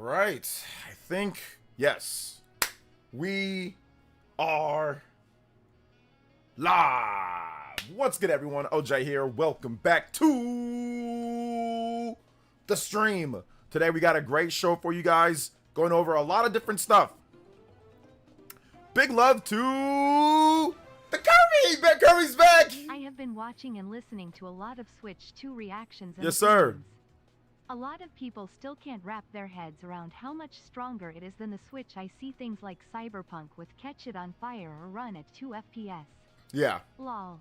right. I think, yes, we are live. What's good, everyone? OJ here. Welcome back to the stream. Today, we got a great show for you guys, going over a lot of different stuff. Big love to the Kirby! Kirby's back! I have been watching and listening to a lot of Switch 2 reactions and Yes, sir. opinions. A lot of people still can't wrap their heads around how much stronger it is than the Switch. I see things like Cyberpunk with Catch It on Fire or run at 2 FPS. Yeah. Lol.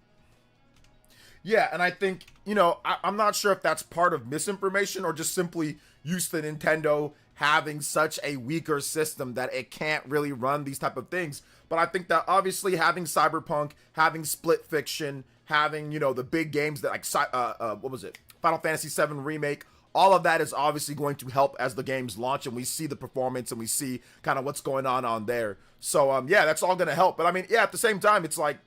Yeah, and I think, I'm not sure if that's part of misinformation or just simply used to Nintendo having such a weaker system that it can't really run these type of things. But I think that obviously having Cyberpunk, having Split Fiction, having, the big games that like, what was it? Final Fantasy VII Remake, all of that is obviously going to help as the games launch and we see the performance and we see kind of what's going on there. So, yeah, that's all going to help. But I mean, yeah, at the same time, it's like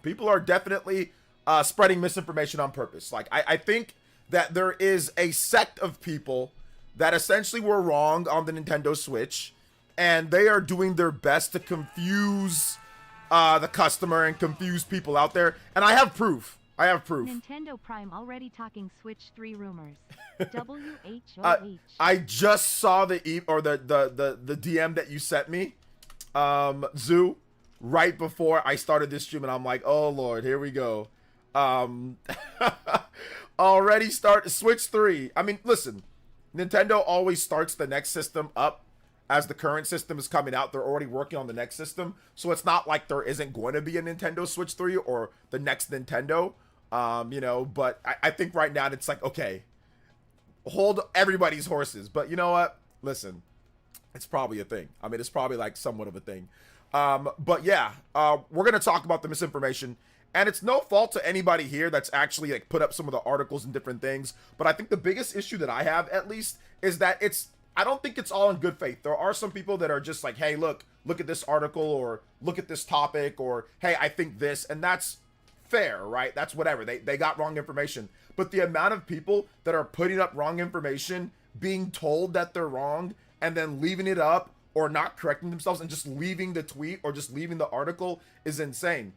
people are definitely spreading misinformation on purpose. Like, I think that there is a sect of people that essentially were wrong on the Nintendo Switch, and they are doing their best to confuse the customer and confuse people out there. And I have proof. Nintendo Prime already talking Switch 3 rumors. WHOH. I just saw the DM that you sent me, Zoo, right before I started this stream, and I'm like, oh Lord, here we go. Already start Switch 3. I mean, listen, Nintendo always starts the next system up as the current system is coming out. They're already working on the next system, so it's not like there isn't going to be a Nintendo Switch 3 or the next Nintendo. But I think right now it's like, okay, hold everybody's horses. But you know what? Listen, it's probably a thing. I mean, it's probably like somewhat of a thing. But yeah, we're going to talk about the misinformation. And it's no fault to anybody here that's actually like put up some of the articles and different things. But I think the biggest issue that I have, at least, is that I don't think it's all in good faith. There are some people that are just like, hey, look at this article, or look at this topic, or hey, I think this, and that's fair, right? That's whatever. They got wrong information. But the amount of people that are putting up wrong information, being told that they're wrong, and then leaving it up or not correcting themselves and just leaving the tweet or just leaving the article is insane.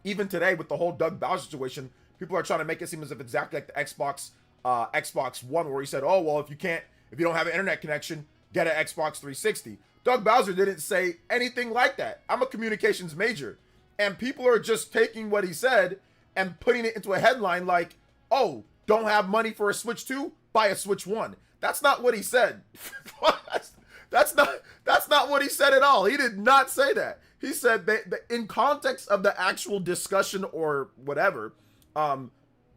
Even today with the whole Doug Bowser situation, people are trying to make it seem as if it's exactly like the Xbox One, where he said, oh, well, if you don't have an internet connection, get an Xbox 360. Doug Bowser didn't say anything like that. I'm a communications major. And people are just taking what he said and putting it into a headline like, oh, don't have money for a Switch 2? Buy a Switch 1. That's not what he said. That's not what he said at all. He did not say that. He said that in context of the actual discussion or whatever,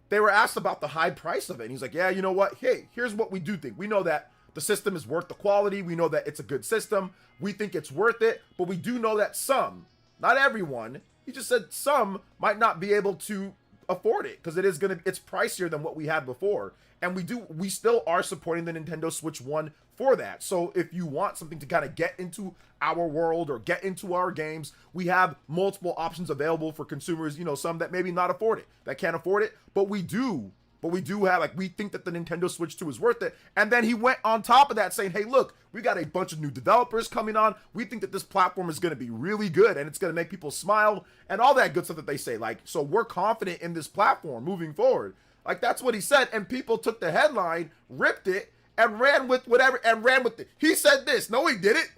they were asked about the high price of it. And he's like, yeah, you know what? Hey, here's what we do think. We know that the system is worth the quality. We know that it's a good system. We think it's worth it. But we do know that some, not everyone, he just said some might not be able to afford it because it's pricier than what we had before. And we still are supporting the Nintendo Switch 1 for that. So if you want something to kind of get into our world or get into our games, we have multiple options available for consumers, some that maybe not afford it, that can't afford it, but we do have, like, we think that the Nintendo Switch 2 is worth it. And then he went on top of that saying, hey, look, we got a bunch of new developers coming on. We think that this platform is going to be really good and it's going to make people smile and all that good stuff that they say. Like, so we're confident in this platform moving forward. Like, that's what he said. And people took the headline, ripped it, and ran with it. He said this. No, he didn't.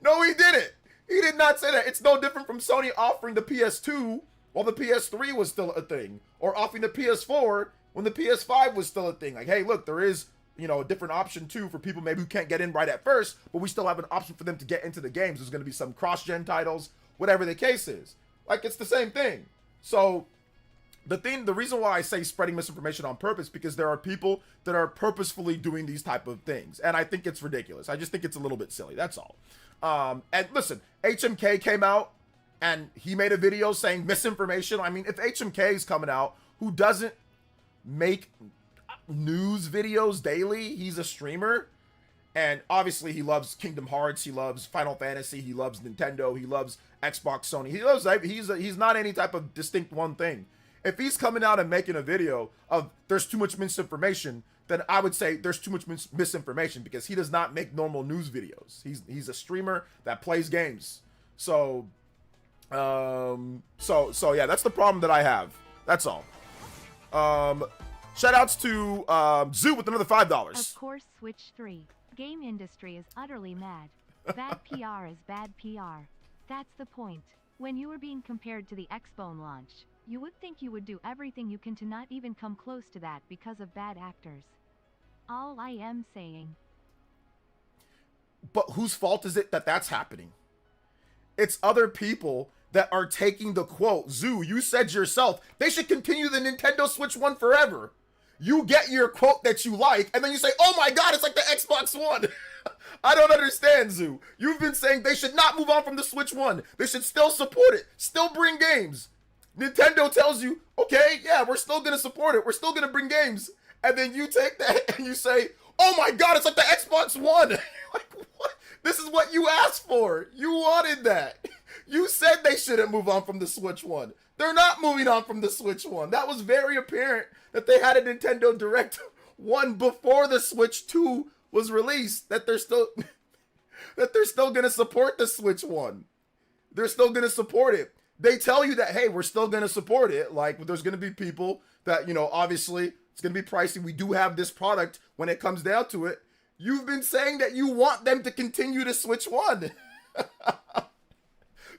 No, he didn't. He did not say that. It's no different from Sony offering the PS2 while the PS3 was still a thing, or offering the PS4 when the PS5 was still a thing. Like, hey, look, there is, a different option too for people maybe who can't get in right at first, but we still have an option for them to get into the games. There's going to be some cross-gen titles, whatever the case is. Like, it's the same thing. So the reason why I say spreading misinformation on purpose, because there are people that are purposefully doing these type of things, and I think it's ridiculous. I just think it's a little bit silly. That's all. And listen, HMK came out and he made a video saying misinformation. I mean, if HMK is coming out, who doesn't make news videos daily, he's a streamer, and obviously he loves Kingdom Hearts, he loves Final Fantasy, he loves Nintendo, he loves Xbox, Sony, he's not any type of distinct one thing. If he's coming out and making a video of there's too much misinformation, then I would say there's too much misinformation, because he does not make normal news videos. He's a streamer that plays games. So yeah, that's the problem that I have. That's all. Shout outs to Zoo with another $5. Of course, Switch 3. Game industry is utterly mad. Bad PR is bad PR. That's the point. When you were being compared to the Xbone launch, you would think you would do everything you can to not even come close to that because of bad actors. All I am saying. But whose fault is it that that's happening? It's other people that are taking the quote. Zoo, you said yourself, they should continue the Nintendo Switch 1 forever. You get your quote that you like, and then you say, oh my god, it's like the Xbox One. I don't understand, Zoo. You've been saying they should not move on from the Switch 1. They should still support it, still bring games. Nintendo tells you, okay, yeah, we're still gonna support it. We're still gonna bring games. And then you take that and you say, oh my god, it's like the Xbox One. Like, what? This is what you asked for. You wanted that. You said they shouldn't move on from the Switch 1. They're not moving on from the Switch 1. That was very apparent that they had a Nintendo Direct 1 before the Switch 2 was released, that they're still going to support the Switch 1. They're still going to support it. They tell you that, hey, we're still going to support it. Like, there's going to be people that, you know, obviously it's going to be pricey. We do have this product when it comes down to it. You've been saying that you want them to continue to Switch 1.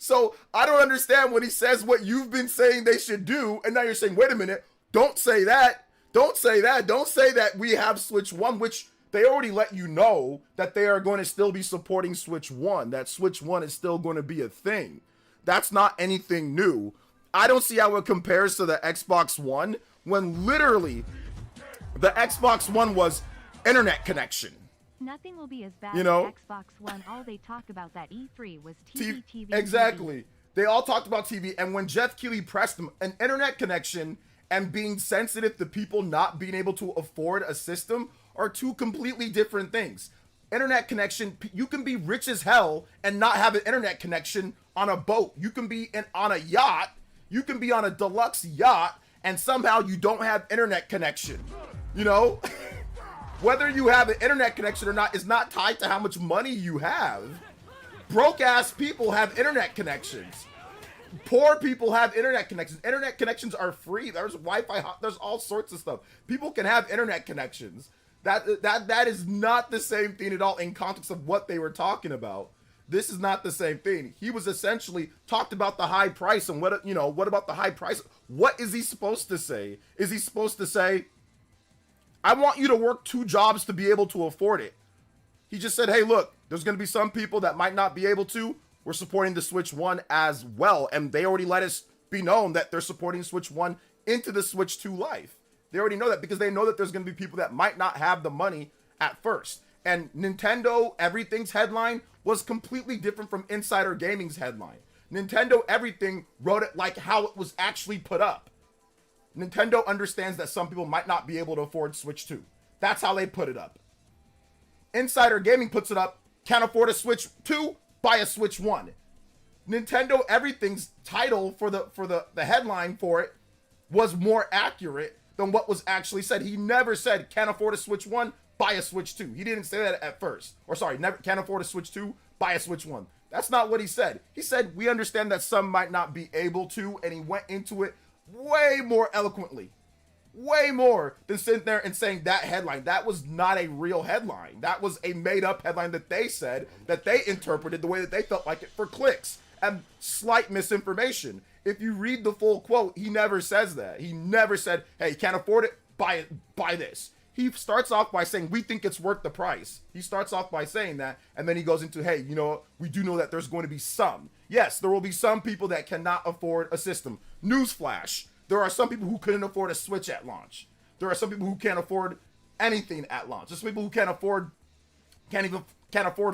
So I don't understand when he says what you've been saying they should do, and now you're saying, wait a minute, don't say that. Don't say that. Don't say that we have Switch 1, which they already let you know that they are going to still be supporting Switch 1, that Switch 1 is still going to be a thing. That's not anything new. I don't see how it compares to the Xbox One, when literally the Xbox One was internet connection. Nothing will be as bad You know? as Xbox One. All they talk about that E3 was TV, TV. Exactly. They all talked about TV, and when Jeff Keighley pressed them, an internet connection and being sensitive to people not being able to afford a system are two completely different things. Internet connection, you can be rich as hell and not have an internet connection on a boat. You can be on a yacht, you can be on a deluxe yacht, and somehow you don't have internet connection. You know? Whether you have an internet connection or not is not tied to how much money you have. Broke ass people have internet connections. Poor people have internet connections. Internet connections are free. There's Wi-Fi, there's all sorts of stuff. People can have internet connections. That is not the same thing at all in context of what they were talking about. This is not the same thing. He was essentially talked about the high price, and what about the high price? What is he supposed to say? Is he supposed to say, I want you to work 2 jobs to be able to afford it? He just said, hey, look, there's going to be some people that might not be able to. We're supporting the Switch 1 as well. And they already let us be known that they're supporting Switch 1 into the Switch 2 life. They already know that because they know that there's going to be people that might not have the money at first. And Nintendo Everything's headline was completely different from Insider Gaming's headline. Nintendo Everything wrote it like how it was actually put up. Nintendo understands that some people might not be able to afford Switch 2. That's how they put it up. Insider Gaming puts it up, can't afford a Switch 2, buy a Switch 1. Nintendo Everything's title for the headline for it was more accurate than what was actually said. He never said, can't afford a Switch 1, buy a Switch 2. He didn't say that at first. Or sorry, never can't afford a Switch 2, buy a Switch 1. That's not what he said. He said, we understand that some might not be able to, and he went into it way more eloquently. Way more than sitting there and saying that headline. That was not a real headline. That was a made-up headline that they said, that they interpreted the way that they felt like it for clicks and slight misinformation. If you read the full quote, he never says that. He never said, hey, can't afford it, buy this. He starts off by saying, we think it's worth the price. He starts off by saying that, and then he goes into, hey, you know, we do know that there's going to be some. Yes, there will be some people that cannot afford a system. Newsflash. There are some people who couldn't afford a Switch at launch. There are some people who can't afford anything at launch. There's people who can't afford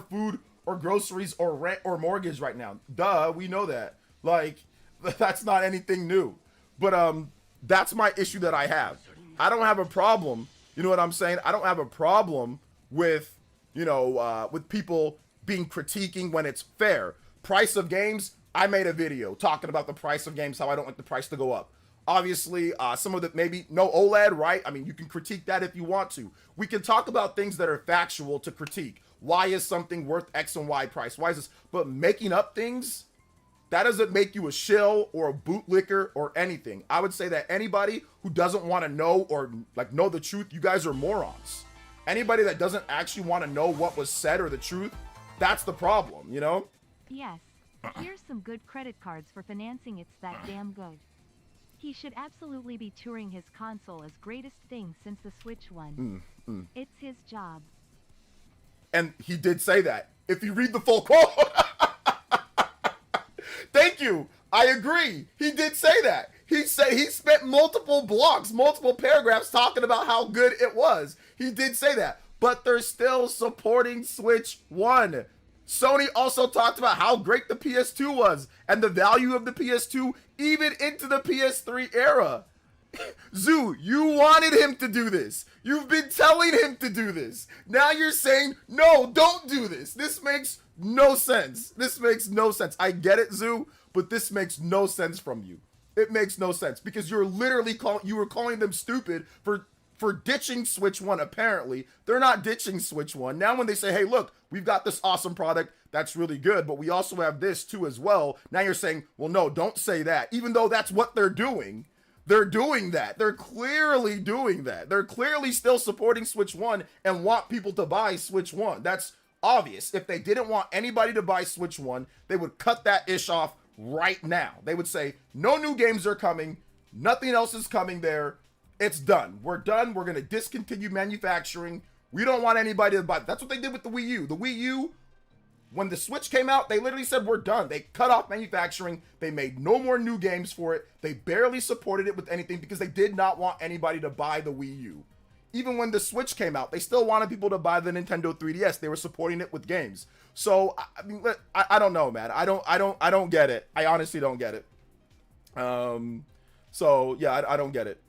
food or groceries or rent or mortgage right now. Duh, we know that. Like, that's not anything new. But that's my issue that I have. I don't have a problem. You know what I'm saying? I don't have a problem with, with people being critiquing when it's fair. Price of games, I made a video talking about the price of games, how I don't like the price to go up. Obviously, some of the maybe no OLED, right? I mean, you can critique that if you want to. We can talk about things that are factual to critique. Why is something worth X and Y price? Why is this? But making up things, that doesn't make you a shill or a bootlicker or anything. I would say that anybody who doesn't want to know or like know the truth, you guys are morons. Anybody that doesn't actually want to know what was said or the truth, that's the problem, you know? Yes. Here's some good credit cards for financing. It's that damn good. He should absolutely be touring his console as greatest thing since the Switch one. It's his job. And he did say that. If you read the full quote. Thank you. I agree. He did say that. He spent multiple blocks, multiple paragraphs talking about how good it was. He did say that. But they're still supporting Switch 1. Sony also talked about how great the PS2 was and the value of the PS2 even into the PS3 era. Zoo, you wanted him to do this. You've been telling him to do this. Now you're saying, no, don't do this. This makes no sense. This makes no sense. I get it, Zoo, but this makes no sense from you. It makes no sense because you're literally calling them stupid for ditching Switch 1. Apparently, they're not ditching Switch 1. Now when they say, hey, look, we've got this awesome product that's really good, but we also have this too as well. Now you're saying, well, no, don't say that. Even though that's what they're doing. They're doing that. They're clearly doing that. They're clearly still supporting Switch 1 and want people to buy Switch 1. That's obvious. If they didn't want anybody to buy Switch 1, they would cut that ish off right now. They would say, no new games are coming. Nothing else is coming there. It's done. We're done. We're going to discontinue manufacturing. We don't want anybody to buy. That's what they did with the Wii U. The Wii U, when the Switch came out, they literally said, we're done. They cut off manufacturing. They made no more new games for it. They barely supported it with anything because they did not want anybody to buy the Wii U. Even when the Switch came out, they still wanted people to buy the Nintendo 3DS. They were supporting it with games. So, I mean, I don't know, man. I don't get it. I honestly don't get it. So, yeah, I don't get it.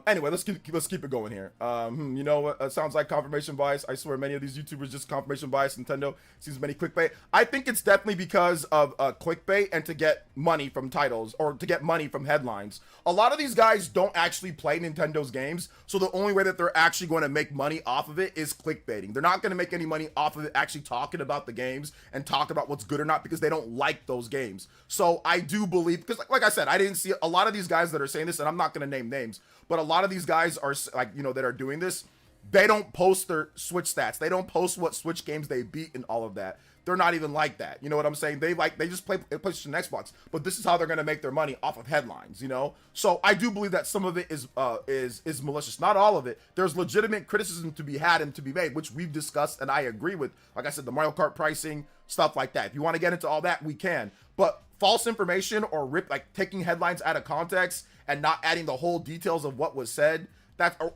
Anyway, let's keep it going here. You know what? It sounds like confirmation bias. I swear many of these YouTubers just confirmation bias. Nintendo sees many clickbait. I think it's definitely because of clickbait and to get money from titles or to get money from headlines. A lot of these guys don't actually play Nintendo's games, so the only way that they're actually going to make money off of it is clickbaiting. They're not going to make any money off of it actually talking about the games and talk about what's good or not because they don't like those games. So I do believe, because like I said, I didn't see a lot of these guys that are saying this, and I'm not going to name names, but a lot of these guys are like, you know, that are doing this, they don't post their Switch stats. They don't post what Switch games they beat and all of that. They're not even like that. You know what I'm saying? They just play PlayStation and Xbox, but this is how they're going to make their money off of headlines, you know? So I do believe that some of it is malicious. Not all of it. There's legitimate criticism to be had and to be made, which we've discussed and I agree with. Like I said, the Mario Kart pricing, stuff like that. If you want to get into all that, we can. But false information or taking headlines out of context and not adding the whole details of what was said,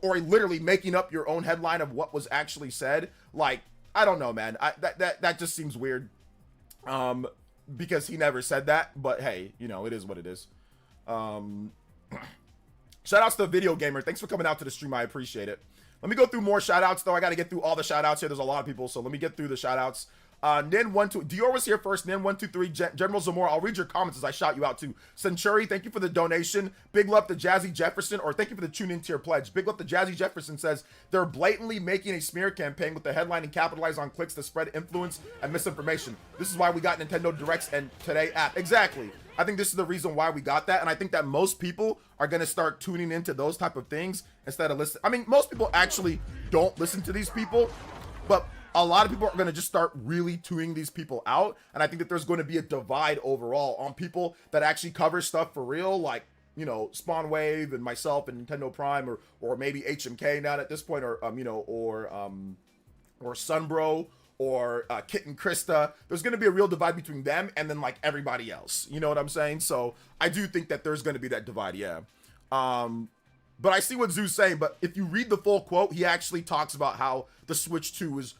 or literally making up your own headline of what was actually said, like, I don't know, man. That just seems weird. Because he never said that, but hey, you know, it is what it is. Shout outs to Video Gamer. Thanks for coming out to the stream. I appreciate it. Let me go through more shout outs though. I got to get through all the shout outs here. There's a lot of people, so let me get through the shout outs. Nin12, Dior was here first. Nin123, General Zamora. I'll read your comments as I shout you out too. Centuri, thank you for the donation. Big love to Jazzy Jefferson, or thank you for the tune in tier pledge. Big love to Jazzy Jefferson says they're blatantly making a smear campaign with the headline and capitalize on clicks to spread influence and misinformation. This is why we got Nintendo Directs and Today app. Exactly. I think this is the reason why we got that, and I think that most people are going to start tuning into those type of things instead of listening. I mean, most people actually don't listen to these people, but a lot of people are going to just start really tuning these people out. And I think that there's going to be a divide overall on people that actually cover stuff for real, like, you know, Spawn Wave and myself and Nintendo Prime, or maybe HMK now at this point, or you know, or Sunbro, or Kit and Krista. There's going to be a real divide between them and then like everybody else. You know what I'm saying? So I do think that there's going to be that divide. Yeah. But I see what Zoo's saying, but if you read the full quote, he actually talks about how the Switch 2 is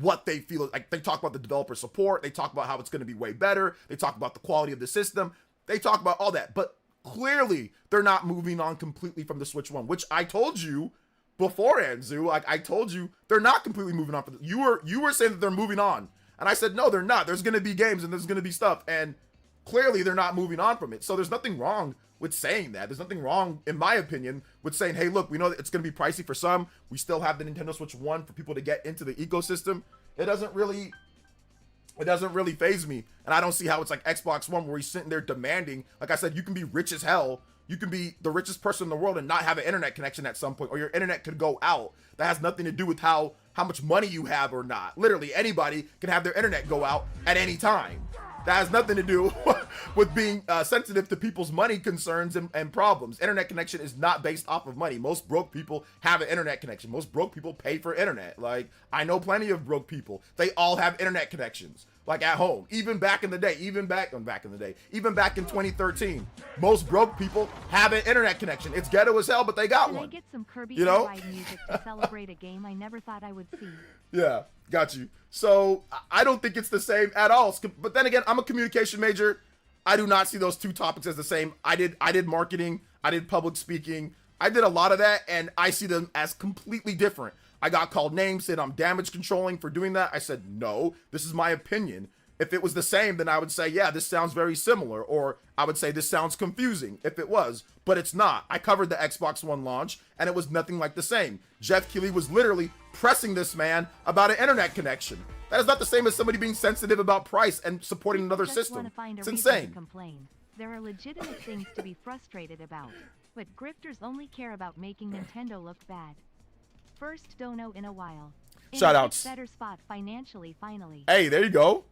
what they feel like. They talk about the developer support. They talk about how it's going to be way better. They talk about the quality of the system. They talk about all that, but clearly they're not moving on completely from the Switch 1, which I told you beforehand, Zoo. Like I told you, they're not completely moving on. You were saying that they're moving on, and I said no, they're not. There's going to be games and there's going to be stuff, and Clearly, they're not moving on from it. So there's nothing wrong with saying that. There's nothing wrong, in my opinion, with saying, hey, look, we know that it's going to be pricey for some. We still have the Nintendo Switch 1 for people to get into the ecosystem. It doesn't really faze me. And I don't see how it's like Xbox One where he's sitting there demanding, like I said, you can be rich as hell. You can be the richest person in the world and not have an internet connection at some point, or your internet could go out. That has nothing to do with how much money you have or not. Literally, anybody can have their internet go out at any time. That has nothing to do with being sensitive to people's money concerns and problems. Internet connection is not based off of money. Most broke people have an internet connection. Most broke people pay for internet. Like, I know plenty of broke people. They all have internet connections, like at home. Even back in the day, even back in 2013, most broke people have an internet connection. It's ghetto as hell, but they got Can one. I get some Kirby You know? music to celebrate a game I never thought I would see? Yeah, got you. So I don't think it's the same at all. But then again, I'm a communication major. I do not see those two topics as the same. I did marketing. I did public speaking. I did a lot of that, and I see them as completely different. I got called names, said I'm damage controlling for doing that. I said, no, this is my opinion. If it was the same, then I would say, yeah, this sounds very similar. Or I would say this sounds confusing if it was, but it's not. I covered the Xbox One launch and it was nothing like the same. Jeff Keighley was literally pressing this man about an internet connection. That is not the same as somebody being sensitive about price and supporting another Just system. wanna find a It's reason to insane. complain. There are legitimate things to be frustrated about, but grifters only care about making Nintendo look bad. First dono in a while. In Shout a outs. better spot financially, finally. Hey, there you go.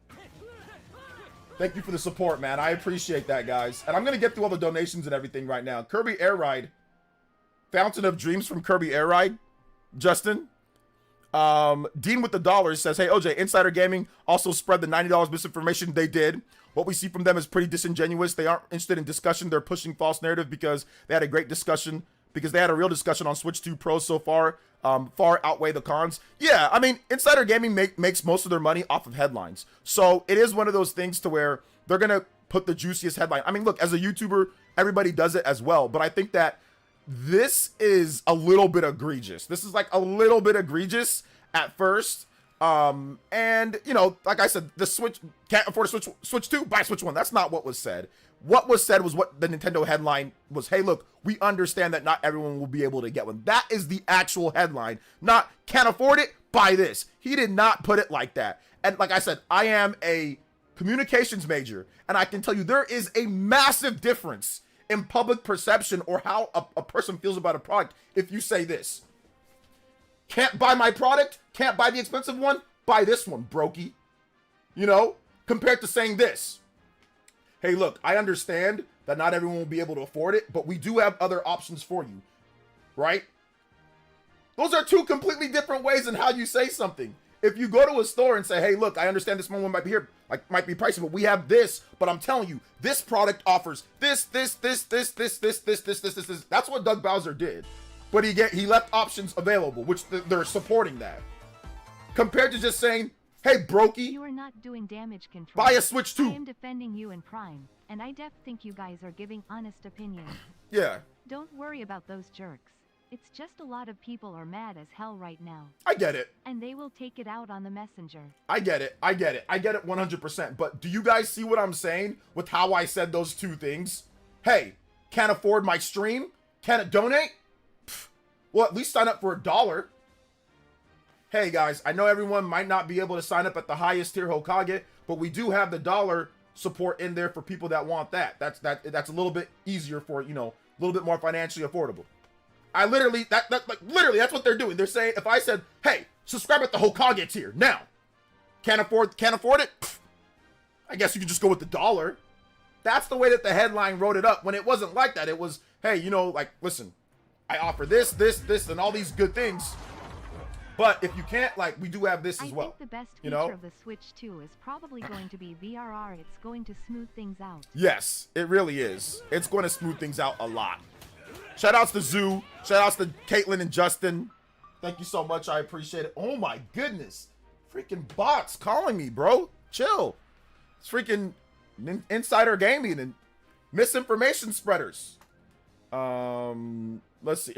Thank you for the support, man. I appreciate that, guys. And I'm going to get through all the donations and everything right now. Kirby Air Ride. Fountain of Dreams from Kirby Air Ride. Justin. Dean with the dollars says, hey, OJ, Insider Gaming also spread the $90 misinformation. They did. What we see from them is pretty disingenuous. They aren't interested in discussion. They're pushing false narrative because they had a great discussion, because they had a real discussion on Switch 2 Pro so far. Far outweigh the cons. Yeah, I mean, Insider Gaming makes most of their money off of headlines. So it is one of those things to where they're going to put the juiciest headline. I mean, look, as a YouTuber, everybody does it as well. But I think that this is a little bit egregious. This is like a little bit egregious at first. And, you know, like I said, the Switch can't afford a Switch 2, buy Switch 1. That's not what was said. What was said was what the Nintendo headline was. Hey, look, we understand that not everyone will be able to get one. That is the actual headline. Not, can't afford it, buy this. He did not put it like that. And like I said, I am a communications major, and I can tell you there is a massive difference in public perception or how a person feels about a product if you say this. Can't buy my product, can't buy the expensive one, buy this one, brokey. You know, compared to saying this. Hey, look, I understand that not everyone will be able to afford it, but we do have other options for you, right? Those are two completely different ways in how you say something. If you go to a store and say, hey, look, I understand this one might be here, like might be pricey, but we have this, but I'm telling you, this product offers this. That's what Doug Bowser did. But he left options available, which they're supporting that. Compared to just saying, hey, brokey, You are not doing damage control. buy a Switch 2. I am defending you in Prime, and I think you guys are giving honest opinions. Yeah, Don't worry about those jerks. It's just a lot of people are mad as hell right now, I get it. and they will take it out on the messenger. I get it 100%. But do you guys see what I'm saying with how I said those two things? Hey, can't afford my stream? Can't donate? Pfft, well, at least sign up for $1. Hey guys, I know everyone might not be able to sign up at the highest tier Hokage, but we do have the $1 support in there for people that want that. That's a little bit easier for, you know, a little bit more financially affordable. I literally, literally, that's what they're doing. They're saying, if I said, hey, subscribe at the Hokage tier now, can't afford it? Pfft, I guess you could just go with the $1. That's the way that the headline wrote it up when it wasn't like that. It was, hey, you know, like, listen, I offer this, and all these good things. But if you can't, like, we do have this as well. I think the best you feature know? of the Switch 2 is probably going to be VRR. It's going to smooth things out. Yes, it really is. It's going to smooth things out a lot. Shout outs to Zoo. Shout outs to Caitlin and Justin. Thank you so much. I appreciate it. Oh my goodness. Freaking bots calling me, bro. Chill. It's freaking Insider Gaming and misinformation spreaders. Let's see.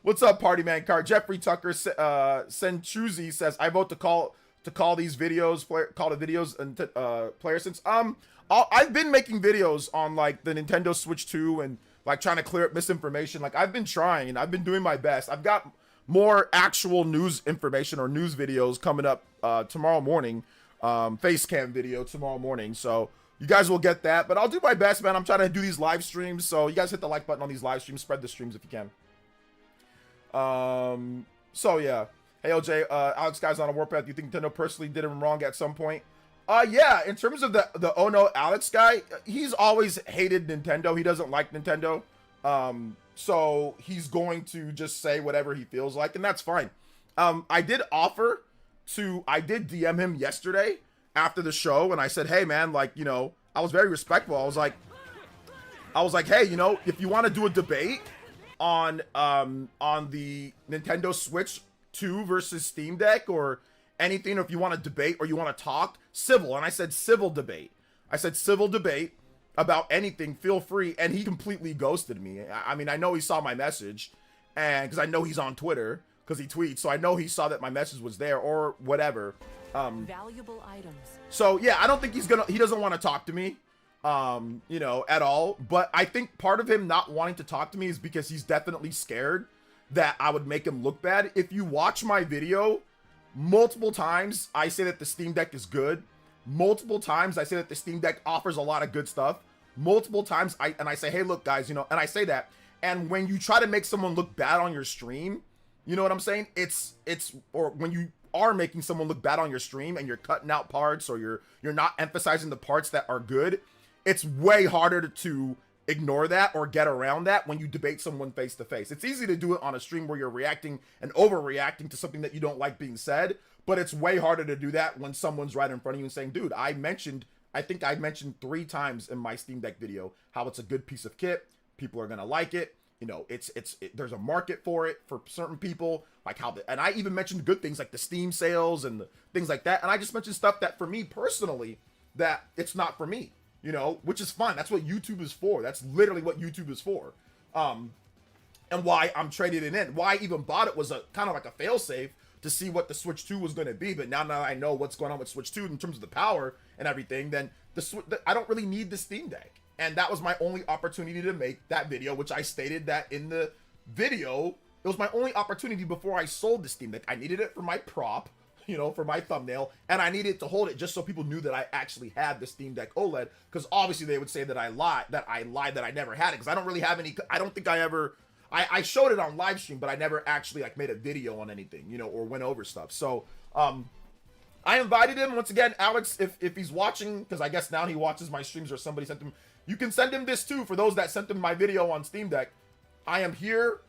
What's up, Party Man Card? Jeffrey Tucker Senchuzi says, I vote to call to call these videos call the videos and player sense. I've been making videos on like the Nintendo Switch 2 and like trying to clear up misinformation. Like I've been trying. I've been doing my best. I've got more actual news information or news videos coming up tomorrow morning. Face cam video tomorrow morning. So you guys will get that. But I'll do my best, man. I'm trying to do these live streams. So you guys hit the like button on these live streams. Spread the streams if you can. So yeah. Hey OJ, Alex Guy's on a warpath. You think Nintendo personally did him wrong at some point? Yeah, in terms of the oh no Alex guy, he's always hated Nintendo. He doesn't like Nintendo. So he's going to just say whatever he feels like, and that's fine. I did DM him yesterday after the show, and I said, hey man, like, you know, I was very respectful. I was like, hey, you know, if you want to do a debate on the Nintendo Switch 2 versus Steam Deck or anything, or if you want to debate or you want to talk civil, and I said civil debate. I said civil debate about anything, feel free, and he completely ghosted me. I mean, I know he saw my message, and because I know he's on Twitter, because he tweets, so I know he saw that my message was there, or whatever. Valuable items. So, yeah, I don't think he doesn't want to talk to me, you know, at all, but I think part of him not wanting to talk to me is because he's definitely scared that I would make him look bad. If you watch my video, multiple times I say that the Steam Deck is good. Multiple times I say that the Steam Deck offers a lot of good stuff. Multiple times I say, hey, look, guys, you know, and I say that. And when you try to make someone look bad on your stream, you know what I'm saying? Or when you are making someone look bad on your stream and you're cutting out parts or you're not emphasizing the parts that are good, it's way harder to ignore that or get around that when you debate someone face to face. It's easy to do it on a stream where you're reacting and overreacting to something that you don't like being said, but it's way harder to do that when someone's right in front of you and saying, dude, I think I mentioned 3 times in my Steam Deck video how it's a good piece of kit. People are going to like it. You know, there's a market for it for certain people, like and I even mentioned good things like the Steam sales and the things like that. And I just mentioned stuff that for me personally, that it's not for me. You know, which is fine. That's what YouTube is for. That's literally what YouTube is for. And why I'm trading it in. Why I even bought it was a kind of like a failsafe to see what the Switch 2 was going to be. But now I know what's going on with Switch 2 in terms of the power and everything, then I don't really need the Steam Deck. And that was my only opportunity to make that video, which I stated that in the video. It was my only opportunity before I sold the Steam Deck. I needed it for my prop, you know, for my thumbnail, and I needed to hold it just so people knew that I actually had the Steam Deck OLED, because obviously they would say that I lied, that I never had it, because I don't really have any, I don't think I ever, I showed it on live stream, but I never actually like made a video on anything, you know, or went over stuff. So, I invited him, once again, Alex, if he's watching, because I guess now he watches my streams or somebody sent him, you can send him this too, for those that sent him my video on Steam Deck. I am here,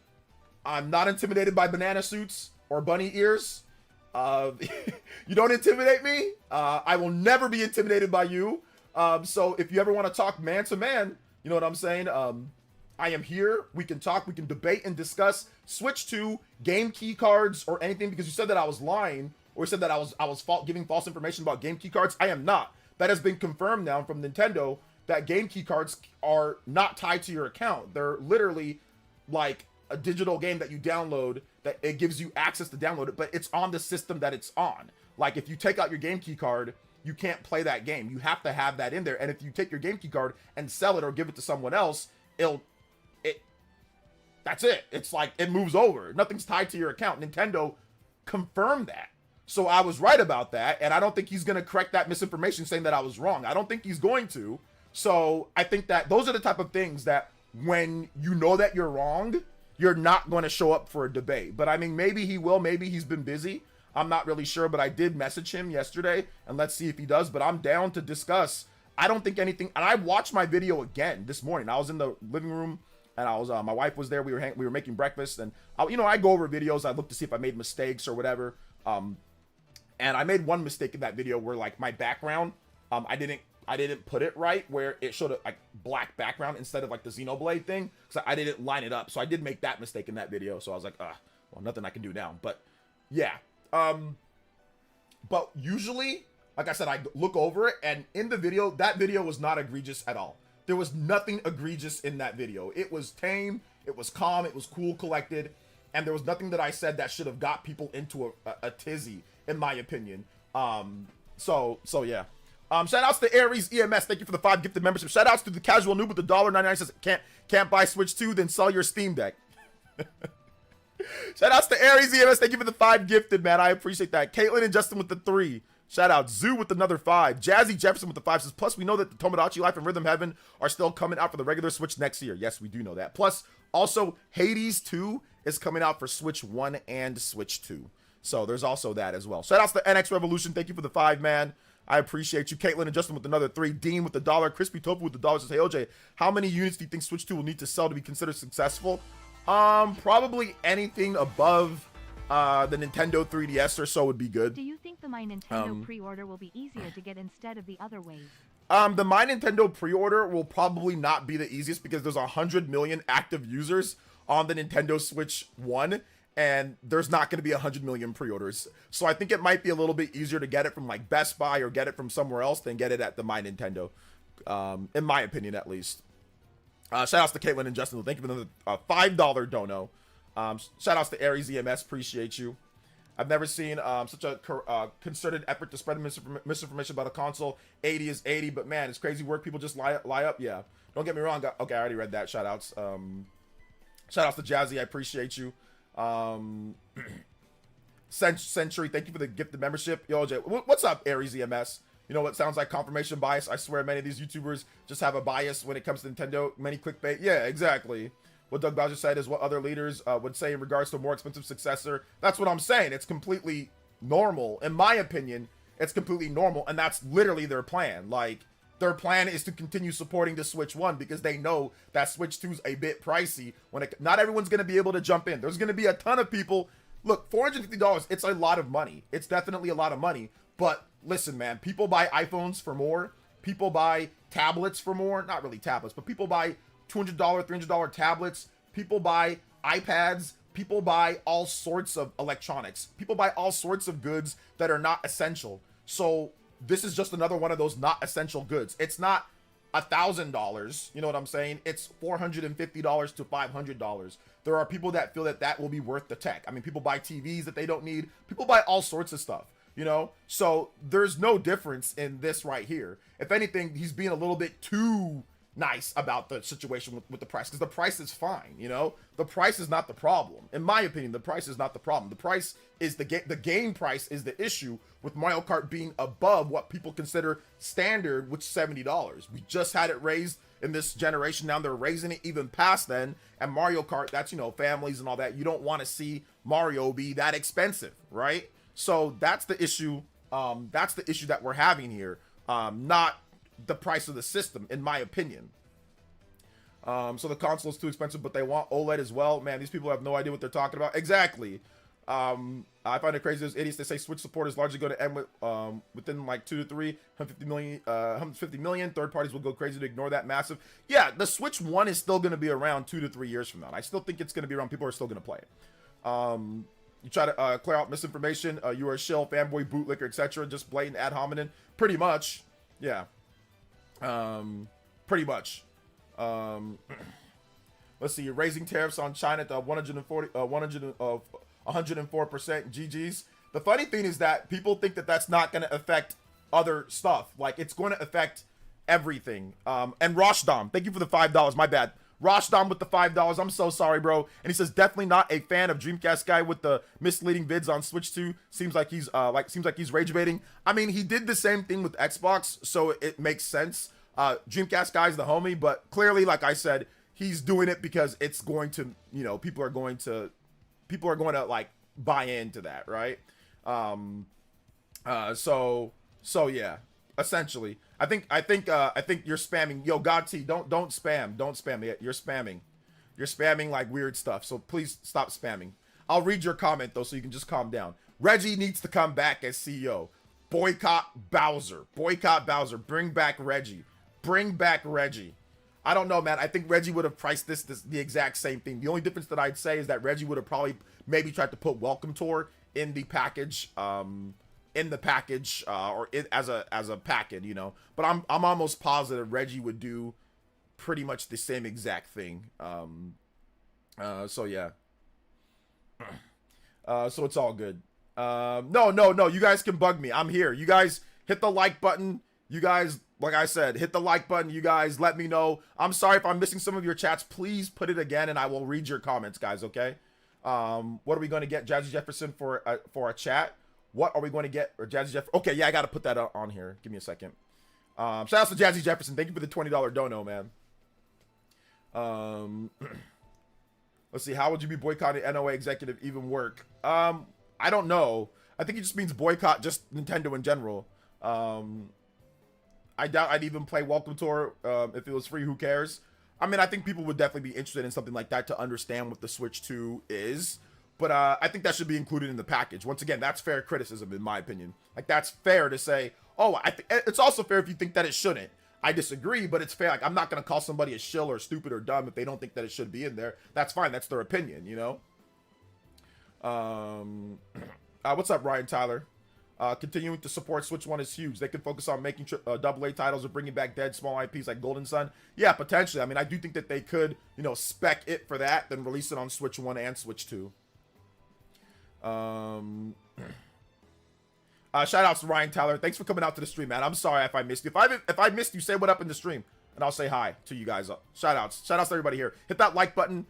I'm not intimidated by banana suits or bunny ears. You don't intimidate me. I will never be intimidated by you. So if you ever want to talk man to man, you know what I'm saying? I am here. We can talk. We can debate and discuss Switch 2, game key cards, or anything, because you said that I was lying, or you said that I was giving false information about game key cards. I am not. That has been confirmed now from Nintendo that game key cards are not tied to your account. They're literally like a digital game that you download, that it gives you access to download it, but it's on the system that it's on. Like if you take out your game key card, you can't play that game. You have to have that in there. And if you take your game key card and sell it or give it to someone else, that's it. It's like it moves over. Nothing's tied to your account. Nintendo confirmed that. So I was right about that, and I don't think he's going to correct that misinformation saying that I was wrong. I don't think he's going to. So I think that those are the type of things that when you know that you're wrong, you're not going to show up for a debate. But I mean, maybe he will. Maybe he's been busy. I'm not really sure, but I did message him yesterday, and let's see if he does. But I'm down to discuss. I don't think anything. And I watched my video again this morning. I was in the living room, and I was my wife was there. We were making breakfast, and I go over videos. I look to see if I made mistakes or whatever. And I made one mistake in that video where like my background, I didn't put it right, where it showed a like black background instead of like the Xenoblade thing, because I didn't line it up. So I did make that mistake in that video. So I was like, well, nothing I can do now. But yeah, but usually, like I said, I look over it, and in the video, that video was not egregious at all. There was nothing egregious in that video. It was tame, it was calm, it was cool, collected, and there was nothing that I said that should have got people into a tizzy, in my opinion. So yeah. Shout outs to Aries EMS. Thank you for the 5 gifted membership. Shout outs to the casual noob with the $1.99 says can't buy Switch 2, then sell your Steam Deck. Shout outs to Aries EMS. Thank you for the 5 gifted, man. I appreciate that. Caitlin and Justin with the 3. Shout out Zoo with another 5. Jazzy Jefferson with the 5 says, plus we know that the Tomodachi Life and Rhythm Heaven are still coming out for the regular Switch next year. Yes, we do know that. Plus, also Hades 2 is coming out for Switch 1 and Switch 2. So there's also that as well. Shout outs to NX Revolution. Thank you for the 5, man. I appreciate you. Caitlin and Justin with another 3. Dean with the $1. Crispy Tofu with the $. Says, hey OJ, how many units do you think Switch 2 will need to sell to be considered successful? Probably anything above the Nintendo 3DS or so would be good. Do you think the My Nintendo pre-order will be easier to get instead of the other ways? The My Nintendo pre-order will probably not be the easiest because there's 100 million active users on the Nintendo Switch 1, and there's not going to be 100 million pre-orders. So I think it might be a little bit easier to get it from like Best Buy or get it from somewhere else than get it at the My Nintendo, in my opinion at least. Shout outs to Caitlin and Justin. Thank you for the $5 dono. Shout outs to Aries EMS. Appreciate you. I've never seen such a concerted effort to spread misinformation about a console. 80 is 80, but man, it's crazy work. People just lie up. Yeah. Don't get me wrong. Okay, I already read that. Shout outs. Shout outs to Jazzy. I appreciate you. Century, thank you for the gifted membership. Yo, Jay, what's up, Aries EMS? You know what sounds like confirmation bias? I swear many of these YouTubers just have a bias when it comes to Nintendo. Many clickbait. Yeah, exactly. What Doug Bowser said is what other leaders would say in regards to a more expensive successor. That's what I'm saying. It's completely normal. In my opinion, it's completely normal. And that's literally their plan. Like, their plan is to continue supporting the Switch 1 because they know that Switch 2 is a bit pricey. Not everyone's going to be able to jump in. There's going to be a ton of people. Look, $450, it's a lot of money. It's definitely a lot of money. But listen, man, people buy iPhones for more. People buy tablets for more. Not really tablets, but people buy $200, $300 tablets. People buy iPads. People buy all sorts of electronics. People buy all sorts of goods that are not essential. So this is just another one of those not essential goods. It's not $1,000. You know what I'm saying? It's $450 to $500. There are people that feel that that will be worth the tech. I mean, people buy TVs that they don't need. People buy all sorts of stuff, you know? So there's no difference in this right here. If anything, he's being a little bit too nice about the situation with the price, because the price is fine, you know? The price is not the problem. In my opinion, the price is not the problem. The price is the game price is the issue, with Mario Kart being above what people consider standard, which is $70. We just had it raised in this generation. Now they're raising it even past then. And Mario Kart, that's, you know, families and all that. You don't want to see Mario be that expensive, right? So that's the issue. That's the issue that we're having here. Not the price of the system, in my opinion. So the console is too expensive, but they want OLED as well. Man, these people have no idea what they're talking about. Exactly. I find it crazy those idiots that say Switch support is largely going to end with within like 2 to 3, 150 million. Third parties will go crazy to ignore that massive. Yeah, the Switch 1 is still going to be around 2 to 3 years from now. I still think it's going to be around. People are still going to play it. You try to clear out misinformation. You are a shill, fanboy, bootlicker, etc. Just blatant ad hominem. Pretty much. Yeah. Pretty much. Let's see. You're raising tariffs on China to 104%. GG's. The funny thing is that people think that that's not going to affect other stuff. Like, it's going to affect everything. And Roshdom, thank you for the $5. My bad. Roshdom with the $5. I'm so sorry, bro. And he says, definitely not a fan of Dreamcast guy with the misleading vids on Switch 2. Seems like he's rage baiting. I mean, he did the same thing with Xbox, so it makes sense. Dreamcast guy's the homie, but clearly, like I said, he's doing it because it's going to, you know, people are going to like buy into that, right? So yeah, essentially, I think you're spamming. Yo, God T, don't spam it. You're spamming like weird stuff. So please stop spamming. I'll read your comment though, so you can just calm down. Reggie needs to come back as CEO. Boycott Bowser. Bring back Reggie. I don't know, man. I think Reggie would have priced this the exact same thing. The only difference that I'd say is that Reggie would have probably maybe tried to put Welcome Tour in the package, or as a packet, you know. But I'm almost positive Reggie would do pretty much the same exact thing. So yeah. So it's all good. No. You guys can bug me. I'm here. You guys hit the like button. You guys, like I said, hit the like button. You guys let me know. I'm sorry if I'm missing some of your chats. Please put it again and I will read your comments, guys, okay? What are we going to get Jazzy Jefferson for a chat? What are we going to get? Or Jazzy Jefferson? Okay, yeah, I got to put that on here. Give me a second. Shout out to Jazzy Jefferson. Thank you for the $20 dono, man. Let's see. How would you be boycotting NOA executive even work? I don't know. I think it just means boycott just Nintendo in general. I doubt I'd even play Welcome Tour if it was free. Who cares? I mean, I think people would definitely be interested in something like that to understand what the Switch 2 is. But I think that should be included in the package. Once again, that's fair criticism, in my opinion. Like, that's fair to say, oh, it's also fair if you think that it shouldn't. I disagree, but it's fair. Like, I'm not going to call somebody a shill or stupid or dumb if they don't think that it should be in there. That's fine. That's their opinion, you know? What's up, Ryan Tyler? Continuing to support Switch 1 is huge. They can focus on making AA titles or bringing back dead small IPs like Golden Sun. Yeah, potentially. I mean, I do think that they could, you know, spec it for that, then release it on Switch 1 and Switch 2. Shout outs to Ryan Tyler. Thanks for coming out to the stream, man. I'm sorry if I missed you. If I missed you, say what up in the stream, and I'll say hi to you guys. Shout outs to everybody here. Hit that like button.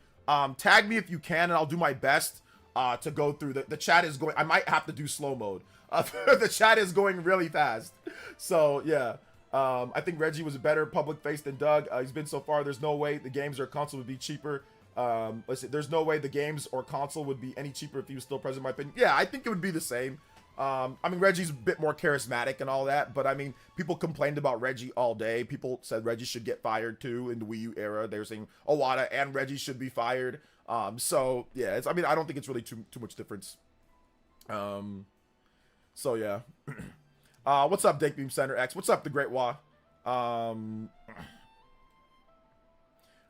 Tag me if you can, and I'll do my best to go through. The chat is going. I might have to do slow mode. The chat is going really fast. So yeah. I think Reggie was a better public face than Doug. He's been so far. There's no way the games or console would be cheaper. Let's see. There's no way the games or console would be any cheaper if he was still present, in my opinion. Yeah, I think it would be the same. I mean, Reggie's a bit more charismatic and all that, but I mean, people complained about Reggie all day. People said Reggie should get fired too in the Wii U era. They were saying Iwata and Reggie should be fired. So yeah, I mean, I don't think it's really too much difference. So yeah. What's up, Dakebeam Center X? What's up, the Great Wa?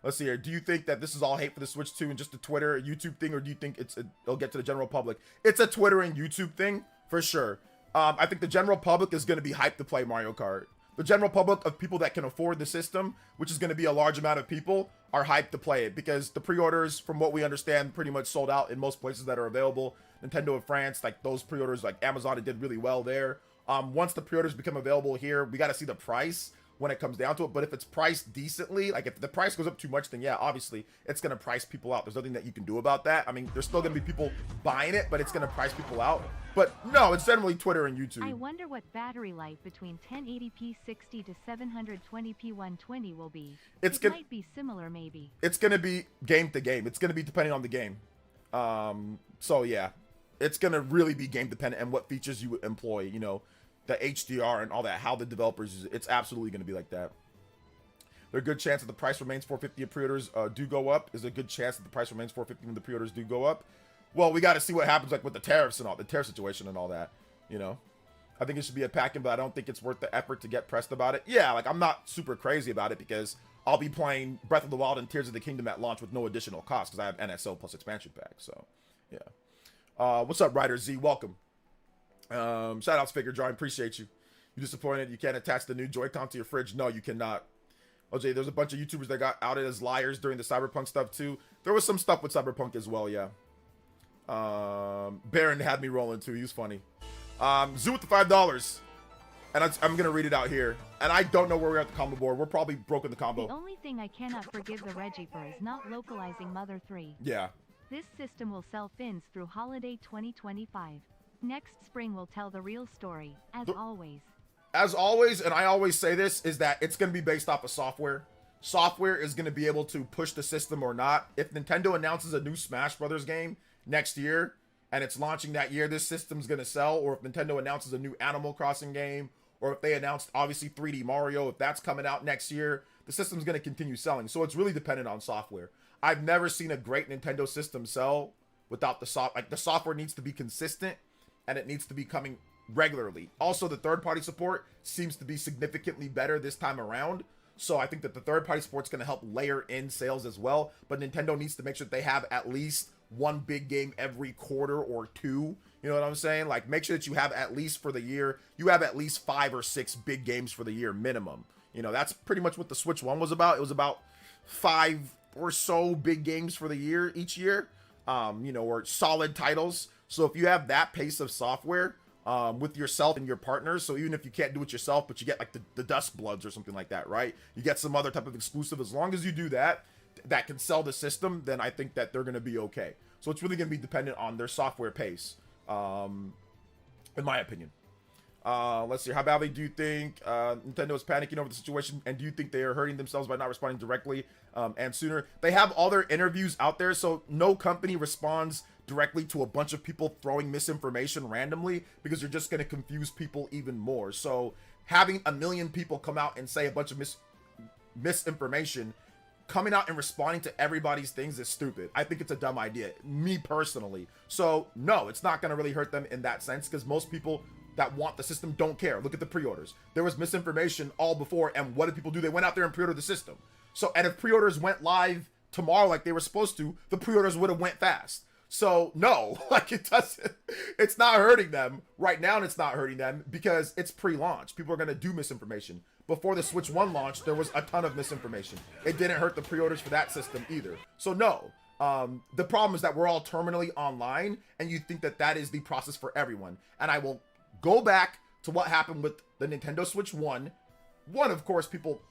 Let's see here. Do you think that this is all hate for the Switch 2 and just a Twitter, YouTube thing, or do you think it'll get to the general public? It's a Twitter and YouTube thing, for sure. I think the general public is going to be hyped to play Mario Kart. The general public of people that can afford the system, which is going to be a large amount of people, are hyped to play it because the pre-orders, from what we understand, pretty much sold out in most places that are available. Nintendo of France, like those pre-orders, like Amazon, it did really well there. Once the pre-orders become available here, we got to see the price when it comes down to it. But if it's priced decently, like if the price goes up too much, then yeah, obviously it's going to price people out. There's nothing that you can do about that. I mean, there's still going to be people buying it, but it's going to price people out. But no, it's generally Twitter and YouTube. I wonder what battery life between 1080p 60 to 720p 120 will be. It might be similar, maybe. It's going to be game to game. It's going to be depending on the game. So yeah, it's going to really be game dependent and what features you employ, you know, the HDR and all that, how the developers use it. It's absolutely going to be like that. There's a good chance that the price remains $450 if pre-orders do go up. There's a good chance that the price remains $450 when the pre-orders do go up. Well, we got to see what happens, like with the tariffs and all the tariff situation and all that, you know. I think it should be a packing, but I don't think it's worth the effort to get pressed about it. Yeah, like I'm not super crazy about it because I'll be playing Breath of the Wild and Tears of the Kingdom at launch with no additional cost because I have NSO plus expansion pack. So, yeah. What's up, Ryder Z? Welcome. Shout outs, Figure Drawing. Appreciate you. You disappointed you can't attach the new Joy-Con to your fridge? No, you cannot. OJ, there's a bunch of YouTubers that got outed as liars during the Cyberpunk stuff too. There was some stuff with Cyberpunk as well, yeah. Baron had me rolling too. He was funny. Zoo with the $5. And I'm going to read it out here. And I don't know where we're at the combo board. We're probably broken the combo. The only thing I cannot forgive the Reggie for is not localizing Mother 3. Yeah. This system will sell fins through holiday 2025. Next spring will tell the real story, as always. As always, and I always say this, is that it's going to be based off of software. Software is going to be able to push the system or not. If Nintendo announces a new Smash Brothers game next year, and it's launching that year, this system's going to sell. Or if Nintendo announces a new Animal Crossing game, or if they announced, obviously, 3D Mario, if that's coming out next year, the system's going to continue selling. So it's really dependent on software. I've never seen a great Nintendo system sell without the the software needs to be consistent, and it needs to be coming regularly. Also, the third-party support seems to be significantly better this time around. So I think that the third-party support's going to help layer in sales as well. But Nintendo needs to make sure that they have at least one big game every quarter or two. You know what I'm saying? Like, make sure that you have at least for the year, you have at least 5 or 6 big games for the year minimum. You know, that's pretty much what the Switch 1 was about. It was about 5 or so big games for the year each year. You know, or solid titles. So if you have that pace of software with yourself and your partners, so even if you can't do it yourself, but you get like the Dust Bloods or something like that, right? You get some other type of exclusive. As long as you do that, that can sell the system, then I think that they're going to be okay. So it's really going to be dependent on their software pace, in my opinion. Let's see. How badly do you think Nintendo is panicking over the situation, and do you think they are hurting themselves by not responding directly and sooner? They have all their interviews out there, so no company responds directly to a bunch of people throwing misinformation randomly, because you're just going to confuse people even more. So having a million people come out and say a bunch of misinformation, coming out and responding to everybody's things is stupid. I think it's a dumb idea, me personally. So no, it's not going to really hurt them in that sense, because most people that want the system don't care. Look at the pre-orders. There was misinformation all before, and what did people do? They went out there and pre-ordered the system. So, and if pre-orders went live tomorrow like they were supposed to, the pre-orders would have went fast. So no, like it's not hurting them right now, and it's not hurting them because it's pre-launch. People are going to do misinformation. Before the Switch 1 launched, there was a ton of misinformation. It didn't hurt the pre-orders for that system either. So no, the problem is that we're all terminally online, and you think that that is the process for everyone. And I will go back to what happened with the Nintendo Switch 1. One, of course, people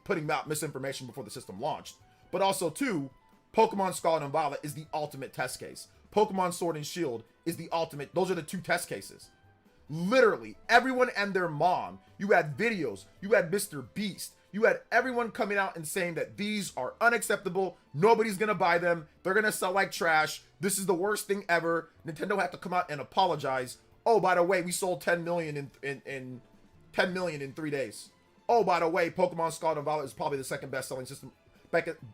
putting out misinformation before the system launched. But also, two, Pokemon Scarlet and Violet is the ultimate test case. Pokemon Sword and Shield is the ultimate. Those are the two test cases. Literally, everyone and their mom. You had videos. You had Mr. Beast. You had everyone coming out and saying that these are unacceptable. Nobody's going to buy them. They're going to sell like trash. This is the worst thing ever. Nintendo had to come out and apologize. Oh, by the way, we sold 10 million in 10 million in 3 days. Oh, by the way, Pokemon Scarlet and Violet is probably the second best-selling system,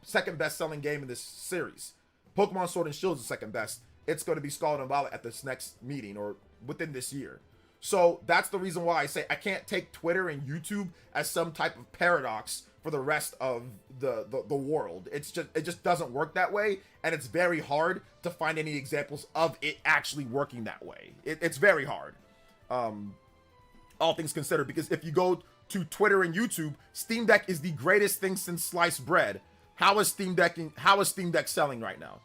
second best-selling game in this series. Pokemon Sword and Shield is the second best. It's going to be Scarlet and Violet at this next meeting or within this year. So that's the reason why I say I can't take Twitter and YouTube as some type of paradox for the rest of the world. It just doesn't work that way, and it's very hard to find any examples of it actually working that way. It's very hard, all things considered, because if you go to Twitter and YouTube, Steam Deck is the greatest thing since sliced bread. How is Steam Deck selling right now?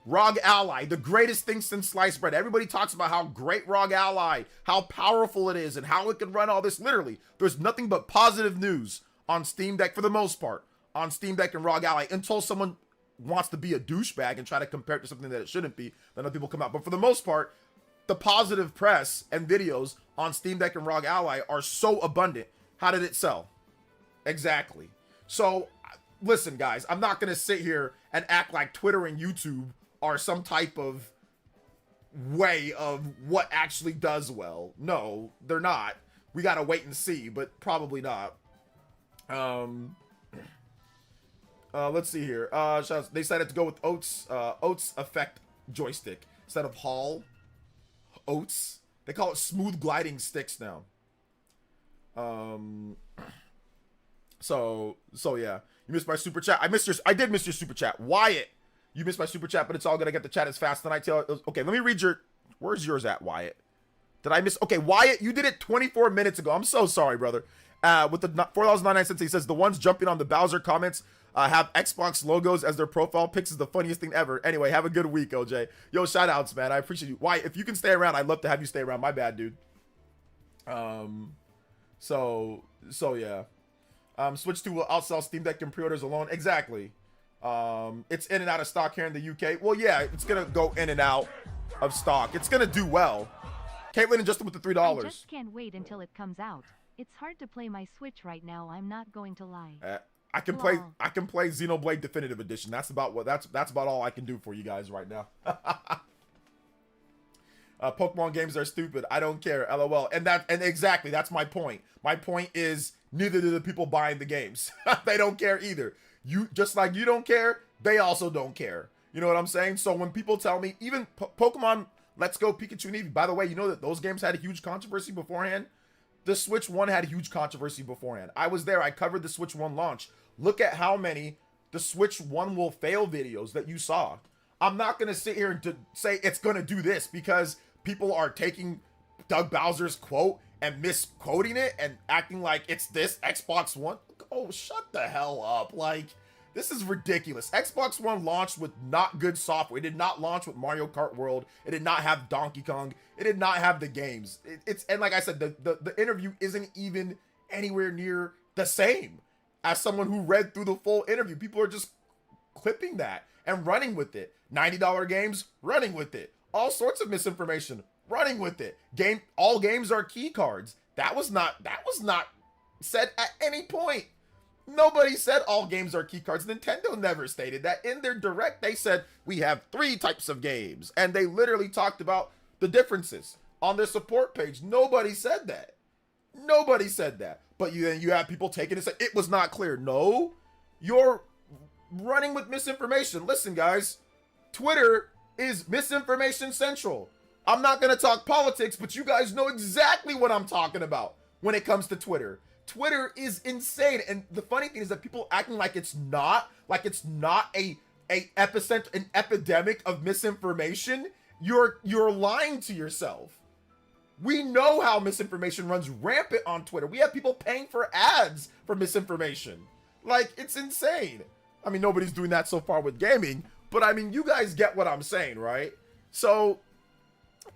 ROG Ally, the greatest thing since sliced bread. Everybody talks about how great ROG Ally, how powerful it is, and how it can run all this. Literally, there's nothing but positive news on Steam Deck for the most part, on Steam Deck and ROG Ally, until someone wants to be a douchebag and try to compare it to something that it shouldn't be. Then other people come out. But for the most part, the positive press and videos on Steam Deck and ROG Ally are so abundant. How did it sell? Exactly. So, listen, guys, I'm not going to sit here and act like Twitter and YouTube are some type of way of what actually does well. No, they're not. We got to wait and see, but probably not. Let's see here. They decided to go with Oats Effect joystick instead of Hall. Oats. They call it smooth gliding sticks now. So yeah. You missed my super chat. I did miss your super chat. Wyatt, you missed my super chat, but it's all good. I get the chat as fast as I tell. Okay, let me read your. Where's yours at, Wyatt? Did I miss? Okay, Wyatt, you did it 24 minutes ago. I'm so sorry, brother. With the $4.99, he says the ones jumping on the Bowser comments have Xbox logos as their profile pics is the funniest thing ever. Anyway, have a good week, OJ. Yo, shout outs, man. I appreciate you. Wyatt, if you can stay around, I'd love to have you stay around. My bad, dude. So yeah. Switch 2 will outsell Steam Deck and pre-orders alone. Exactly. It's in and out of stock here in the UK. Well, yeah, it's gonna go in and out of stock. It's gonna do well. Caitlin and Justin with the $3. I just can't wait until it comes out. It's hard to play my Switch right now, I'm not going to lie. I can play Xenoblade Definitive Edition. That's about all I can do for you guys right now. Pokemon games are stupid. I don't care. LOL. And exactly, that's my point. My point is neither do the people buying the games. They don't care either. You just like you don't care, they also don't care. You know what I'm saying? So when people tell me, even Pokemon Let's Go Pikachu and Eevee, by the way, you know that those games had a huge controversy beforehand? The Switch 1 had a huge controversy beforehand. I was there. I covered the Switch 1 launch. Look at how many the Switch 1 will fail videos that you saw. I'm not going to sit here and say it's going to do this because people are taking Doug Bowser's quote and misquoting it and acting like it's this Xbox One. Oh, shut the hell up. Like, This is ridiculous. Xbox One launched with not good software. It did not launch with Mario Kart World. It did not have Donkey Kong. It did not have the games. And like I said, the interview isn't even anywhere near the same. As someone who read through the full interview, people are just clipping that and running with it. $90 games, running with it. All sorts of misinformation, running with it. All games are key cards. That was not said at any point. Nobody said all games are key cards. Nintendo never stated that. In their direct, they said we have 3 types of games, and they literally talked about the differences on their support page. Nobody said that. Nobody said that. But then you have people taking it and say it was not clear. No, you're running with misinformation. Listen, guys, Twitter is misinformation central. I'm not going to talk politics, but you guys know exactly what I'm talking about when it comes to Twitter. Twitter is insane. And the funny thing is that people acting like it's not a epicenter, an epidemic of misinformation. You're lying to yourself. We know how misinformation runs rampant on Twitter. We have people paying for ads for misinformation. Like, it's insane. I mean, nobody's doing that so far with gaming, but I mean, you guys get what I'm saying, right? So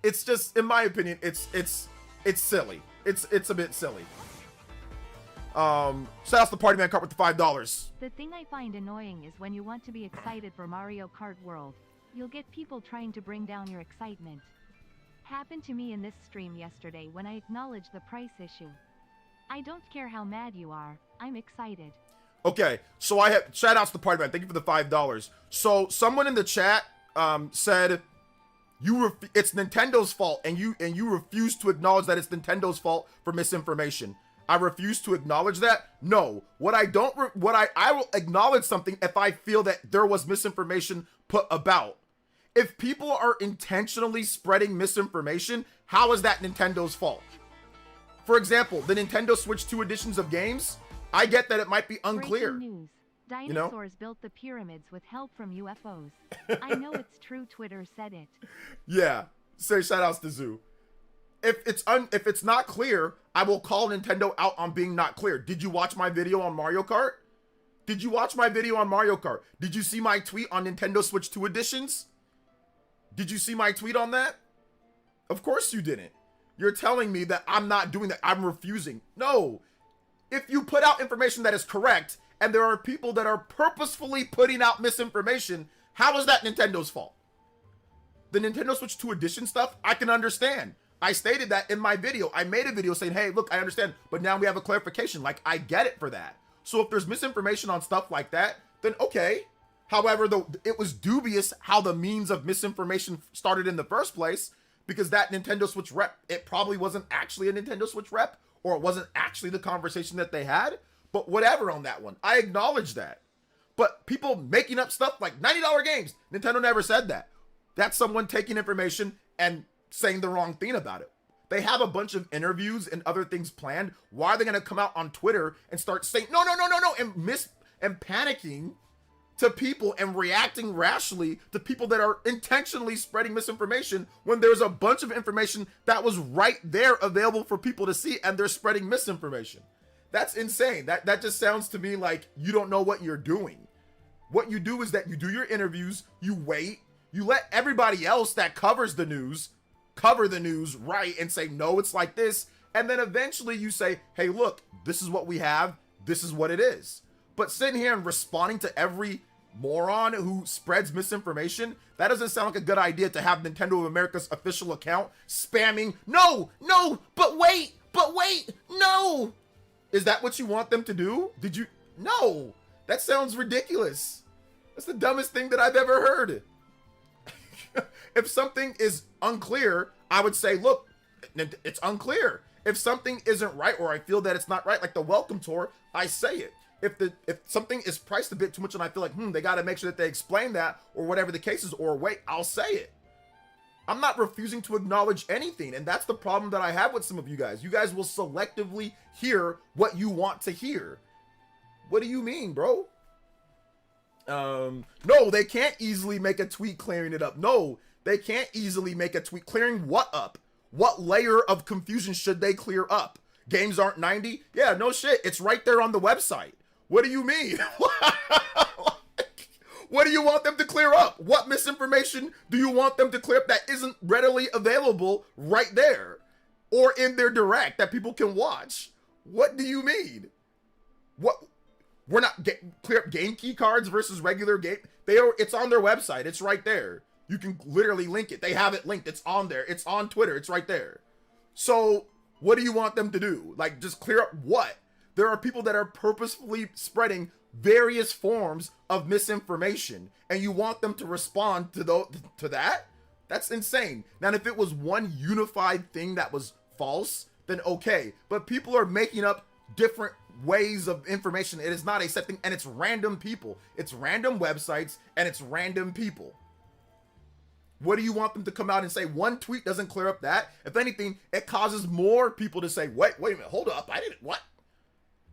it's just, in my opinion, it's silly. It's a bit silly. Shout out to the Party Man Cart with the $5. The thing I find annoying is when you want to be excited for Mario Kart World, you'll get people trying to bring down your excitement. Happened to me in this stream yesterday when I acknowledged the price issue. I don't care how mad you are, I'm excited. Okay, so I have shout outs to the Party Man. Thank you for the $5. So someone in the chat said it's Nintendo's fault, and you refuse to acknowledge that it's Nintendo's fault for misinformation. I refuse to acknowledge that. No, I will acknowledge something if I feel that there was misinformation put about. If people are intentionally spreading misinformation, how is that Nintendo's fault? For example, the Nintendo Switch 2 editions of games, I get that it might be unclear. Breaking news. Dinosaurs built the pyramids with help from UFOs. I know it's true, Twitter said it. Yeah, say shout outs to Zoo. If it's not clear, I will call Nintendo out on being not clear. Did you watch my video on Mario Kart? Did you watch my video on Mario Kart? Did you see my tweet on Nintendo Switch 2 editions? Did you see my tweet on that? Of course you didn't. You're telling me that I'm not doing that. I'm refusing. No. If you put out information that is correct, and there are people that are purposefully putting out misinformation, how is that Nintendo's fault? The Nintendo Switch 2 edition stuff, I can understand. I stated that in my video. I made a video saying, hey, look, I understand, but now we have a clarification. Like, I get it for that. So if there's misinformation on stuff like that, then okay. However, it was dubious how the means of misinformation started in the first place, because that Nintendo Switch rep, it probably wasn't actually a Nintendo Switch rep, or it wasn't actually the conversation that they had. But whatever on that one, I acknowledge that. But people making up stuff like $90 games, Nintendo never said that. That's someone taking information and saying the wrong thing about it. They have a bunch of interviews and other things planned. Why are they going to come out on Twitter and start saying no, and panicking to people and reacting rashly to people that are intentionally spreading misinformation when there's a bunch of information that was right there available for people to see, and they're spreading misinformation? That's insane. That just sounds to me like you don't know what you're doing. What you do is that you do your interviews, you wait, you let everybody else that covers the news cover the news right and say, no, it's like this. And then eventually you say, hey, look, this is what we have. This is what it is. But sitting here and responding to every moron who spreads misinformation, that doesn't sound like a good idea to have Nintendo of America's official account spamming, no, but wait, no. Is that what you want them to do? No, that sounds ridiculous. That's the dumbest thing that I've ever heard. If something is unclear, I would say, look, it's unclear. If something isn't right, or I feel that it's not right, like the welcome tour, I say it. If something is priced a bit too much and I feel like, they got to make sure that they explain that, or whatever the case is, or wait, I'll say it. I'm not refusing to acknowledge anything, and that's the problem that I have with some of you guys. You guys will selectively hear what you want to hear. What do you mean, bro? No, they can't easily make a tweet clearing it up. No, they can't easily make a tweet clearing what up? What layer of confusion should they clear up? Games aren't 90? Yeah, no shit. It's right there on the website. What do you mean? What do you want them to clear up? What misinformation do you want them to clear up that isn't readily available right there or in their direct that people can watch? What do you mean? What? We're not clear up game key cards versus regular game. It's on their website. It's right there. You can literally link it. They have it linked. It's on there. It's on Twitter. It's right there. So what do you want them to do? Like, just clear up what? There are people that are purposefully spreading various forms of misinformation, and you want them to respond to that? That's insane. Now, if it was one unified thing that was false, then okay. But people are making up different ways of information. It is not a set thing, and it's random people. It's random websites, and it's random people. What do you want them to come out and say? One tweet doesn't clear up that. If anything, it causes more people to say, wait a minute, hold up, I didn't, what?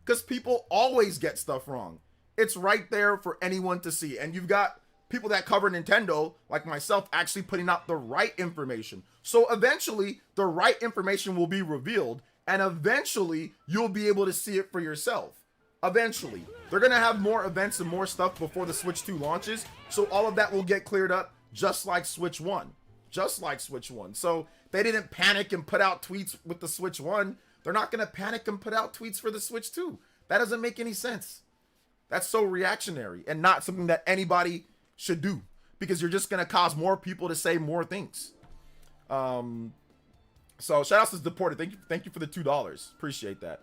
Because people always get stuff wrong. It's right there for anyone to see. And you've got people that cover Nintendo, like myself, actually putting out the right information. So eventually, the right information will be revealed, and eventually, you'll be able to see it for yourself. Eventually. They're going to have more events and more stuff before the Switch 2 launches, so all of that will get cleared up, just like Switch 1. Just like Switch 1. So they didn't panic and put out tweets with the Switch 1. They're not going to panic and put out tweets for the Switch 2. That doesn't make any sense. That's so reactionary and not something that anybody should do, because you're just going to cause more people to say more things. So shout out to Deported. Thank you for the $2. Appreciate that.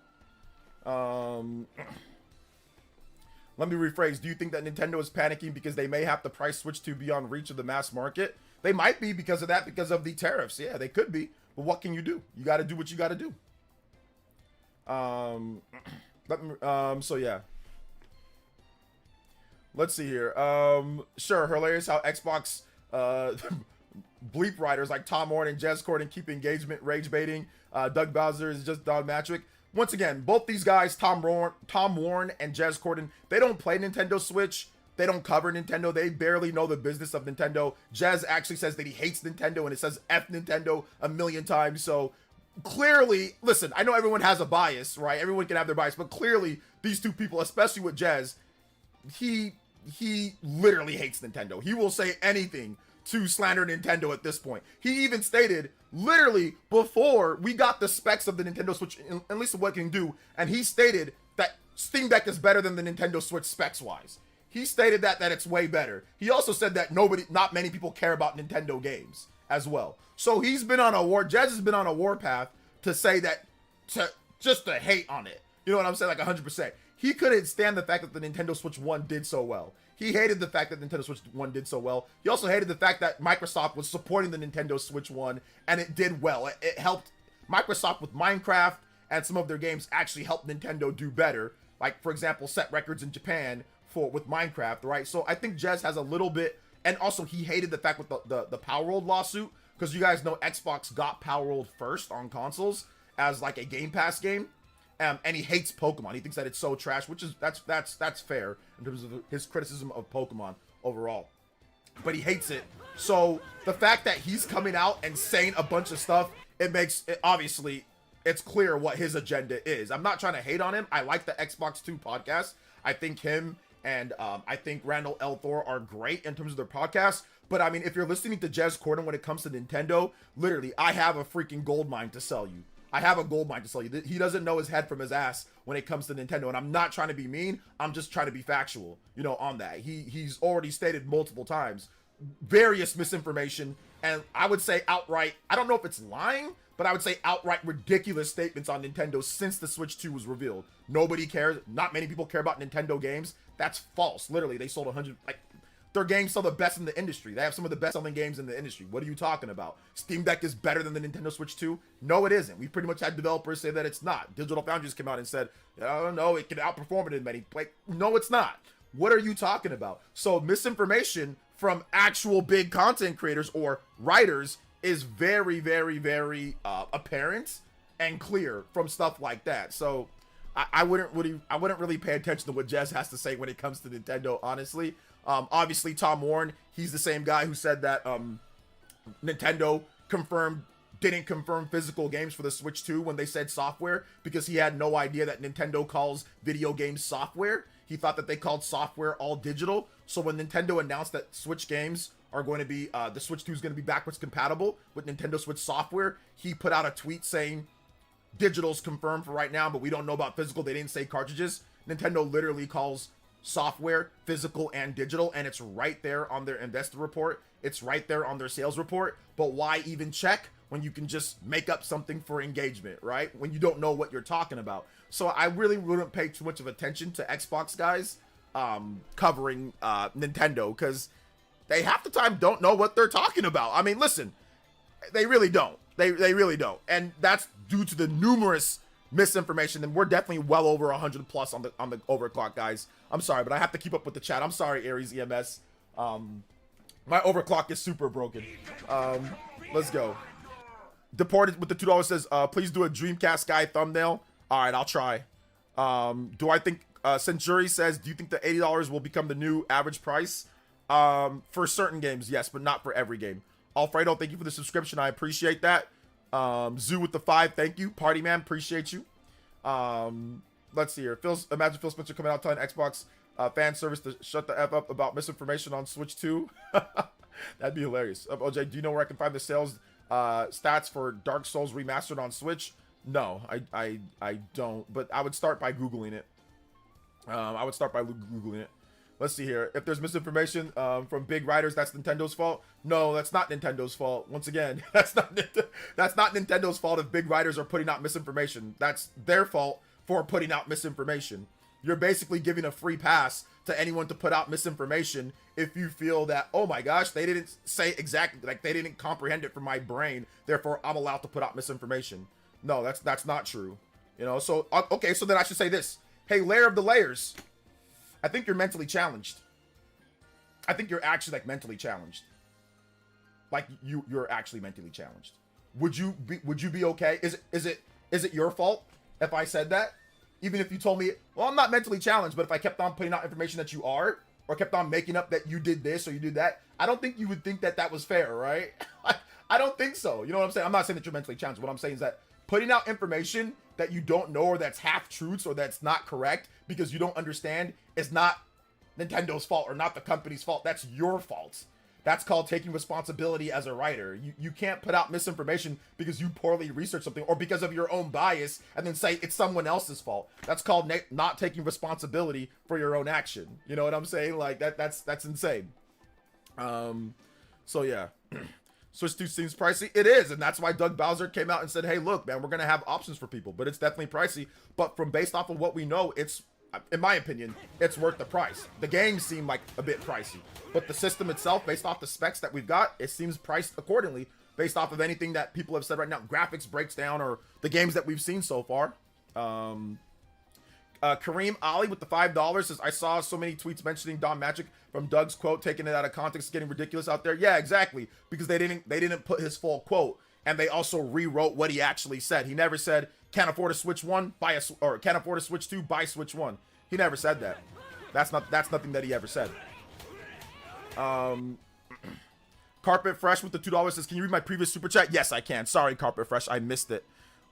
Let me rephrase. Do you think that Nintendo is panicking because they may have to price Switch 2 beyond reach of the mass market? They might be because of that, because of the tariffs. Yeah, they could be. But what can you do? You got to do what you got to do. So yeah. Let's see here. Sure, hilarious how Xbox bleep writers like Tom Warren and Jez Corden keep engagement rage baiting. Doug Bowser is just dogmatric. Once again, both these guys, Tom Warren and Jez Corden, they don't play Nintendo Switch. They don't cover Nintendo. They barely know the business of Nintendo. Jez actually says that he hates Nintendo, and it says F Nintendo a million times. So clearly, listen, I know everyone has a bias, right? Everyone can have their bias, but clearly these two people, especially with Jez, he literally hates Nintendo. He will say anything to slander Nintendo at this point. He even stated, literally, before we got the specs of the Nintendo Switch, at least what it can do, and he stated that Steam Deck is better than the Nintendo Switch specs-wise. He stated that it's way better. He also said that not many people care about Nintendo games as well. So he's been on Jez has been on a warpath to say that, just to hate on it. You know what I'm saying? Like 100%. He couldn't stand the fact that the Nintendo Switch 1 did so well. He hated the fact that Nintendo Switch 1 did so well. He also hated the fact that Microsoft was supporting the Nintendo Switch 1, and it did well. It helped Microsoft with Minecraft, and some of their games actually helped Nintendo do better. Like, for example, set records in Japan with Minecraft, right? So I think Jez has a little bit, and also he hated the fact with the Power World lawsuit, because you guys know Xbox got Power World first on consoles as like a Game Pass game. And he hates Pokemon. He thinks that it's so trash, which is that's fair in terms of his criticism of Pokemon overall. But he hates it. So the fact that he's coming out and saying a bunch of stuff, it makes it obviously it's clear what his agenda is. I'm not trying to hate on him. I like the Xbox 2 podcast. I think him and I think Randall L. Thor are great in terms of their podcast. But I mean, if you're listening to Jez Corden when it comes to Nintendo, literally, I have a freaking gold mine to sell you. I have a gold mine to sell you. He doesn't know his head from his ass when it comes to Nintendo. And I'm not trying to be mean. I'm just trying to be factual, on that. He's already stated multiple times various misinformation. And I would say outright, I don't know if it's lying, but I would say outright ridiculous statements on Nintendo since the Switch 2 was revealed. Nobody cares. Not many people care about Nintendo games. That's false. Literally, they sold 100, their games sell the best in the industry. They have some of the best selling games in the industry. What are you talking about? Steam Deck is better than the Nintendo Switch 2? No, it isn't. We pretty much had developers say that it's not. Digital Foundries came out and said, oh, no, it can outperform it in many. No, it's not. What are you talking about? So misinformation from actual big content creators or writers is very, very, very apparent and clear from stuff like that. So I wouldn't really pay attention to what Jez has to say when it comes to Nintendo, honestly. Obviously, Tom Warren, he's the same guy who said that Nintendo didn't confirm physical games for the Switch 2 when they said software, because he had no idea that Nintendo calls video games software. He thought that they called software all digital, So when Nintendo announced that Switch games are going to be, the Switch 2 is going to be backwards compatible with Nintendo Switch software, he put out a tweet saying, digital's confirmed for right now, but we don't know about physical. They didn't say cartridges. Nintendo literally calls software physical and digital, and it's right there on their investor report. It's right there on their sales report. But why even check when you can just make up something for engagement, right? When you don't know what you're talking about. So I really wouldn't pay too much of attention to Xbox guys covering Nintendo, because they half the time don't know what they're talking about. I mean, listen, they really don't. They really don't. And that's due to the numerous misinformation, and we're definitely well over 100 plus on the overclock, guys. I'm sorry, but I have to keep up with the chat. I'm sorry, Aries EMS. My overclock is super broken. Let's go. Deported with the $2 says, please do a Dreamcast guy thumbnail. All right, I'll try. Do I think Century says, do you think the $80 will become the new average price? For certain games, yes, but not for every game. Alfredo, thank you for the subscription. I appreciate that. Zoo with the 5, thank you. Party Man, appreciate you. Let's see here. Imagine Phil Spencer coming out telling Xbox fan service to shut the F up about misinformation on Switch 2. That'd be hilarious. OJ, do you know where I can find the sales stats for Dark Souls Remastered on Switch? No, I don't. But I would start by Googling it. Let's see here. If there's misinformation from big writers, that's Nintendo's fault. No, that's not Nintendo's fault. Once again, that's not Nintendo's fault if big writers are putting out misinformation. That's their fault for putting out misinformation. You're basically giving a free pass to anyone to put out misinformation if you feel that, oh my gosh, they didn't say exactly, like they didn't comprehend it from my brain, therefore I'm allowed to put out misinformation. No, that's not true. You know, so okay, so then I should say this. Hey, Layer of the Layers, I think you're mentally challenged. I think you're actually like mentally challenged. Like you're actually mentally challenged. Would you be okay? Is it your fault if I said that? Even if you told me, well, I'm not mentally challenged, but if I kept on putting out information that you are, or kept on making up that you did this or you did that, I don't think you would think that that was fair, right? I don't think so. You know what I'm saying? I'm not saying that you're mentally challenged. What I'm saying is that putting out information that you don't know or that's half truths or that's not correct because you don't understand is not Nintendo's fault or not the company's fault. That's your fault. That's called taking responsibility as a writer. You can't put out misinformation because you poorly researched something or because of your own bias and then say it's someone else's fault. That's called not taking responsibility for your own action. You know what I'm saying? Like that's insane. So yeah. Switch 2 seems pricey. It is, and that's why Doug Bowser came out and said, hey, look, man, we're going to have options for people, but it's definitely pricey. But from based off of what we know, it's, in my opinion, it's worth the price. The games seem like a bit pricey, but the system itself, based off the specs that we've got, it seems priced accordingly based off of anything that people have said right now. Graphics breaks down or the games that we've seen so far. Kareem Ali with the $5 says, I saw so many tweets mentioning Don Magic from Doug's quote, taking it out of context, getting ridiculous out there. Yeah, exactly. Because they didn't put his full quote, and they also rewrote what he actually said. He never said, can't afford a Switch 1, or can't afford a Switch 2, buy Switch 1. He never said that. That's nothing that he ever said. Carpet Fresh with the $2 says, can you read my previous super chat? Yes, I can. Sorry, Carpet Fresh, I missed it.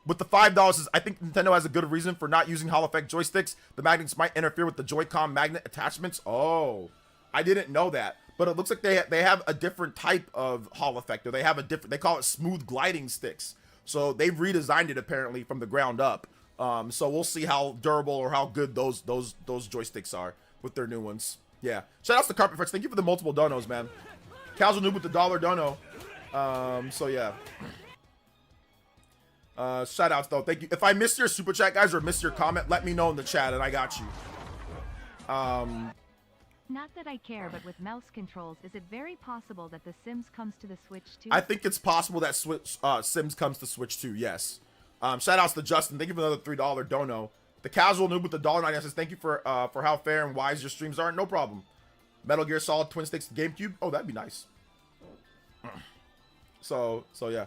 With the $5 says, I think Nintendo has a good reason for not using Hall Effect joysticks. The magnets might interfere with the Joy-Con magnet attachments. Oh, I didn't know that. But it looks like they have a different type of Hall Effect, or they call it smooth gliding sticks. So they've redesigned it apparently from the ground up. So we'll see how durable or how good those joysticks are with their new ones. Yeah. Shout outs to Carpet Fresh. Thank you for the multiple donos, man. Casual Noob with the $1 dono. So yeah. Shout outs though. Thank you. If I missed your super chat, guys, or missed your comment, let me know in the chat and I got you. Not that I care, but with mouse controls, is it very possible that The Sims comes to the Switch too? I think it's possible that Sims comes to Switch too, yes. Shout outs to Justin. Thank you for another $3 dono. The Casual Noob with the $1.99 says, thank you for how fair and wise your streams are. No problem. Metal Gear Solid Twin Sticks GameCube. Oh, that'd be nice. So yeah.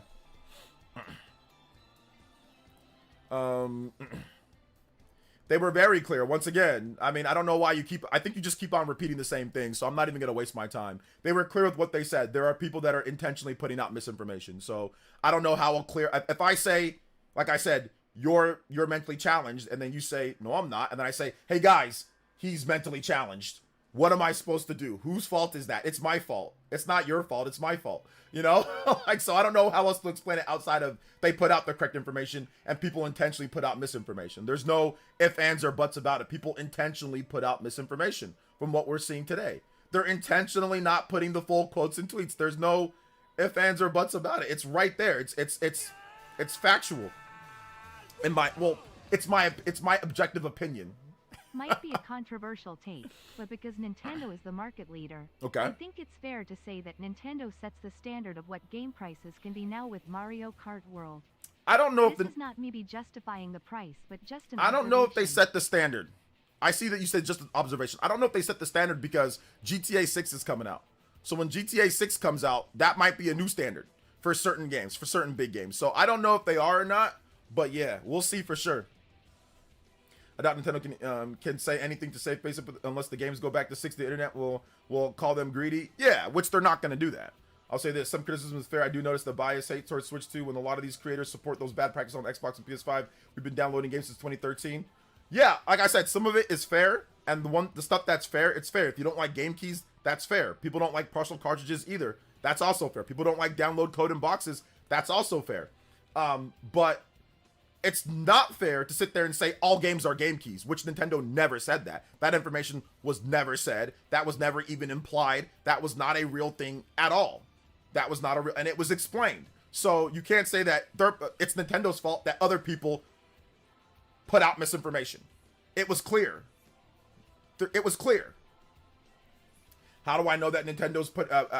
They were very clear. Once again, I mean, I don't know why I think you just keep on repeating the same thing, so I'm not even going to waste my time. They were clear with what they said. There are people that are intentionally putting out misinformation, so I don't know how clear. If I say, like I said, you're mentally challenged, and then you say, no, I'm not, and then I say, hey guys, he's mentally challenged. What am I supposed to do? Whose fault is that? It's my fault. It's not your fault. It's my fault. You know? Like, so I don't know how else to explain it outside of they put out the correct information and people intentionally put out misinformation. There's no ifs, ands, or buts about it. People intentionally put out misinformation from what we're seeing today. They're intentionally not putting the full quotes in tweets. There's no ifs, ands, or buts about it. It's right there. It's factual. It's my objective opinion. Might be a controversial take, but because Nintendo is the market leader, Okay. I think it's fair to say that Nintendo sets the standard of what game prices can be now with Mario Kart World. I don't know if This is not maybe justifying the price, but just an I don't know if they observation. set the standard. I see that you said just an observation. I don't know if they set the standard because GTA 6 is coming out. So when GTA 6 comes out, that might be a new standard for certain games, for certain big games. So I don't know if they are or not, but yeah, we'll see for sure. I doubt Nintendo can say anything to save face unless the games go back to 6. The internet will call them greedy. Yeah, which they're not going to do that. I'll say this, some criticism is fair. I do notice the bias hate towards Switch 2 when a lot of these creators support those bad practices on Xbox and PS5. We've been downloading games since 2013. Yeah, like I said, some of it is fair, and the stuff that's fair, it's fair. If you don't like game keys, that's fair. People don't like partial cartridges either. That's also fair. People don't like download code in boxes. That's also fair. But it's not fair to sit there and say all games are game keys, which Nintendo never said that. That information was never said. That was never even implied. That was not a real thing at all. That was not a real, and it was explained. So you can't say that it's Nintendo's fault that other people put out misinformation. It was clear. It was clear. How do I know that Nintendo's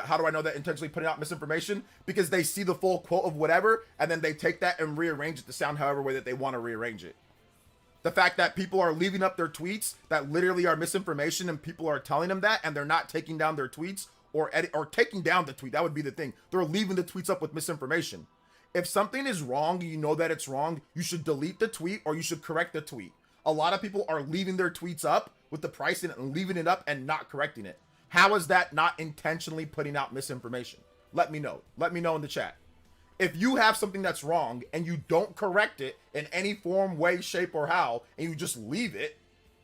how do I know that intentionally putting out misinformation? Because they see the full quote of whatever, and then they take that and rearrange it to sound however way that they want to rearrange it. The fact that people are leaving up their tweets that literally are misinformation, and people are telling them that, and they're not taking down their tweets or taking down the tweet. That would be the thing. They're leaving the tweets up with misinformation. If something is wrong, and you know that it's wrong, you should delete the tweet or you should correct the tweet. A lot of people are leaving their tweets up with the pricing and leaving it up and not correcting it. How is that not intentionally putting out misinformation? Let me know. Let me know in the chat. If you have something that's wrong and you don't correct it in any form, way, shape, or how, and you just leave it,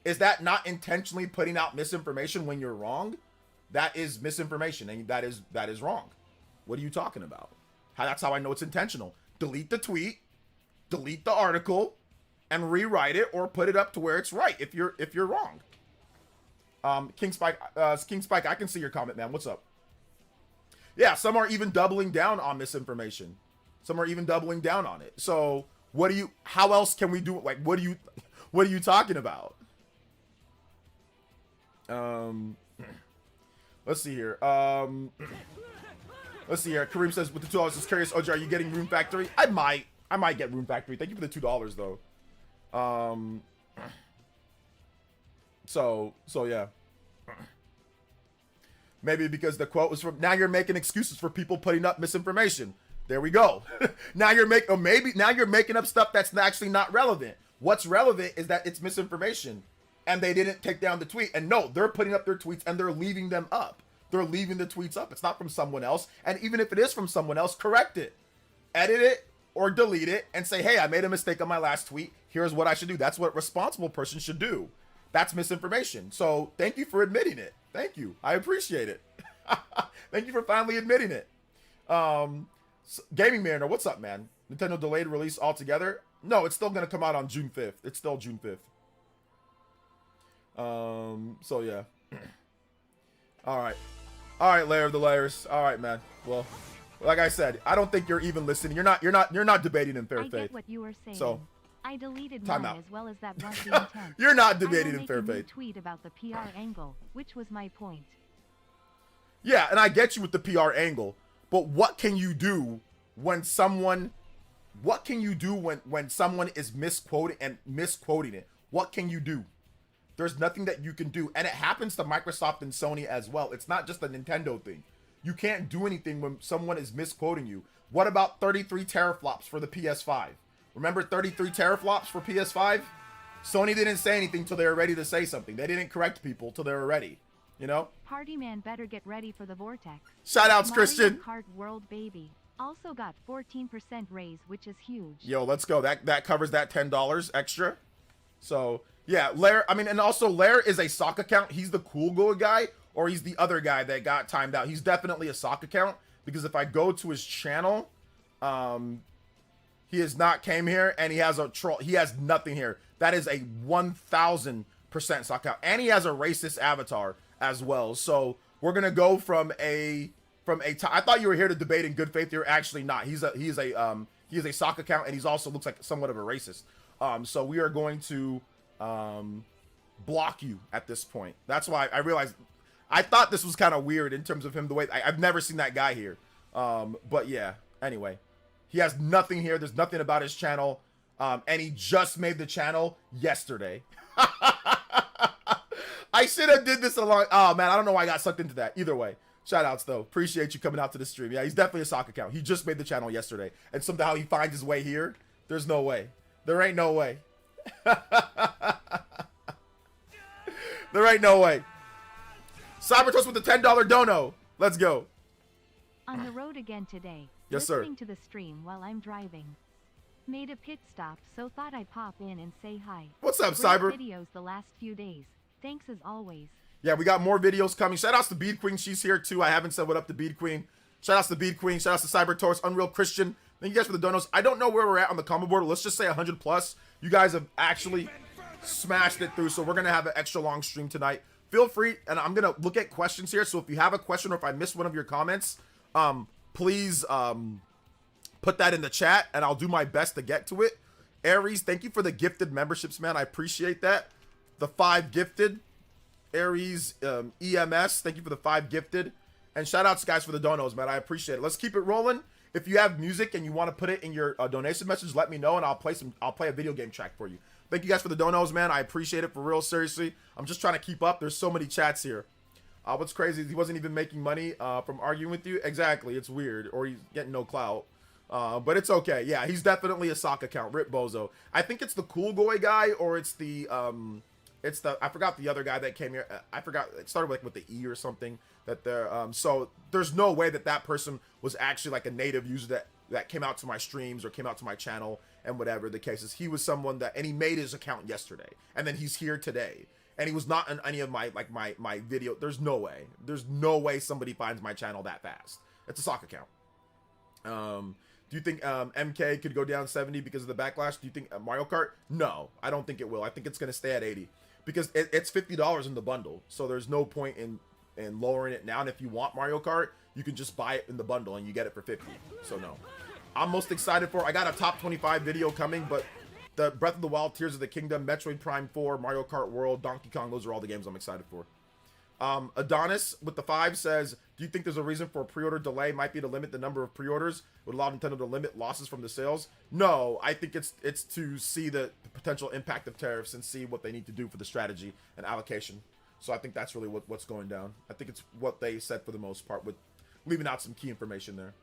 is that not intentionally putting out misinformation when you're wrong? That is misinformation, and that is wrong. What are you talking about? That's how I know it's intentional. Delete the tweet, delete the article, and rewrite it or put it up to where it's right if you're wrong. King Spike, I can see your comment, man. What's up? Yeah, some are even doubling down on misinformation. Some are even doubling down on it. So how else can we do it? Like, what are you talking about? Let's see here. Let's see here. Kareem says, with the $2, just curious, OJ, are you getting Room Factory? I might get Room Factory. Thank you for the $2 though. So yeah. Maybe because the quote was from, now you're making excuses for people putting up misinformation. There we go. Now you're making up stuff that's actually not relevant. What's relevant is that it's misinformation and they didn't take down the tweet. And no, they're putting up their tweets and they're leaving them up. They're leaving the tweets up. It's not from someone else. And even if it is from someone else, correct it. Edit it or delete it and say, hey, I made a mistake on my last tweet. Here's what I should do. That's what a responsible person should do. That's misinformation. So thank you for admitting it. Thank you. I appreciate it. Thank you for finally admitting it. Gaming Mariner, what's up, man? Nintendo delayed release altogether? No, it's still going to come out on June 5th. It's still June 5th. So yeah. All right, Layer of the Layers. All right, man. Well, like I said, I don't think you're even listening. You're not debating in fair faith. I get what you were saying. So I deleted time mine out. as well as that was the intent. You're not I debating will in fair make a new faith. tweet about the PR angle, which was my point. Yeah, and I get you with the PR angle, but what can you do when someone is misquoting it? What can you do? There's nothing that you can do. And it happens to Microsoft and Sony as well. It's not just a Nintendo thing. You can't do anything when someone is misquoting you. What about 33 teraflops for the PS5? Remember 33 teraflops for PS5? Sony didn't say anything till they were ready to say something. They didn't correct people till they were ready. You know? Party man better get ready for the vortex. Shout outs, Christian. Mario Kart World baby also got 14% raise, which is huge. Yo, let's go. That covers that $10 extra. So Yeah, Lair. I mean, and also Lair is a sock account. He's the cool guy, or he's the other guy that got timed out. He's definitely a sock account because if I go to his channel, he has not came here and he has a troll. He has nothing here. That is a 1000% sock account, and he has a racist avatar as well. So we're gonna go from a I thought you were here to debate in good faith. You're actually not. He is a sock account, and he's also looks like somewhat of a racist. So we are going to block you at this point. That's why I realized I thought this was kind of weird in terms of him, the way I've never seen that guy here. But yeah, anyway, he has nothing here. There's nothing about his channel. And he just made the channel yesterday. I should have did this oh man, I don't know why I got sucked into that. Either way, shout outs though. Appreciate you coming out to the stream. Yeah, he's definitely a sock account. He just made the channel yesterday, and somehow he finds his way here. There's no way. There ain't no way. There ain't no way. Cybertoast with the $10 dono. Let's go. On the road again today. Yes, sir. Listening to the stream while I'm driving. Made a pit stop, so thought I'd pop in and say hi. What's up, Great Cyber? videos the last few days. Thanks as always. Yeah, we got more videos coming. Shout outs to Bead Queen. She's here too. I haven't said what up to Bead Queen. Shout outs to Bead Queen. Shout outs to Cybertoast, Unreal Christian. Thank you guys for the donos. I don't know where we're at on the combo board. Let's just say 100 plus. You guys have actually smashed it through, so we're gonna have an extra long stream tonight. Feel free, and I'm gonna look at questions here. So if you have a question or if I missed one of your comments, please put that in the chat, and I'll do my best to get to it. Aries, thank you for the gifted memberships, man. I appreciate that. The 5 gifted. Aries, EMS, thank you for the 5 gifted. And shout outs, guys, for the donos, man. I appreciate it. Let's keep it rolling. If you have music and you want to put it in your donation message, let me know, and I'll play a video game track for you. Thank you guys for the donos, man. I appreciate it for real, seriously. I'm just trying to keep up. There's so many chats here. What's crazy is he wasn't even making money from arguing with you. Exactly, it's weird, or he's getting no clout. But it's okay. Yeah, he's definitely a sock account. Rip Bozo. I think it's the cool guy, or it's the I forgot the other guy that came here. I forgot, it started with the E or something. That they're so there's no way that person was actually like a native user that came out to my streams or came out to my channel, and whatever the case is. He was someone and he made his account yesterday, and then he's here today, and he was not in any of my video. There's no way somebody finds my channel that fast. It's a sock account. Do you think MK could go down 70 because of the backlash? Do you think Mario Kart? No, I don't think it will. I think it's gonna stay at 80 because it's $50 in the bundle, so there's no point in lowering it now. And if you want Mario Kart, you can just buy it in the bundle and you get it for 50. So no, I'm most excited for, I got a top 25 video coming, but the Breath of the Wild, Tears of the Kingdom, Metroid Prime 4, Mario Kart World, Donkey Kong, those are all the games I'm excited for. Adonis with the 5 says, do you think there's a reason for a pre-order delay might be to limit the number of pre-orders, would allow Nintendo to limit losses from the sales? No, I think it's to see the potential impact of tariffs and see what they need to do for the strategy and allocation. So I think that's really what's going down. I think it's what they said for the most part, with leaving out some key information there.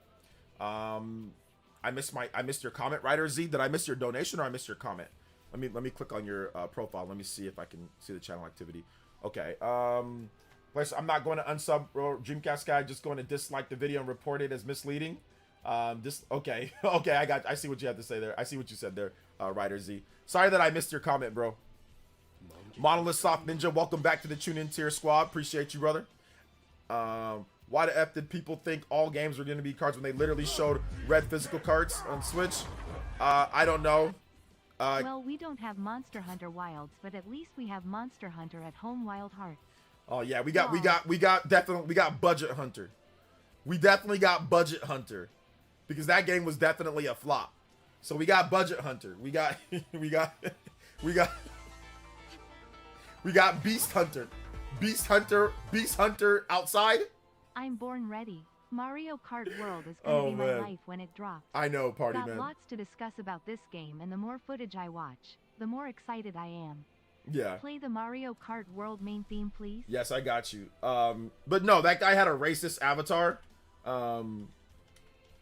I missed your comment, Ryder Z. Did I miss your donation or I missed your comment? Let me click on your profile. Let me see if I can see the channel activity. Okay. I'm not going to unsub Dreamcast guy. Just going to dislike the video and report it as misleading. Okay. Okay, I see what you have to say there. I see what you said there, Ryder Z. Sorry that I missed your comment, bro. Monolith Soft Ninja, welcome back to the Tune In Tier Squad. Appreciate you, brother. Why the F did people think all games were going to be cards when they literally showed red physical cards on Switch? I don't know. Well, we don't have Monster Hunter Wilds, but at least we have Monster Hunter at home Wild Hearts. Oh yeah, we got Budget Hunter. We definitely got Budget Hunter because that game was definitely a flop. So we got Budget Hunter. We got we got Beast Hunter. Beast Hunter outside. I'm born ready. Mario Kart World is gonna be my life when it drops. I know, party Got man. lots to discuss about this game, and the more footage I watch, the more excited I am. Yeah. Play the Mario Kart World main theme, please. Yes, I got you. But no, that guy had a racist avatar.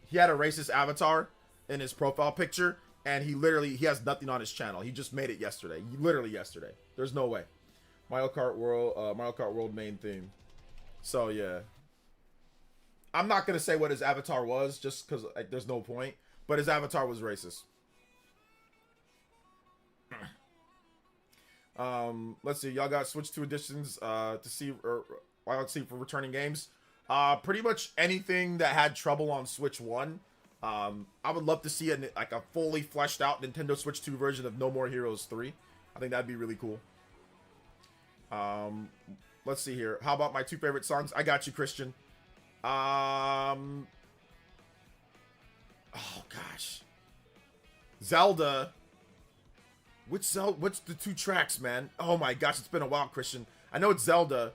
He had a racist avatar in his profile picture, and he has nothing on his channel. He just made it yesterday. Literally yesterday. There's no way. Mario Kart World main theme. So yeah. I'm not gonna say what his avatar was, just because there's no point. But his avatar was racist. Let's see. Y'all got Switch 2 editions to see, or let's see, for returning games. Pretty much anything that had trouble on Switch 1. I would love to see like a fully fleshed out Nintendo Switch 2 version of No More Heroes 3. I think that'd be really cool. Let's see here. How about my 2 favorite songs? I got you, Christian. Oh gosh. Zelda. What's the 2 tracks, man? Oh my gosh, it's been a while, Christian. I know it's Zelda,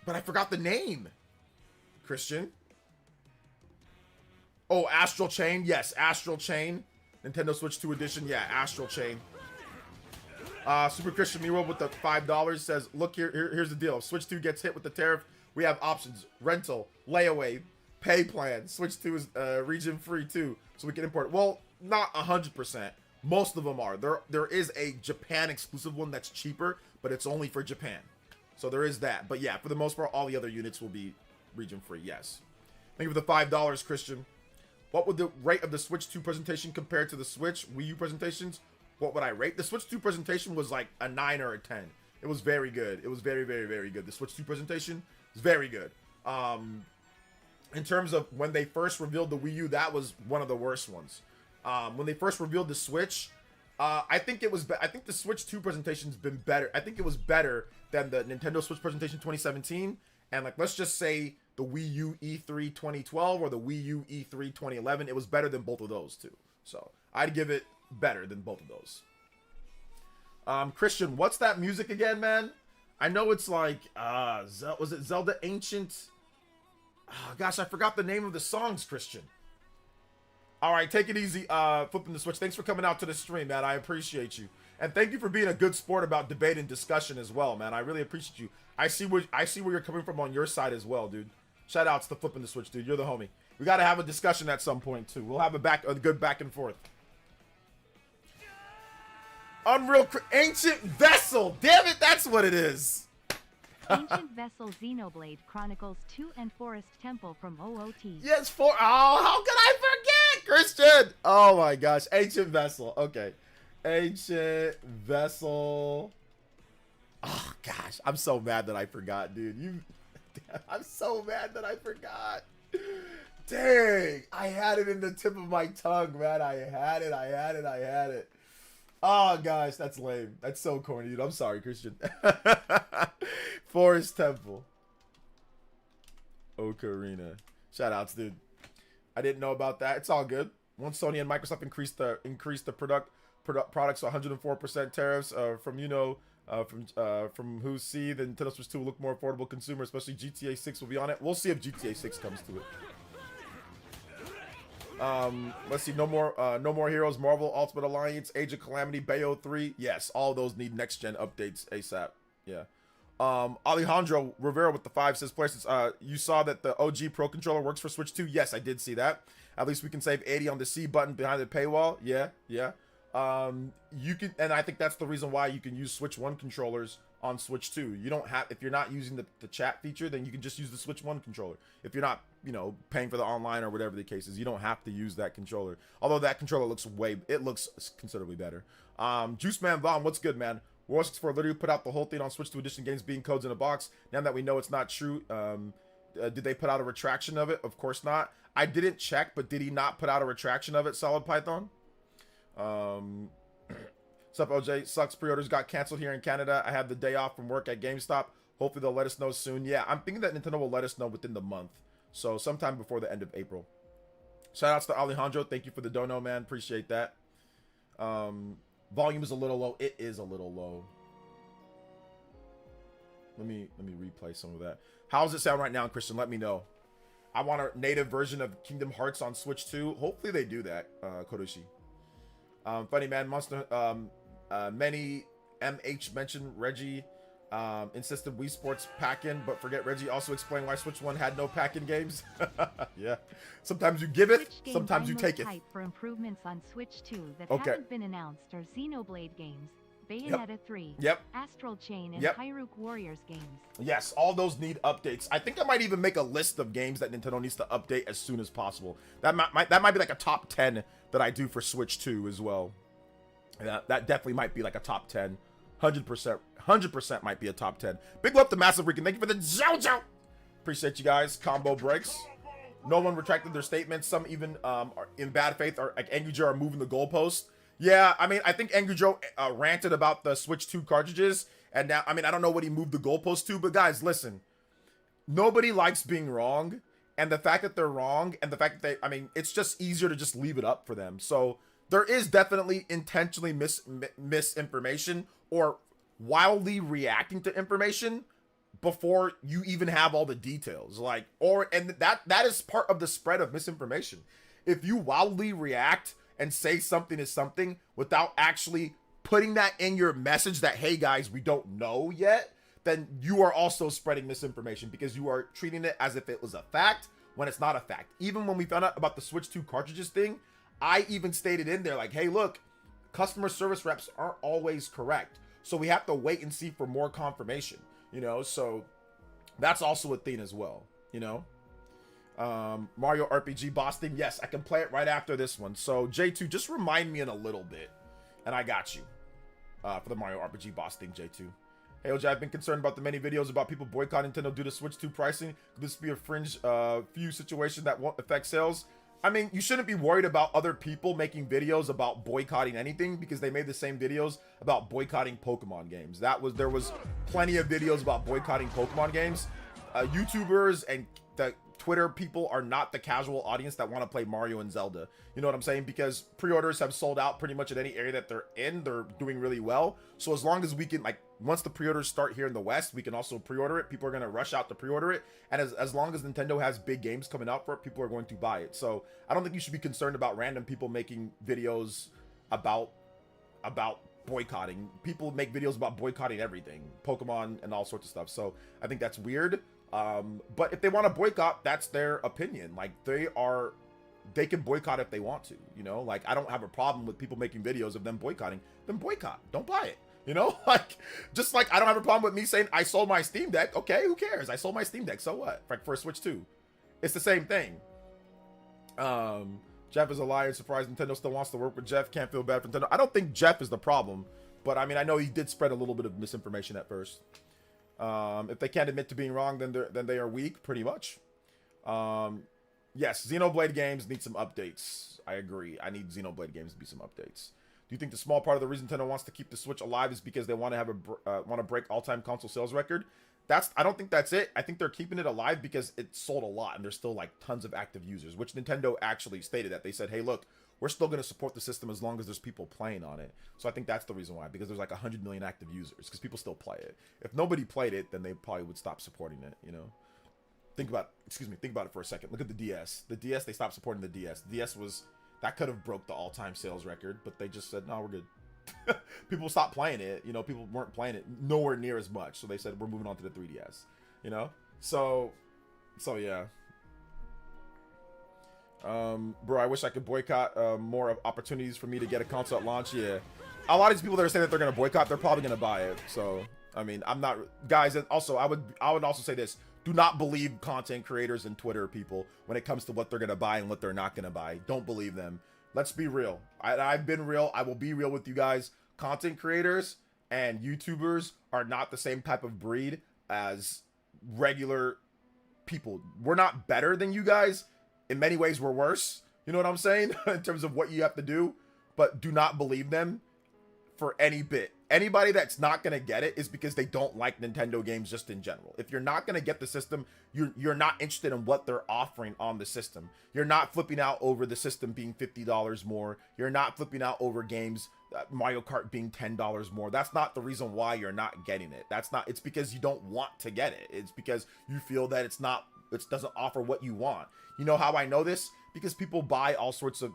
but I forgot the name. Christian. Oh, Astral Chain. Yes, Astral Chain. Nintendo Switch 2 edition. Yeah, Astral Chain. Super Christian Nero with the $5 says, look here's the deal. If Switch 2 gets hit with the tariff, we have options: rental, layaway, pay plan. Switch 2 is region free too, so we can import it. Well, not 100%. Most of them are. There is a Japan exclusive one that's cheaper, but it's only for Japan. So there is that. But yeah, for the most part, all the other units will be region free. Yes. Thank you for the $5, Christian. What would the rate of the Switch 2 presentation compared to the Switch Wii U presentations? What would I rate? The Switch 2 presentation was like a 9 or a 10. It was very good. It was very, very, very good. The Switch 2 presentation was very good. In terms of when they first revealed the Wii U, that was one of the worst ones. When they first revealed the Switch, I think the Switch 2 presentation's been better. I think it was better than the Nintendo Switch presentation 2017. And like, let's just say the Wii U E3 2012 or the Wii U E3 2011. It was better than both of those two. So I'd give it better than both of those. Christian, what's that music again, man? I know it's like, was it Zelda Ancient? Oh, gosh, I forgot the name of the songs, Christian. All right, take it easy, flipping the Switch. Thanks for coming out to the stream, man. I appreciate you. And thank you for being a good sport about debate and discussion as well, man. I really appreciate you. I see where you're coming from on your side as well, dude. Shout outs to flipping the Switch, dude. You're the homie. We got to have a discussion at some point, too. We'll have a good back and forth. Ancient Vessel. Damn it, that's what it is. Ancient Vessel Xenoblade Chronicles 2 and Forest Temple from OOT. Yes, oh, how could I forget, Christian? Oh my gosh, Ancient Vessel. Okay. Ancient Vessel. Oh gosh, I'm so mad that I forgot, dude. I'm so mad that I forgot. Dang, I had it in the tip of my tongue, man. I had it. Oh gosh, that's lame. That's so corny, dude. I'm sorry, Christian. Forest Temple. Ocarina. Shout outs, dude. I didn't know about that. It's all good. Once Sony and Microsoft increased the products to 104% tariffs from who see the Nintendo Switch 2 will look more affordable consumer, especially GTA 6 will be on it. We'll see if GTA 6 comes to it. Let's see. No more Heroes, Marvel Ultimate Alliance, Age of Calamity, Bayo 3. Yes, all those need next gen updates ASAP. Yeah. Alejandro Rivera with the 5 says, places, you saw that the OG Pro Controller works for Switch 2? Yes, I did see that. At least we can save 80 on the C button behind the paywall. Yeah. You can, and I think that's the reason why you can use Switch 1 controllers on Switch 2. You don't have, if you're not using the chat feature, then you can just use the Switch 1 controller. If you're not, paying for the online or whatever the case is, you don't have to use that controller. Although that controller looks considerably better. Juice Man Vaughn, what's good, man? War 64 literally put out the whole thing on Switch 2 edition games being codes in a box. Now that we know it's not true, did they put out a retraction of it? Of course not. I didn't check, but did he not put out a retraction of it, Solid Python? Sup, OJ? Sucks. Pre-orders got canceled here in Canada. I have the day off from work at GameStop. Hopefully they'll let us know soon. Yeah, I'm thinking that Nintendo will let us know within the month. So sometime before the end of April. Shout outs to Alejandro. Thank you for the dono, man. Appreciate that. Volume is a little low. It is a little low. Let me replay some of that. How does it sound right now, Christian? Let me know. I want a native version of Kingdom Hearts on Switch 2. Hopefully they do that, Kodoshi. Funny man, Monster, many MH mentioned Reggie insisted Wii Sports pack-in, but forget Reggie also explained why Switch 1 had no pack-in games. Yeah. Sometimes you give it, sometimes you take it. For improvements on Switch 2 that haven't been announced are Xenoblade games, Bayonetta 3, Astral Chain, and Hyrule Warriors games. Yes, all those need updates. I think I might even make a list of games that Nintendo needs to update as soon as possible. That might be like a top 10 that I do for Switch 2 as well. That definitely might be like a top 10. 100% might be a top 10. Big love to Massive Rican. Thank you for the JoJo. Appreciate you guys. Combo breaks. No one retracted their statements. Some even are in bad faith, or like Angry Joe are moving the goalpost. Yeah, I mean, I think Angry Joe ranted about the Switch 2 cartridges, and now, I mean, I don't know what he moved the goalpost to, but guys, listen. Nobody likes being wrong, and the fact that they're wrong, and the fact that they, I mean, it's just easier to just leave it up for them. So there is definitely intentionally misinformation or wildly reacting to information before you even have all the details, like, or, and that is part of the spread of misinformation. If you wildly react and say something is something without actually putting that in your message that, hey guys, we don't know yet, then you are also spreading misinformation because you are treating it as if it was a fact when it's not a fact. Even when we found out about the Switch 2 cartridges thing, I even stated in there like, hey, look, customer service reps aren't always correct. So we have to wait and see for more confirmation, you know? So that's also a thing as well, you know? Mario RPG boss theme. Yes, I can play it right after this one. So J2, just remind me in a little bit and I got you for the Mario RPG boss theme, J2. Hey, OJ, I've been concerned about the many videos about people boycotting Nintendo due to Switch 2 pricing. Could this be a fringe few situation that won't affect sales? I mean, you shouldn't be worried about other people making videos about boycotting anything because they made the same videos about boycotting Pokemon games. There was plenty of videos about boycotting Pokemon games. YouTubers and the Twitter people are not the casual audience that want to play Mario and Zelda. You know what I'm saying? Because pre-orders have sold out pretty much in any area that they're in. They're doing really well. So as long as we can, like, once the pre-orders start here in the West, we can also pre-order it. People are going to rush out to pre-order it. And as long as Nintendo has big games coming out for it, people are going to buy it. So I don't think you should be concerned about random people making videos about boycotting. People make videos about boycotting everything, Pokemon and all sorts of stuff. So I think that's weird. But if they want to boycott, that's their opinion. Like, they can boycott if they want to, you know? Like, I don't have a problem with people making videos of them boycotting. Then boycott. Don't buy it. You know, like, just like I don't have a problem with me saying I sold my Steam Deck. Okay, who cares? I sold my Steam Deck. So what? Like, for a Switch 2. It's the same thing. Jeff is a liar. Surprised Nintendo still wants to work with Jeff. Can't feel bad for Nintendo. I don't think Jeff is the problem. But, I mean, I know he did spread a little bit of misinformation at first. If they can't admit to being wrong, then they are weak, pretty much. Yes, Xenoblade games need some updates. I agree. I need Xenoblade games to be some updates. Do you think the small part of the reason Nintendo wants to keep the Switch alive is because they want to have want to break all-time console sales record? I don't think that's it. I think they're keeping it alive because it sold a lot and there's still like tons of active users, which Nintendo actually stated that. They said, hey, look, we're still going to support the system as long as there's people playing on it. So I think that's the reason why, because there's like 100 million active users, because people still play it. If nobody played it, then they probably would stop supporting it, you know? Think about it for a second. Look at the DS. The DS, they stopped supporting the DS. The DS that could have broke the all-time sales record, but they just said, no, we're good. People stopped playing it. You know, people weren't playing it nowhere near as much. So they said, we're moving on to the 3DS, you know? So yeah. Bro, I wish I could boycott more opportunities for me to get a console at launch. Yeah. A lot of these people that are saying that they're going to boycott, they're probably going to buy it. So, I mean, I'm not, guys, and also I would also say this. Do not believe content creators and Twitter people when it comes to what they're going to buy and what they're not going to buy. Don't believe them. Let's be real. I've been real. I will be real with you guys. Content creators and YouTubers are not the same type of breed as regular people. We're not better than you guys. In many ways, we're worse. You know what I'm saying? In terms of what you have to do. But do not believe them for any bit. Anybody that's not going to get it is because they don't like Nintendo games just in general. If you're not going to get the system, you're not interested in what they're offering on the system. You're not flipping out over the system being $50 more. You're not flipping out over games, Mario Kart being $10 more. That's not the reason why you're not getting it. It's because you don't want to get it. It's because you feel that it doesn't offer what you want. You know how I know this? Because people buy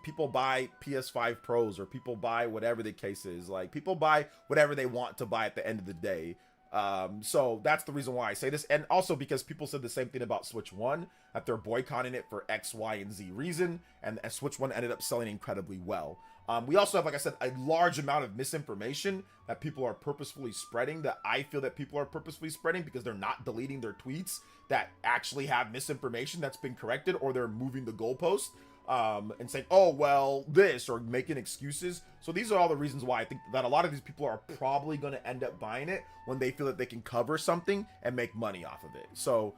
people buy PS5 Pros, or people buy whatever the case is. Like, people buy whatever they want to buy at the end of the day. So that's the reason why I say this. And also because people said the same thing about Switch 1, that they're boycotting it for X, Y, and Z reason. And Switch 1 ended up selling incredibly well. We also have, like I said, a large amount of misinformation that people are purposefully spreading, that I feel that people are purposefully spreading because they're not deleting their tweets that actually have misinformation that's been corrected, or they're moving the goalpost. and saying, oh, well, this, or making excuses. So these are all the reasons why I think that a lot of these people are probably going to end up buying it when they feel that they can cover something and make money off of it. So,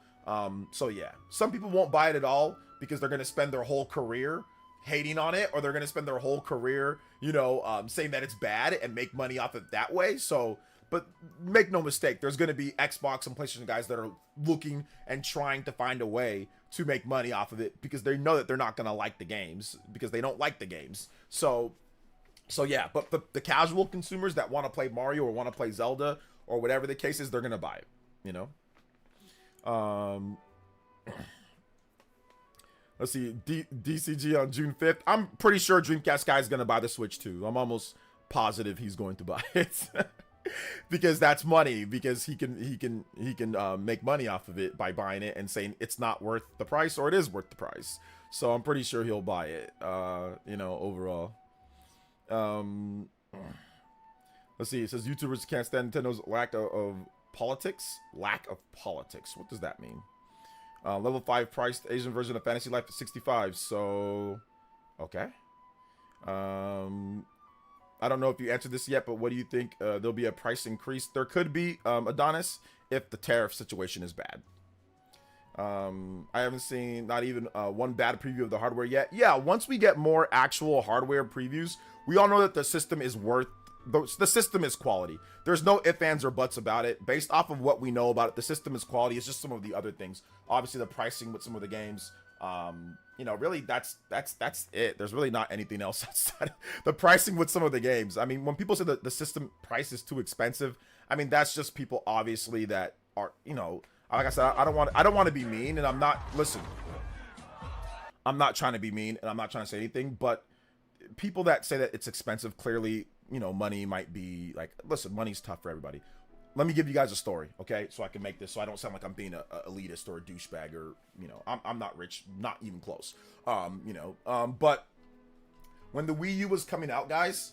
so yeah, some people won't buy it at all because they're going to spend their whole career hating on it, or they're going to spend their whole career, you know, saying that it's bad and make money off it that way. So, but make no mistake, there's going to be Xbox and PlayStation guys that are looking and trying to find a way to make money off of it because they know that they're not going to like the games because they don't like the games. So yeah, but the casual consumers that want to play Mario or want to play Zelda or whatever the case is, they're going to buy it, you know? Let's see, DCG on June 5th. I'm pretty sure Dreamcast guy is going to buy the Switch too. I'm almost positive he's going to buy it. Because that's money, because he can make money off of it by buying it and saying it's not worth the price or it is worth the price. So I'm pretty sure he'll buy it, you know, overall. Let's see, it says YouTubers can't stand Nintendo's lack of politics. Lack of politics. What does that mean? Level 5 priced Asian version of Fantasy Life is $65. So, okay. I don't know if you answered this yet, but what do you think? There'll be a price increase. There could be, Adonis, if the tariff situation is bad. I haven't seen not even one bad preview of the hardware yet. Yeah, once we get more actual hardware previews, we all know that the system is worth, the system is quality. There's no ifs, ands, or buts about it. Based off of what we know about it, the system is quality. It's just some of the other things. Obviously, the pricing with some of the games. You know, really, that's it. There's really not anything else outside of the pricing with some of the games. I mean, when people say that the system price is too expensive, I mean, that's just people obviously that are, you know, like I said, I don't want to be mean, and I'm not, listen, I'm not trying to be mean, and I'm not trying to say anything, but people that say that it's expensive, clearly, you know, money might be like, listen, money's tough for everybody. Let me give you guys a story, okay? So I can make this, so I don't sound like I'm being a elitist or a douchebag, or, you know, I'm not rich, not even close. You know, but when the Wii U was coming out, guys,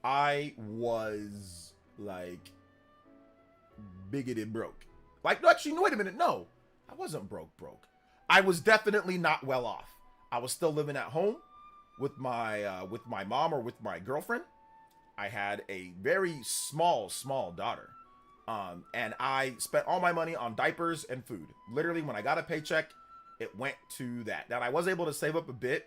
I was like bigoted broke. Like, no, actually, no, wait a minute, no, I wasn't broke. I was definitely not well off. I was still living at home with my mom or with my girlfriend. I had a very small daughter. And I spent all my money on diapers and food. Literally, when I got a paycheck, it went to that. Now, I was able to save up a bit,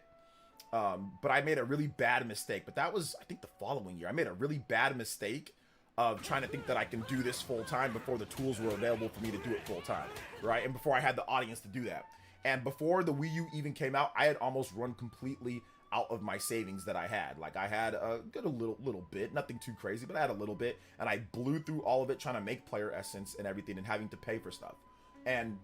but I made a really bad mistake. But that was, I think, the following year. I made a really bad mistake of trying to think that I can do this full time before the tools were available for me to do it full time, right? And before I had the audience to do that. And before the Wii U even came out, I had almost run completely out of my savings that I had. Like, I had a little bit, nothing too crazy, but I had a little bit, and I blew through all of it trying to make player essence and everything and having to pay for stuff. And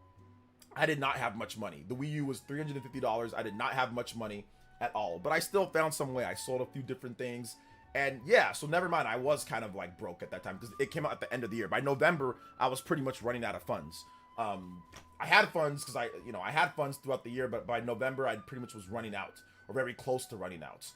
I did not have much money. The Wii U was $350. I did not have much money at all, but I still found some way. I sold a few different things. And yeah, so never mind, I was kind of like broke at that time because it came out at the end of the year. By November, I was pretty much running out of funds. I had funds because I had funds throughout the year, but by November, I pretty much was running out, or very close to running out.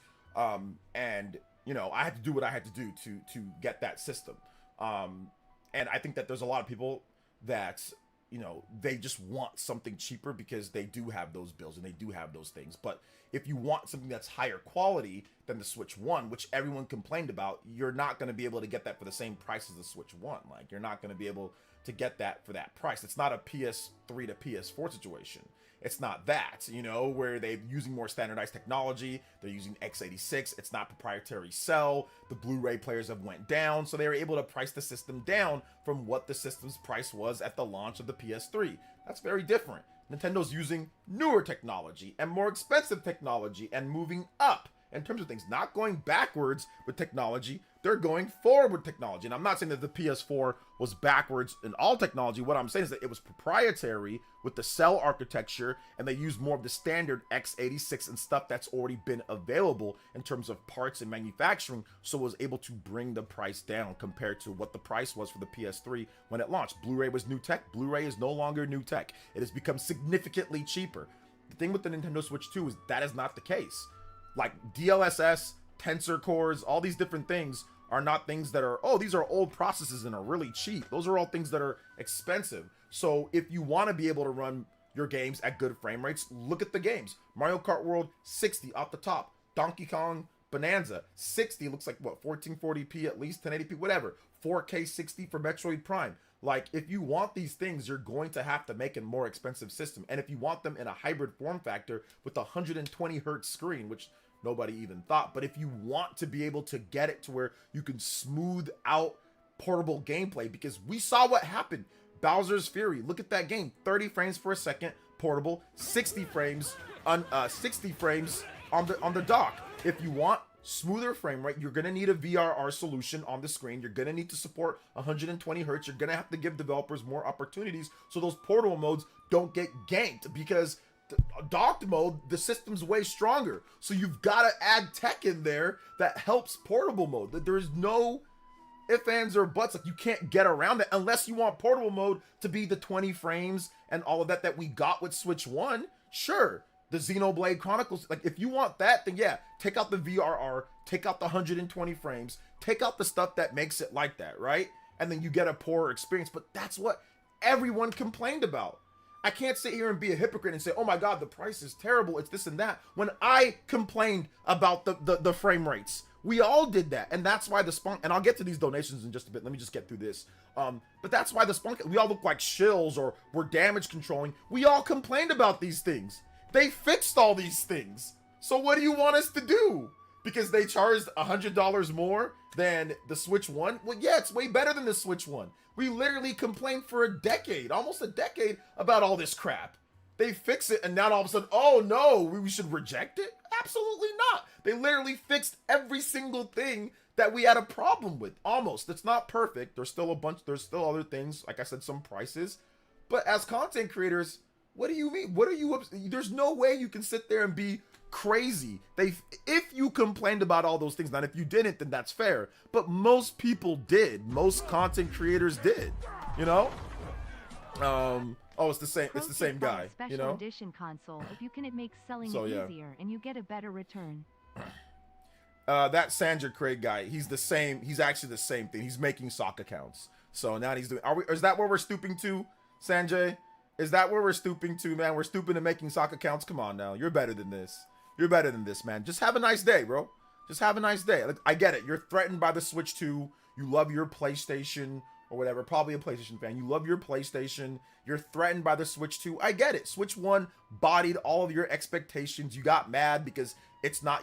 And you know, I had to do what I had to do to get that system. And I think that there's a lot of people that, you know, they just want something cheaper because they do have those bills and they do have those things. But if you want something that's higher quality than the Switch 1, which everyone complained about, you're not going to be able to get that for the same price as the Switch 1. Like, you're not going to be able to get that for that price. It's not a PS3 to PS4 situation. It's not that, you know, where they're using more standardized technology. They're using x86. It's not proprietary cell. The Blu-ray players have went down, so they were able to price the system down from what the system's price was at the launch of the PS3. That's very different. Nintendo's using newer technology and more expensive technology and moving up in terms of things, not going backwards with technology. They're going forward with technology. And I'm not saying that the PS4 was backwards in all technology. What I'm saying is that it was proprietary with the cell architecture, and they used more of the standard x86 and stuff that's already been available in terms of parts and manufacturing, so it was able to bring the price down compared to what the price was for the PS3 when it launched. Blu-ray was new tech. Blu-ray is no longer new tech. It has become significantly cheaper. The thing with the Nintendo Switch 2 is that is not the case. Like DLSS, tensor cores, all these different things are not things that are, oh, these are old processes and are really cheap. Those are all things that are expensive. So if you want to be able to run your games at good frame rates. Look at the games. Mario Kart World 60 off the top. Donkey Kong Bonanza 60 looks like what, 1440p at least, 1080p, whatever. 4K 60 for Metroid Prime. Like, if you want these things, you're going to have to make a more expensive system. And if you want them in a hybrid form factor with a 120 hertz screen, which nobody even thought, but if you want to be able to get it to where you can smooth out portable gameplay, because we saw what happened. Bowser's Fury, look at that game, 30 frames per second, portable, 60 frames on the dock. If you want smoother frame rate, you're gonna need a VRR solution on the screen. You're gonna need to support 120 hertz. You're gonna have to give developers more opportunities so those portable modes don't get ganked, because docked mode, the system's way stronger. So you've got to add tech in there that helps portable mode. That there's no ifs, ands, or buts. Like, you can't get around it unless you want portable mode to be the 20 frames and all of that we got with Switch 1. Sure, the Xenoblade Chronicles, like, if you want that, then yeah, take out the VRR, take out the 120 frames, take out the stuff that makes it like that, right? And then you get a poorer experience. But that's what everyone complained about. I can't sit here and be a hypocrite and say, oh my god, the price is terrible, it's this and that, when I complained about the frame rates. We all did that, and that's why the spunk, and I'll get to these donations in just a bit, let me just get through this. But that's why the spunk, we all look like shills or we're damage controlling. We all complained about these things. They fixed all these things. So what do you want us to do? Because they charged $100 more than the Switch 1? Well, yeah, it's way better than the Switch 1. We literally complained for a decade, almost a decade, about all this crap. They fix it, and now all of a sudden, oh no, we should reject it? Absolutely not. They literally fixed every single thing that we had a problem with, almost. It's not perfect. There's still other things, like I said, some prices. But as content creators, what do you mean? There's no way you can sit there and be crazy. If you complained about all those things, now if you didn't, then that's fair. But most people did. Most content creators did. You know? Oh, it's the same guy. Special You know? edition console if you can, it makes selling So, it yeah. easier and you get a better return. That Sandra Craig guy, he's actually the same thing. He's making sock accounts. So now he's doing, is that where we're stooping to, Sanjay? Is that where we're stooping to, man? We're stooping to making sock accounts? Come on now. You're better than this. You're better than this, man. Just have a nice day, bro. Just have a nice day. Like, I get it. You're threatened by the Switch 2. You love your PlayStation or whatever. Probably a PlayStation fan. You love your PlayStation. You're threatened by the Switch 2. I get it. Switch 1 bodied all of your expectations. You got mad because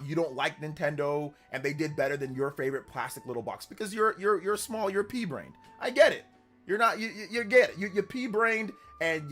you don't like Nintendo and they did better than your favorite plastic little box because you're small, you're pea-brained. I get it. You're not, you get it. You're pea-brained and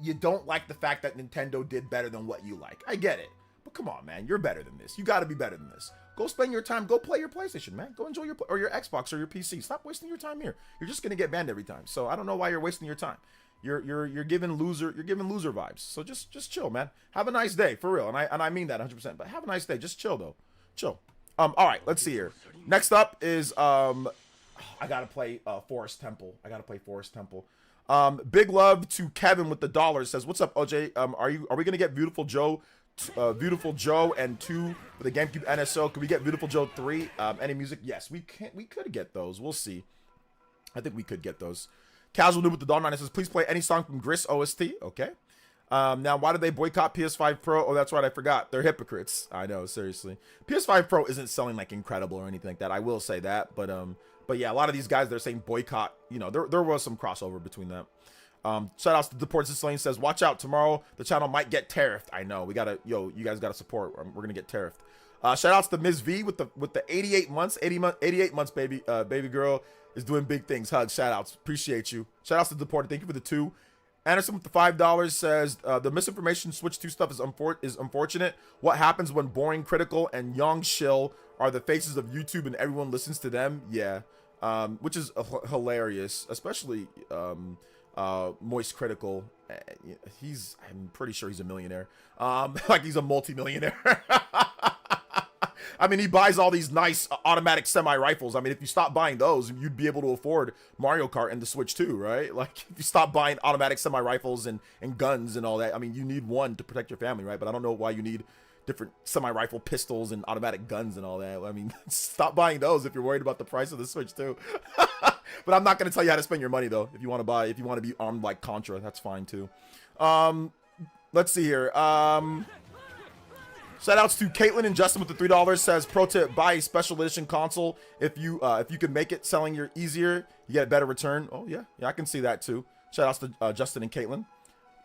you don't like the fact that Nintendo did better than what you like. I get it. But come on, man. You're better than this. You got to be better than this. Go spend your time. Go play your PlayStation, man. Go enjoy your Xbox or your PC. Stop wasting your time here. You're just gonna get banned every time. So I don't know why you're wasting your time. You're giving loser vibes. So just chill, man. Have a nice day, for real. And I mean that 100%. But have a nice day. Just chill though. Chill. All right. Let's see here. Next up is I gotta play Forest Temple. Big love to Kevin with the $. Says, what's up, OJ? Are we gonna get Beautiful Joe and 2 with the GameCube NSO? Could we get Beautiful Joe 3? Any music? Yes, we could get those. We'll see. I think we could get those. Casual Noob with the $9 says, please play any song from Gris OST. Okay. Now, why did they boycott PS5 Pro? Oh, that's right, I forgot. They're hypocrites. I know, seriously. PS5 Pro isn't selling like incredible or anything like that. I will say that, but yeah, a lot of these guys, they're saying boycott. You know, there was some crossover between them. Shout outs to Deport Sicilian says, watch out, tomorrow the channel might get tariffed. I know, you guys gotta support. We're gonna get tariffed. Shout outs to Ms. V with the 88 months, 88 months, baby girl is doing big things. Hugs, shout outs, appreciate you. Shout outs to Deported, thank you for the 2. Anderson with the $5 says, the Misinformation Switch 2 stuff is unfortunate. What happens when Boring, Critical, and Young Shill are the faces of YouTube and everyone listens to them? Yeah, which is hilarious, especially Moist Critical. I'm pretty sure he's a millionaire. Like he's a multi-millionaire. I mean, he buys all these nice automatic semi-rifles. I mean, if you stop buying those, you'd be able to afford Mario Kart and the Switch 2, right? Like, if you stop buying automatic semi-rifles and guns and all that, I mean, you need one to protect your family, right? But I don't know why you need different semi-rifle pistols and automatic guns and all that. I mean, stop buying those if you're worried about the price of the Switch 2. But I'm not going to tell you how to spend your money, though. If you want to be armed like Contra, that's fine, too. let's see here. Shout outs to Caitlin and Justin with the $3. Says pro tip: buy a special edition console if you can make it. Selling your easier, you get a better return. Oh yeah, I can see that too. Shout outs to Justin and Caitlin.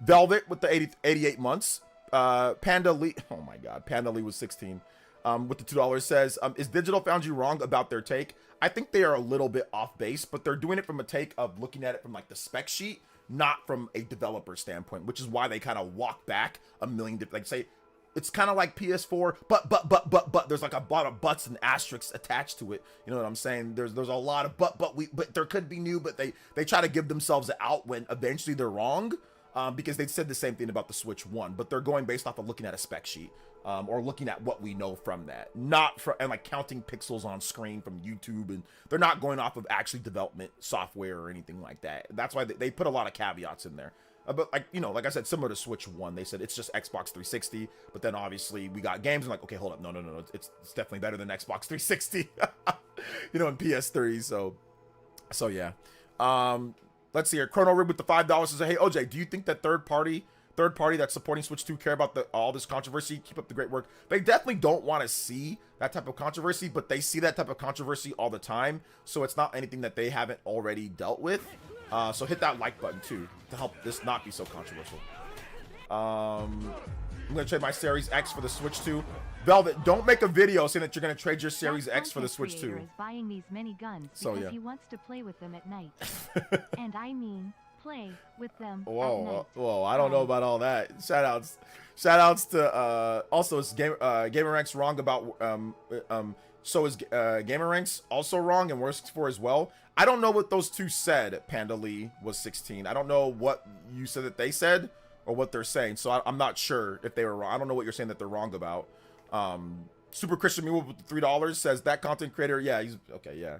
Velvet with the 88 months. Panda Lee. Oh my God, Panda Lee was 16. With the $2 says, is Digital Foundry wrong about their take? I think they are a little bit off base, but they're doing it from a take of looking at it from like the spec sheet, not from a developer standpoint, which is why they kind of walk back a million different, like say, it's kind of like PS4, but there's like a lot of buts and asterisks attached to it. You know what I'm saying? There's a lot of but there could be new, but they try to give themselves an out when eventually they're wrong. Because they said the same thing about the Switch 1, but they're going based off of looking at a spec sheet, or looking at what we know from that, not from, and like counting pixels on screen from YouTube, and they're not going off of actually development software or anything like that. That's why they put a lot of caveats in there. But like, you know, like I said, similar to Switch 1, they said it's just Xbox 360, but then obviously we got games and like, okay, hold up, no, it's definitely better than Xbox 360, you know, and PS3, so yeah. Let's see here. Chrono Rib with the $5 says, hey, OJ, do you think that third party that's supporting Switch 2 care about all this controversy? Keep up the great work. They definitely don't want to see that type of controversy, but they see that type of controversy all the time. So it's not anything that they haven't already dealt with. So hit that like button too to help this not be so controversial. I'm going to trade my Series X for the Switch 2. Velvet, don't make a video saying that you're going to trade your Series X for the Switch 2. Is buying these mini guns because So, yeah. he wants to play with them at night. And I mean, play with them at Whoa, night. whoa! I don't know about all that. Shout outs to also is GamerRanks wrong about so is GamerRanks also wrong and worse for as well. I don't know what those two said. Panda Lee was 16. I don't know what you said that they said or what they're saying. So I'm not sure if they were wrong. I don't know what you're saying that they're wrong about. Super Christian Mule with the $3 says that content creator. Yeah, he's okay. Yeah.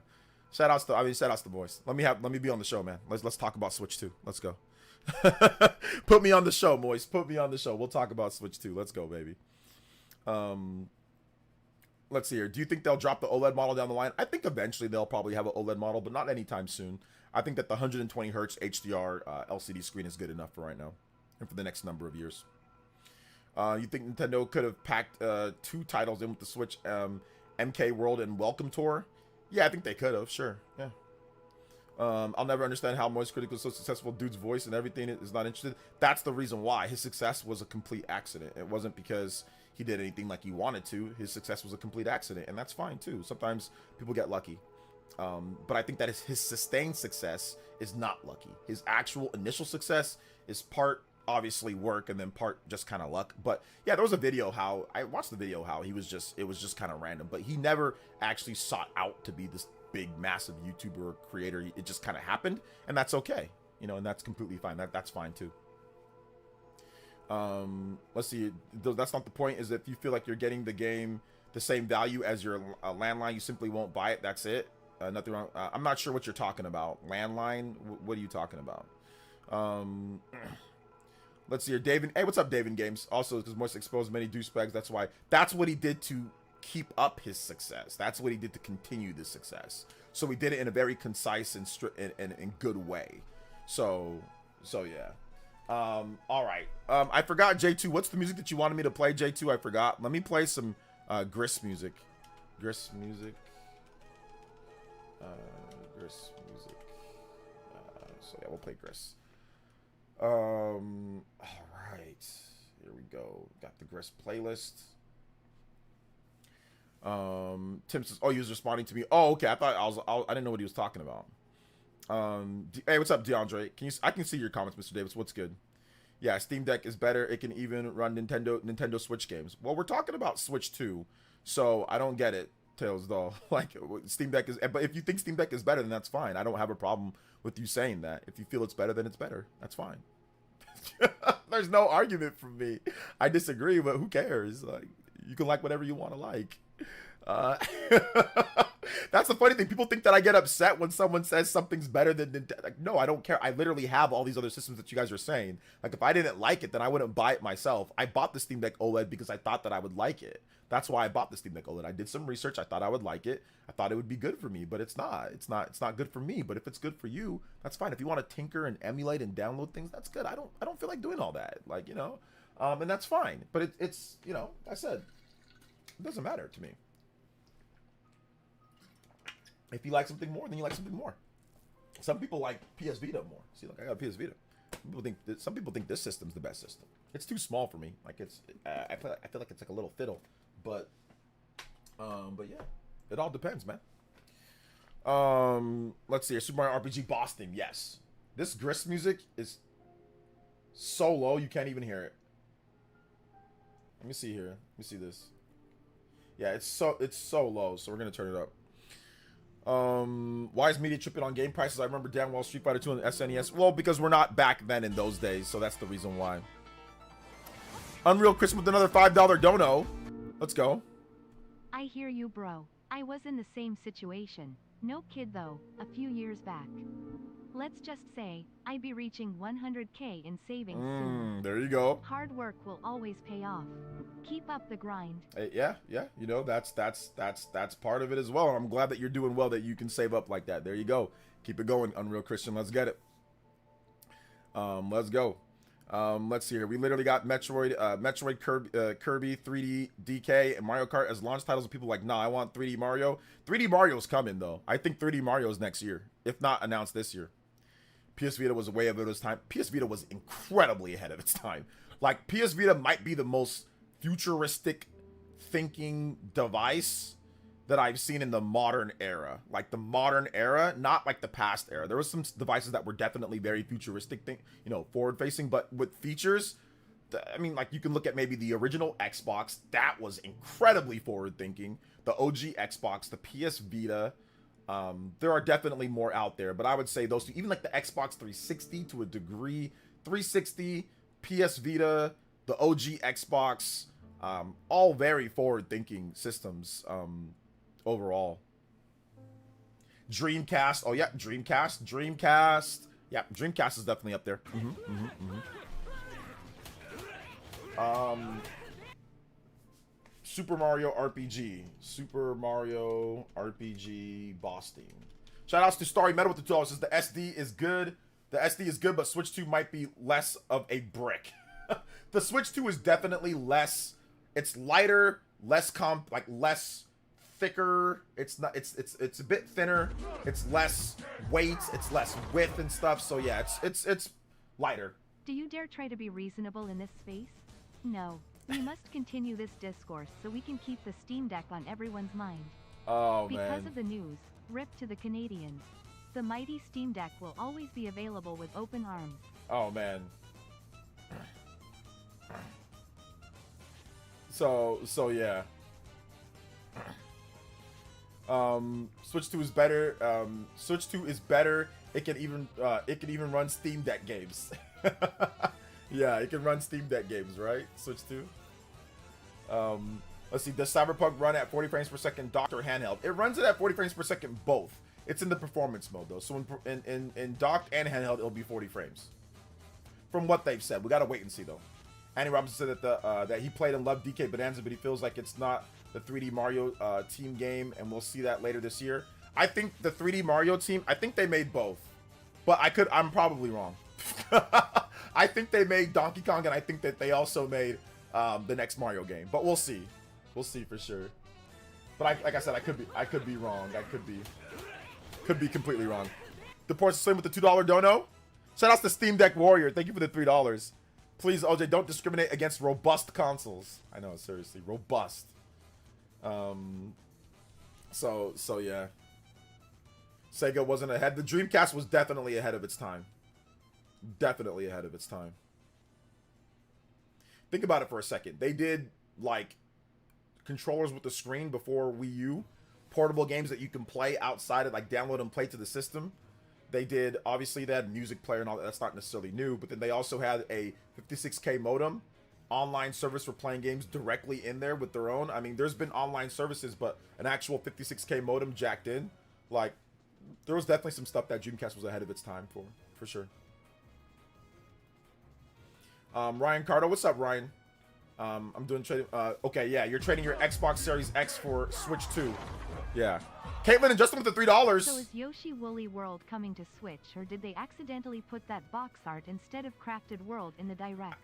Shout outs to boys. Let me be on the show, man. Let's talk about Switch 2. Let's go. Put me on the show, boys. Put me on the show. We'll talk about Switch 2. Let's go, baby. Let's see here. Do you think they'll drop the OLED model down the line? I think eventually they'll probably have an OLED model, but not anytime soon. I think that the 120 hertz HDR LCD screen is good enough for right now and for the next number of years. You think Nintendo could have packed 2 titles in with the Switch, MK World and Welcome Tour? Yeah, I think they could have, sure. Yeah. I'll never understand how Moist Critical is so successful. Dude's voice and everything is not interested. That's the reason why. His success was a complete accident. It wasn't because he did anything like he wanted to. His success was a complete accident, and that's fine too. Sometimes people get lucky. But I think that his sustained success is not lucky. His actual initial success is part obviously work and then part just kind of luck. But yeah, there was a video how I watched the video how it was just kind of random, but he never actually sought out to be this big massive YouTuber or creator. It just kind of happened, and that's okay, you know, and that's completely fine. That's fine too. Let's see, that's not the point. Is if you feel like you're getting the game the same value as your landline, you simply won't buy it. That's it. Nothing wrong. I'm not sure what you're talking about. Landline, what are you talking about? Let's see here. David. Hey, what's up, David Games? Also, because Moist exposed many douchebags. That's why. That's what he did to keep up his success. That's what he did to continue the success. So he did it in a very concise and good way. So yeah. All right. I forgot, J2. What's the music that you wanted me to play, J2? I forgot. Let me play some Gris music. Gris music. So yeah, we'll play Gris. All right, here we go. Got the Gris playlist. Tim says, "Oh, he was responding to me." Oh, okay. I didn't know what he was talking about. Hey, what's up, DeAndre? I can see your comments, Mr. Davis. What's good? Yeah, Steam Deck is better. It can even run Nintendo Switch games. Well, we're talking about Switch 2, so I don't get it, Tails, though. Like, Steam Deck is, but if you think Steam Deck is better, then that's fine. I don't have a problem with you saying that. If you feel it's better, then it's better. That's fine. There's no argument from me. I disagree, but who cares? Like, you can like whatever you want to like. That's the funny thing. People think that I get upset when someone says something's better than Nintendo. Like, no, I don't care. I literally have all these other systems that you guys are saying. Like, if I didn't like it, then I wouldn't buy it myself. I bought the Steam Deck OLED because I thought that I would like it. That's why I bought the Steam Deck OLED. I did some research. I thought I would like it. I thought it would be good for me, but it's not. It's not good for me. But if it's good for you, that's fine. If you want to tinker and emulate and download things, that's good. I don't feel like doing all that. Like, you know, And that's fine. But it's, you know, like I said, it doesn't matter to me. If you like something more, then you like something more. Some people like PS Vita more. See, look, I got a PS Vita. Some people think this system's the best system. It's too small for me. Like I feel like it's like a little fiddle. But yeah, it all depends, man. Let's see here. Super Mario RPG boss theme. Yes, this grist music is so low you can't even hear it. Let me see here. Let me see this. Yeah, it's so low. So we're gonna turn it up. Why is media tripping on game prices? I remember damn well Street Fighter 2 on the SNES. Well, because we're not back then in those days, so that's the reason why. Unreal Chris with another $5 dono. Let's go. I hear you, bro. I was in the same situation. No kid though, a few years back. Let's just say, I'd be reaching 100K in savings soon. There you go. Hard work will always pay off. Keep up the grind. Hey, yeah. You know, that's part of it as well. I'm glad that you're doing well, that you can save up like that. There you go. Keep it going, Unreal Christian. Let's get it. Let's go. Let's see here. We literally got Metroid Kirby 3D DK and Mario Kart as launch titles. And people are like, nah, I want 3D Mario. 3D Mario's coming though. I think 3D Mario's next year, if not announced this year. PS Vita was way ahead of its time. PS Vita was incredibly ahead of its time. Like, PS Vita might be the most futuristic thinking device that I've seen in the modern era. Like, the modern era, not like the past era. There was some devices that were definitely very futuristic, forward-facing, but with features, I mean, like, you can look at maybe the original Xbox. That was incredibly forward-thinking. The OG Xbox, the PS Vita. There are definitely more out there, but I would say those two, even like the Xbox 360 to a degree, 360, PS Vita, the OG Xbox, all very forward-thinking systems overall. Dreamcast, oh yeah, Dreamcast, yeah, Dreamcast is definitely up there. Super Mario RPG boss theme. Shoutouts to Starry Metal with the $2. Says the SD is good. The SD is good, but Switch 2 might be less of a brick. The Switch 2 is definitely less. It's lighter, less less thicker. It's not. It's a bit thinner. It's less weight. It's less width and stuff. So yeah, it's lighter. Do you dare try to be reasonable in this space? No. We must continue this discourse so we can keep the Steam Deck on everyone's mind. Oh, because man. of the news, rip to the Canadians. The mighty Steam Deck will always be available with open arms. Oh, man. So yeah. Switch 2 is better. Switch 2 is better. It can even run Steam Deck games. Yeah, it can run Steam Deck games, right? Switch 2. Let's see. Does Cyberpunk run at 40 frames per second docked or handheld? It runs it at 40 frames per second both. It's in the performance mode though. So in docked and handheld, it'll be 40 frames. From what they've said, we gotta wait and see though. Andy Robinson said that that he played and loved DK Bonanza, but he feels like it's not the 3D Mario team game, and we'll see that later this year. I think the 3D Mario team. I think they made both, but I'm probably wrong. I think they made Donkey Kong, and I think that they also made the next Mario game. But we'll see. We'll see for sure. But like I said, I could be wrong. I could be completely wrong. The Ports Slim with the $2 dono. Shout out to Steam Deck Warrior. Thank you for the $3. Please, OJ, don't discriminate against robust consoles. I know, seriously, robust. So yeah. Sega wasn't ahead. The Dreamcast was definitely ahead of its time. Definitely ahead of its time. Think about it for a second. They did like controllers with the screen before Wii U, portable games that you can play outside of, like, download and play to the system. They did, obviously they had music player and all that. That's not necessarily new, but then they also had a 56K modem, online service for playing games directly in there with their own. I mean, there's been online services, but an actual 56K modem jacked in, like, there was definitely some stuff that Dreamcast was ahead of its time for sure. Ryan Cardo, what's up, Ryan? I'm doing trading. Okay, yeah, you're trading your Xbox Series X for Switch 2. Yeah. Caitlin and Justin with the $3. So is Yoshi Woolly World coming to Switch, or did they accidentally put that box art instead of Crafted World in the Direct?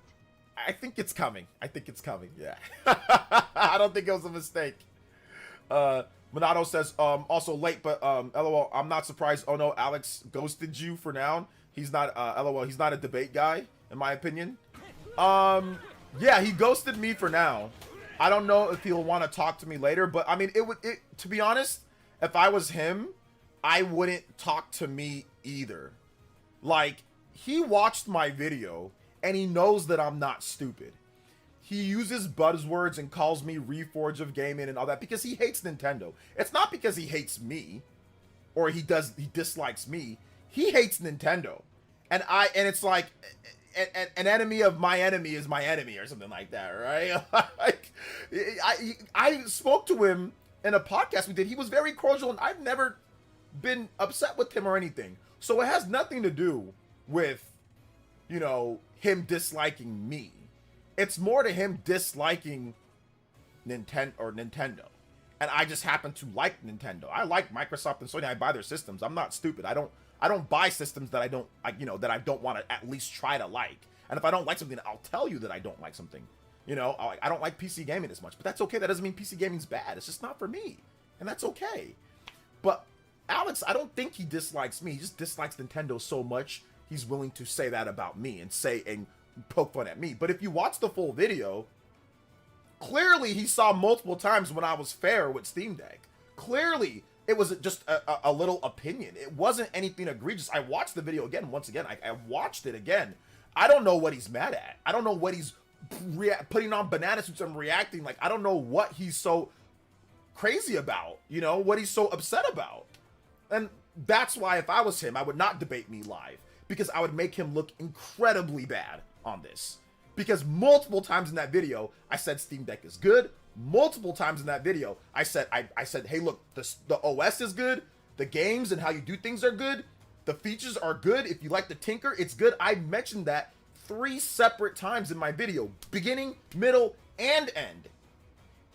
I think it's coming. I think it's coming. Yeah. I don't think it was a mistake. Monado says, also late, but LOL, I'm not surprised. Oh no, Alex ghosted you for now. He's not LOL, he's not a debate guy, in my opinion. Yeah, he ghosted me for now. I don't know if he'll want to talk to me later, but I mean, to be honest, if I was him, I wouldn't talk to me either. Like, he watched my video and he knows that I'm not stupid. He uses buzzwords and calls me Reforge of Gaming and all that because he hates Nintendo. It's not because he hates me or he dislikes me. He hates Nintendo. And it's like an enemy of my enemy is my enemy or something like that, right? Like, I spoke to him in a podcast we did. He was very cordial and I've never been upset with him or anything. So it has nothing to do with, you know, him disliking me. It's more to him disliking Nintendo. And I just happen to like Nintendo. I like Microsoft and Sony. I buy their systems. I'm not stupid. I don't buy systems that I don't that I don't want to at least try to like. And if I don't like something, I'll tell you that I don't like something. You know, I don't like PC gaming as much, but that's okay. That doesn't mean PC gaming's bad. It's just not for me. And that's okay. But Alex, I don't think he dislikes me. He just dislikes Nintendo so much he's willing to say that about me and poke fun at me. But if you watch the full video, clearly he saw multiple times when I was fair with Steam Deck. Clearly it was just a little opinion. It wasn't anything egregious. I watched the video again. Once again, I watched it again. I don't know what he's mad at. I don't know what he's putting on banana suits and reacting. Like, I don't know what he's so crazy about, you know, what he's so upset about. And that's why if I was him, I would not debate me live, because I would make him look incredibly bad on this. Because multiple times in that video, I said Steam Deck is good. Multiple times in that video, I said, hey, look, the OS is good. The games and how you do things are good. The features are good. If you like to tinker, it's good. I mentioned that 3 separate times in my video, beginning, middle, and end.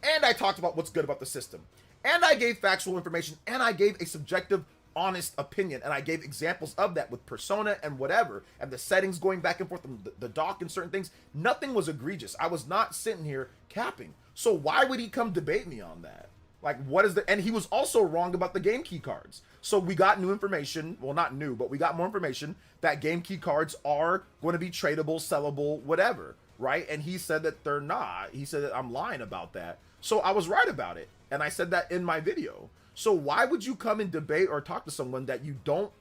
And I talked about what's good about the system. And I gave factual information, and I gave a subjective, honest opinion, and I gave examples of that with Persona and whatever, and the settings going back and forth, and the dock and certain things. Nothing was egregious. I was not sitting here capping. So why would he come debate me on that? Like, what is the... And he was also wrong about the game key cards. So we got new information. Well, not new, but we got more information that game key cards are going to be tradable, sellable, whatever, right? And he said that they're not. He said that I'm lying about that. So I was right about it. And I said that in my video. So why would you come and debate or talk to someone that you don't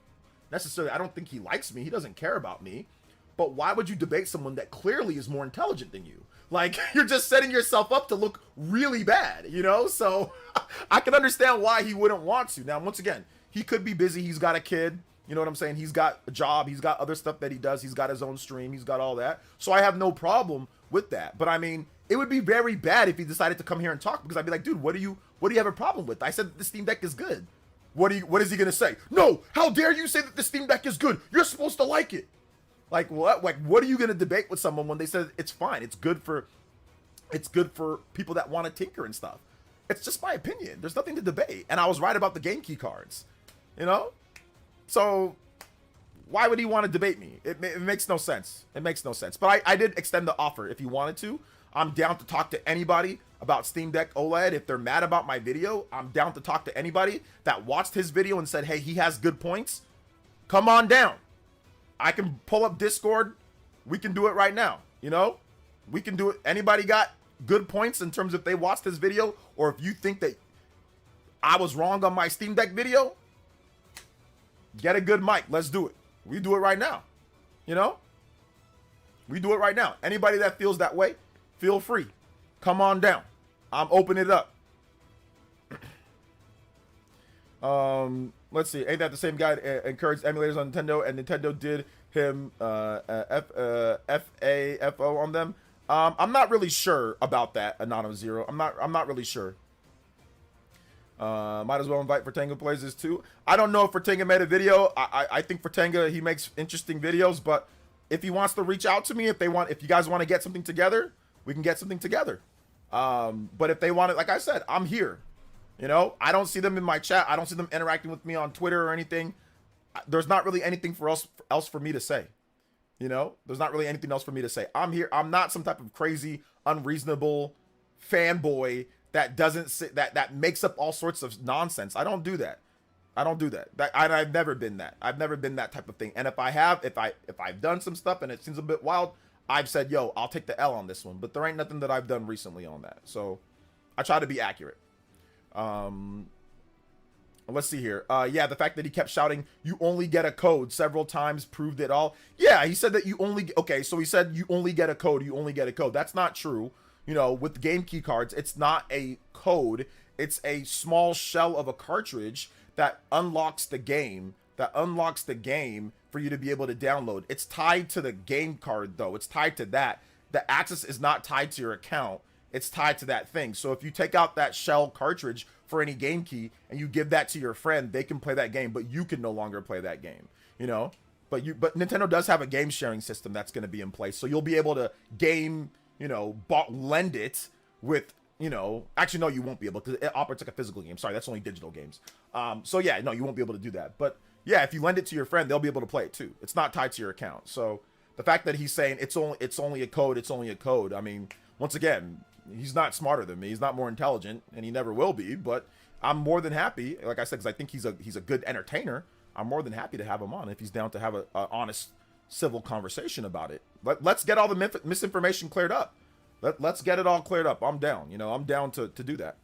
necessarily... I don't think he likes me. He doesn't care about me. But why would you debate someone that clearly is more intelligent than you? Like, you're just setting yourself up to look really bad, you know? So I can understand why he wouldn't want to. Now, once again, he could be busy. He's got a kid. You know what I'm saying? He's got a job. He's got other stuff that he does. He's got his own stream. He's got all that. So I have no problem with that. But I mean, it would be very bad if he decided to come here and talk, because I'd be like, dude, what do you have a problem with? I said that the Steam Deck is good. What is he going to say? No, how dare you say that the Steam Deck is good? You're supposed to like it. Like, what? Like, what are you going to debate with someone when they said it's fine? It's good for people that want to tinker and stuff. It's just my opinion. There's nothing to debate. And I was right about the game key cards, you know? So why would he want to debate me? It makes no sense. It makes no sense. But I did extend the offer. If you wanted to, I'm down to talk to anybody about Steam Deck OLED. If they're mad about my video, I'm down to talk to anybody that watched his video and said, hey, he has good points. Come on down. I can pull up Discord. We can do it right now. You know, we can do it. Anybody got good points in terms of if they watched this video, or if you think that I was wrong on my Steam Deck video, get a good mic. Let's do it. We do it right now. You know, we do it right now. Anybody that feels that way, feel free. Come on down. I'm opening it up. Let's see. Ain't that the same guy that encouraged emulators on Nintendo, and Nintendo did him FAFO on them? I'm not really sure about that, Anonymous Zero. I'm not really sure. Might as well invite Fertanga plays this too. I don't know if Fertanga made a video. I think Fertanga, he makes interesting videos, but if he wants to reach out to me, if you guys want to get something together, we can get something together. But if they want it, like I said, I'm here. You know, I don't see them in my chat. I don't see them interacting with me on Twitter or anything. There's not really anything else for me to say. You know, there's not really anything else for me to say. I'm here. I'm not some type of crazy, unreasonable fanboy that doesn't that makes up all sorts of nonsense. I don't do that. I don't do that. I've never been that. I've never been that type of thing. And if I've done some stuff and it seems a bit wild, I've said, yo, I'll take the L on this one. But there ain't nothing that I've done recently on that. So I try to be accurate. Let's see here. Yeah, the fact that he kept shouting, "You only get a code" several times proved it all. Yeah, he said that you only... Okay, so he said you only get a code. You only get a code. That's not true. You know, with game key cards, it's not a code. It's a small shell of a cartridge that unlocks the game. For you to be able to download. It's tied to the game card, though. It's tied to that. The access is not tied to your account. It's tied to that thing. So if you take out that shell cartridge for any game key and you give that to your friend, they can play that game, but you can no longer play that game, you know? But Nintendo does have a game sharing system that's going to be in place. So you'll be able to game, you know, lend it with, you know, actually, no, you won't be able to. It operates like a physical game. Sorry, that's only digital games. So yeah, no, you won't be able to do that. But yeah, if you lend it to your friend, they'll be able to play it too. It's not tied to your account. So the fact that he's saying it's only a code. I mean, once again, he's not smarter than me. He's not more intelligent, and he never will be. But I'm more than happy, like I said, because I think he's a good entertainer. I'm more than happy to have him on if he's down to have a honest, civil conversation about it. Let's get all the misinformation cleared up. Let's get it all cleared up. I'm down. You know, I'm down to do that.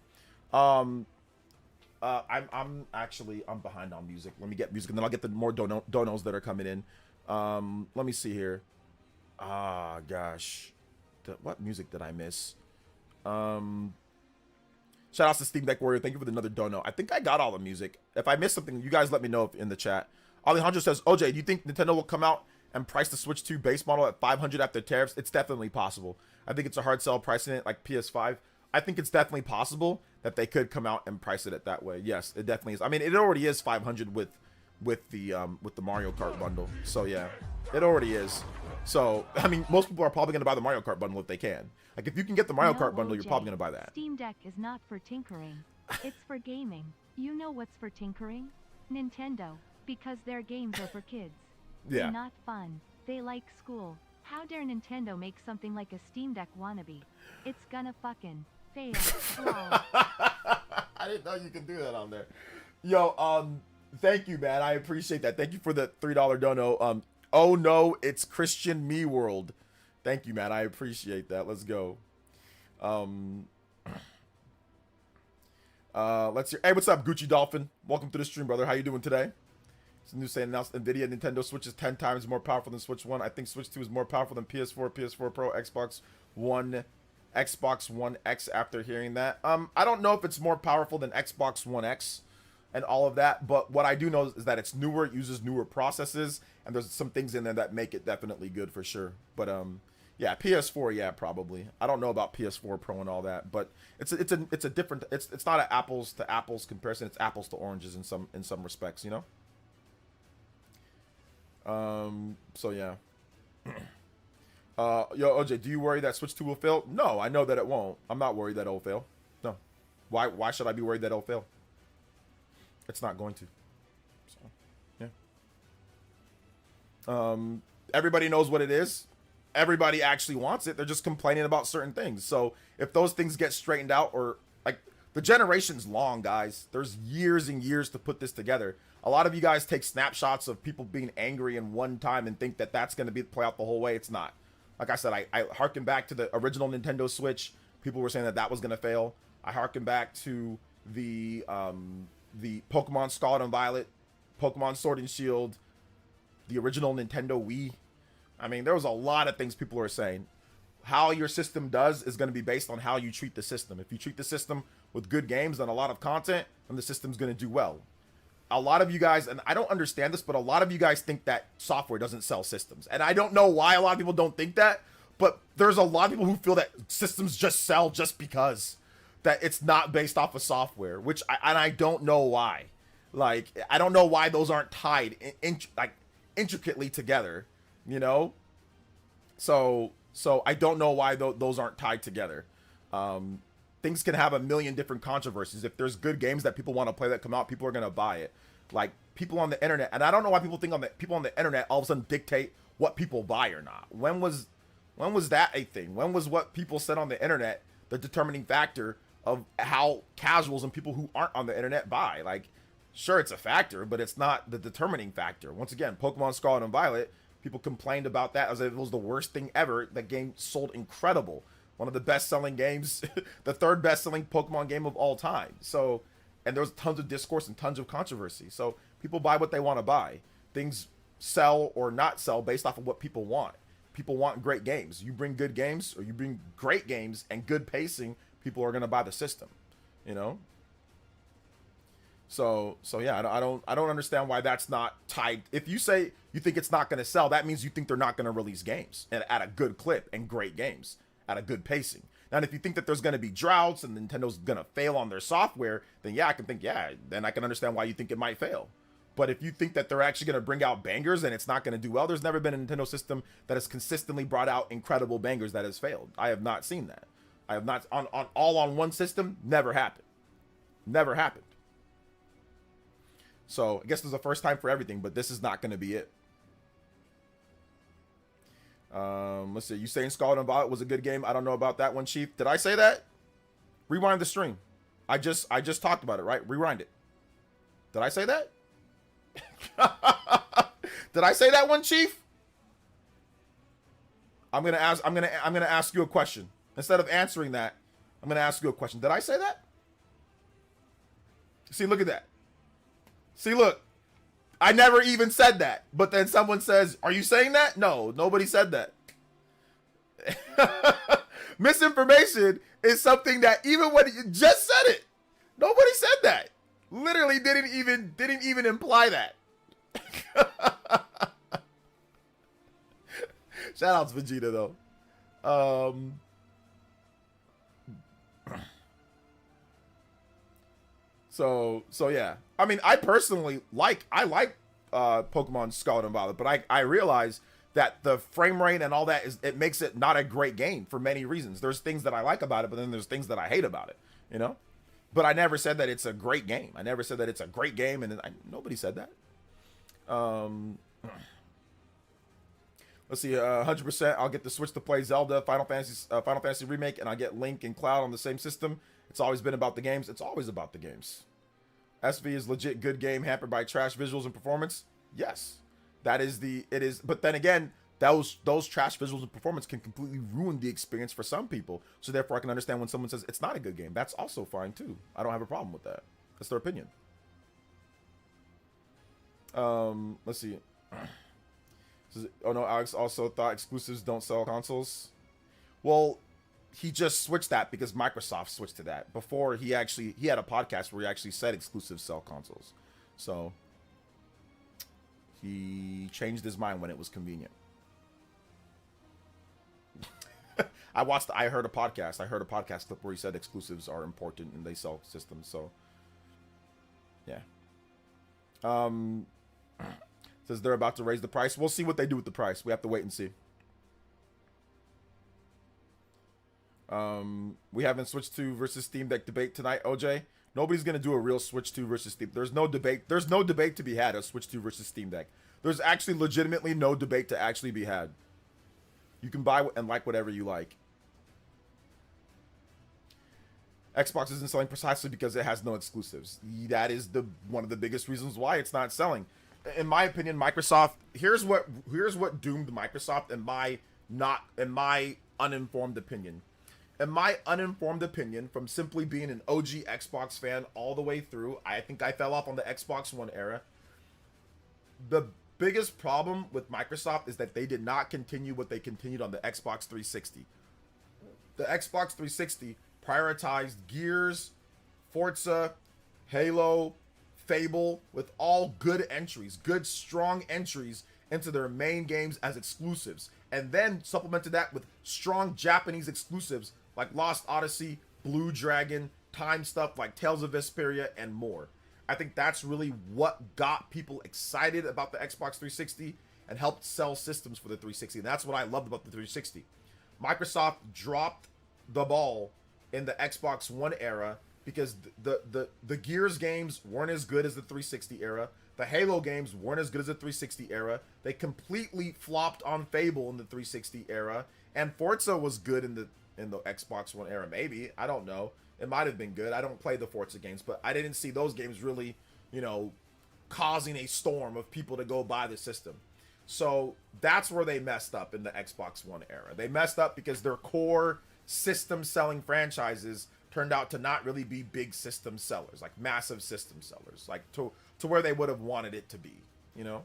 I'm behind on music. Let me get music, and then I'll get the more donos that are coming in. Let me see here. Gosh, what music did I miss? Shout outs to Steam Deck Warrior. Thank you for another dono. I think I got all the music. If I missed something, you guys let me know in the chat. Alejandro says, OJ, do you think Nintendo will come out and price the Switch 2 base model at $500 after tariffs? It's definitely possible. I think it's a hard sell pricing it like PS5. I think it's definitely possible that they could come out and price it that way. Yes, it definitely is. I mean, it already is $500 with the Mario Kart bundle. So yeah, it already is. So I mean, most people are probably going to buy the Mario Kart bundle if they can. Like, if you can get the Mario Kart bundle, you're probably going to buy that. Steam Deck is not for tinkering. It's for gaming. You know what's for tinkering? Nintendo. Because their games are for kids. Yeah. They're not fun. They like school. How dare Nintendo make something like a Steam Deck wannabe? It's gonna fucking fail. I didn't know you could do that on there. Yo, thank you, man. I appreciate that. Thank you for the $3 dono. Oh no, it's Christian Me World. Thank you, man. I appreciate that. Let's go. Let's hear. Hey, what's up, Gucci Dolphin? Welcome to the stream, brother. How you doing today? It's a new saying announced. Nvidia Nintendo Switch is 10 times more powerful than Switch 1. I think Switch 2 is more powerful than PS4, PS4 Pro, Xbox One X after hearing that. I don't know if it's more powerful than Xbox One X and all of that, but what I do know is that it's newer, it uses newer processes, and there's some things in there that make it definitely good for sure. But yeah, PS4, yeah, probably. I don't know about PS4 Pro and all that, but it's a different. It's not an apples to apples comparison. It's apples to oranges in some respects, you know. So yeah. Yo, OJ, do you worry that Switch 2 will fail? No, I know that it won't. I'm not worried that it'll fail. No. Why should I be worried that it'll fail? It's not going to. So, yeah. Everybody knows what it is. Everybody actually wants it. They're just complaining about certain things. So if those things get straightened out, or like, the generation's long, guys. There's years and years to put this together. A lot of you guys take snapshots of people being angry in one time and think that that's going to play out the whole way. It's not. Like I said, I harken back to the original Nintendo Switch. People were saying that was going to fail. I harken back to the Pokemon Scarlet and Violet, Pokemon Sword and Shield, the original Nintendo Wii. I mean, there was a lot of things people were saying. How your system does is going to be based on how you treat the system. If you treat the system with good games and a lot of content, then the system's going to do well. A lot of you guys, and I don't understand this, but a lot of you guys think that software doesn't sell systems. And I don't know why a lot of people don't think that, but there's a lot of people who feel that systems just sell just because. That it's not based off of software, which I don't know why. Like, I don't know why those aren't tied intricately together, you know? So I don't know why those aren't tied together. Things can have a million different controversies. If there's good games that people want to play that come out, people are going to buy it. Like, people on the internet, and I don't know why people think people on the internet all of a sudden dictate what people buy or not. When was that a thing? When was what people said on the internet the determining factor of how casuals and people who aren't on the internet buy? Like, sure, it's a factor, but it's not the determining factor. Once again, Pokemon Scarlet and Violet, people complained about that as if it was the worst thing ever. That game sold incredible. One of the best-selling games, the third best-selling Pokemon game of all time. So, and there was tons of discourse and tons of controversy. So people buy what they want to buy. Things sell or not sell based off of what people want. People want great games. You bring good games, or you bring great games and good pacing, people are going to buy the system, you know? So yeah, I don't understand why that's not tied. If you say you think it's not going to sell, that means you think they're not going to release games at a good clip and great games at a good pacing. Now, if you think that there's going to be droughts and Nintendo's going to fail on their software, then yeah, I can think, yeah, then I can understand why you think it might fail. But if you think that they're actually going to bring out bangers and it's not going to do well, there's never been a Nintendo system that has consistently brought out incredible bangers that has failed. I have not seen that. I have not, on one system, never happened. Never happened. So I guess there's a first time for everything, but this is not going to be it. Let's see. You saying Scarlet and Violet was a good game? I don't know about that one, Chief. Did I say that? Rewind the stream. I just talked about it, right? Rewind it. Did I say that? Did I say that one, Chief? I'm gonna ask you a question. Instead of answering that, I'm gonna ask you a question. Did I say that? See, look at that. See, look. I never even said that. But then someone says, are you saying that? No, nobody said that. Misinformation is something that even when you just said it, nobody said that. Literally didn't even imply that. Shout out to Vegeta though. So yeah. I mean, I personally like Pokemon Scarlet and Violet, but I realize that the frame rate and all that it makes it not a great game for many reasons. There's things that I like about it, but then there's things that I hate about it, you know? But I never said that it's a great game. I never said that it's a great game, and nobody said that. Let's see, 100%. I'll get the Switch to play Zelda, Final Fantasy Remake, and I get Link and Cloud on the same system. It's always been about the games. It's always about the games. SV is legit good game hampered by trash visuals and performance. Yes, it is. But then again, those trash visuals and performance can completely ruin the experience for some people. So therefore, I can understand when someone says it's not a good game. That's also fine too. I don't have a problem with that. That's their opinion. Let's see. Oh no, Alex also thought exclusives don't sell consoles. Well, he just switched that because Microsoft switched to that. Before he had a podcast where he actually said exclusives sell consoles. So he changed his mind when it was convenient. I heard a podcast clip where he said exclusives are important and they sell systems. So yeah. Says they're about to raise the price. We'll see what they do with the price. We have to wait and see. We haven't Switch 2 versus Steam Deck debate tonight, OJ. Nobody's gonna do a real Switch 2 versus Steam. There's no debate. There's no debate to be had of Switch 2 versus Steam Deck. There's actually legitimately no debate to actually be had. You can buy and like whatever you like. Xbox isn't selling precisely because it has no exclusives. That is one of the biggest reasons why it's not selling. In my opinion, Microsoft. Here's what doomed Microsoft in my uninformed opinion. In my uninformed opinion, from simply being an OG Xbox fan all the way through, I think I fell off on the Xbox One era. The biggest problem with Microsoft is that they did not continue what they continued on the Xbox 360. The Xbox 360 prioritized Gears, Forza, Halo, Fable, with all good entries, good strong entries into their main games as exclusives, and then supplemented that with strong Japanese exclusives like Lost Odyssey, Blue Dragon, time stuff like Tales of Vesperia, and more. I think that's really what got people excited about the Xbox 360 and helped sell systems for the 360. And that's what I loved about the 360. Microsoft dropped the ball in the Xbox One era because the Gears games weren't as good as the 360 era. The Halo games weren't as good as the 360 era. They completely flopped on Fable in the 360 era, and Forza was good in the Xbox One era. Maybe, I don't know. It might have been good. I don't play the Forza games, but I didn't see those games really, you know, causing a storm of people to go buy the system. So that's where they messed up in the Xbox One era. They messed up because their core system selling franchises turned out to not really be big system sellers, like massive system sellers, like to where they would have wanted it to be, you know?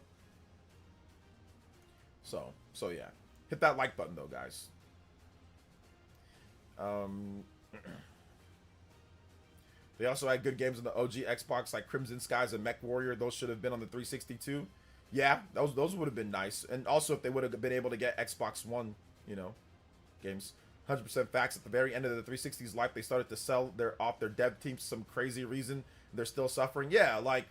So yeah. Hit that like button though, guys. They also had good games on the OG Xbox, like Crimson Skies and Mech Warrior. Those should have been on the 360 too. Yeah, those would have been nice. And also if they would have been able to get Xbox One, you know, games. 100% facts. At the very end of the 360's life, they started to sell off their dev teams for some crazy reason. They're still suffering. Yeah, like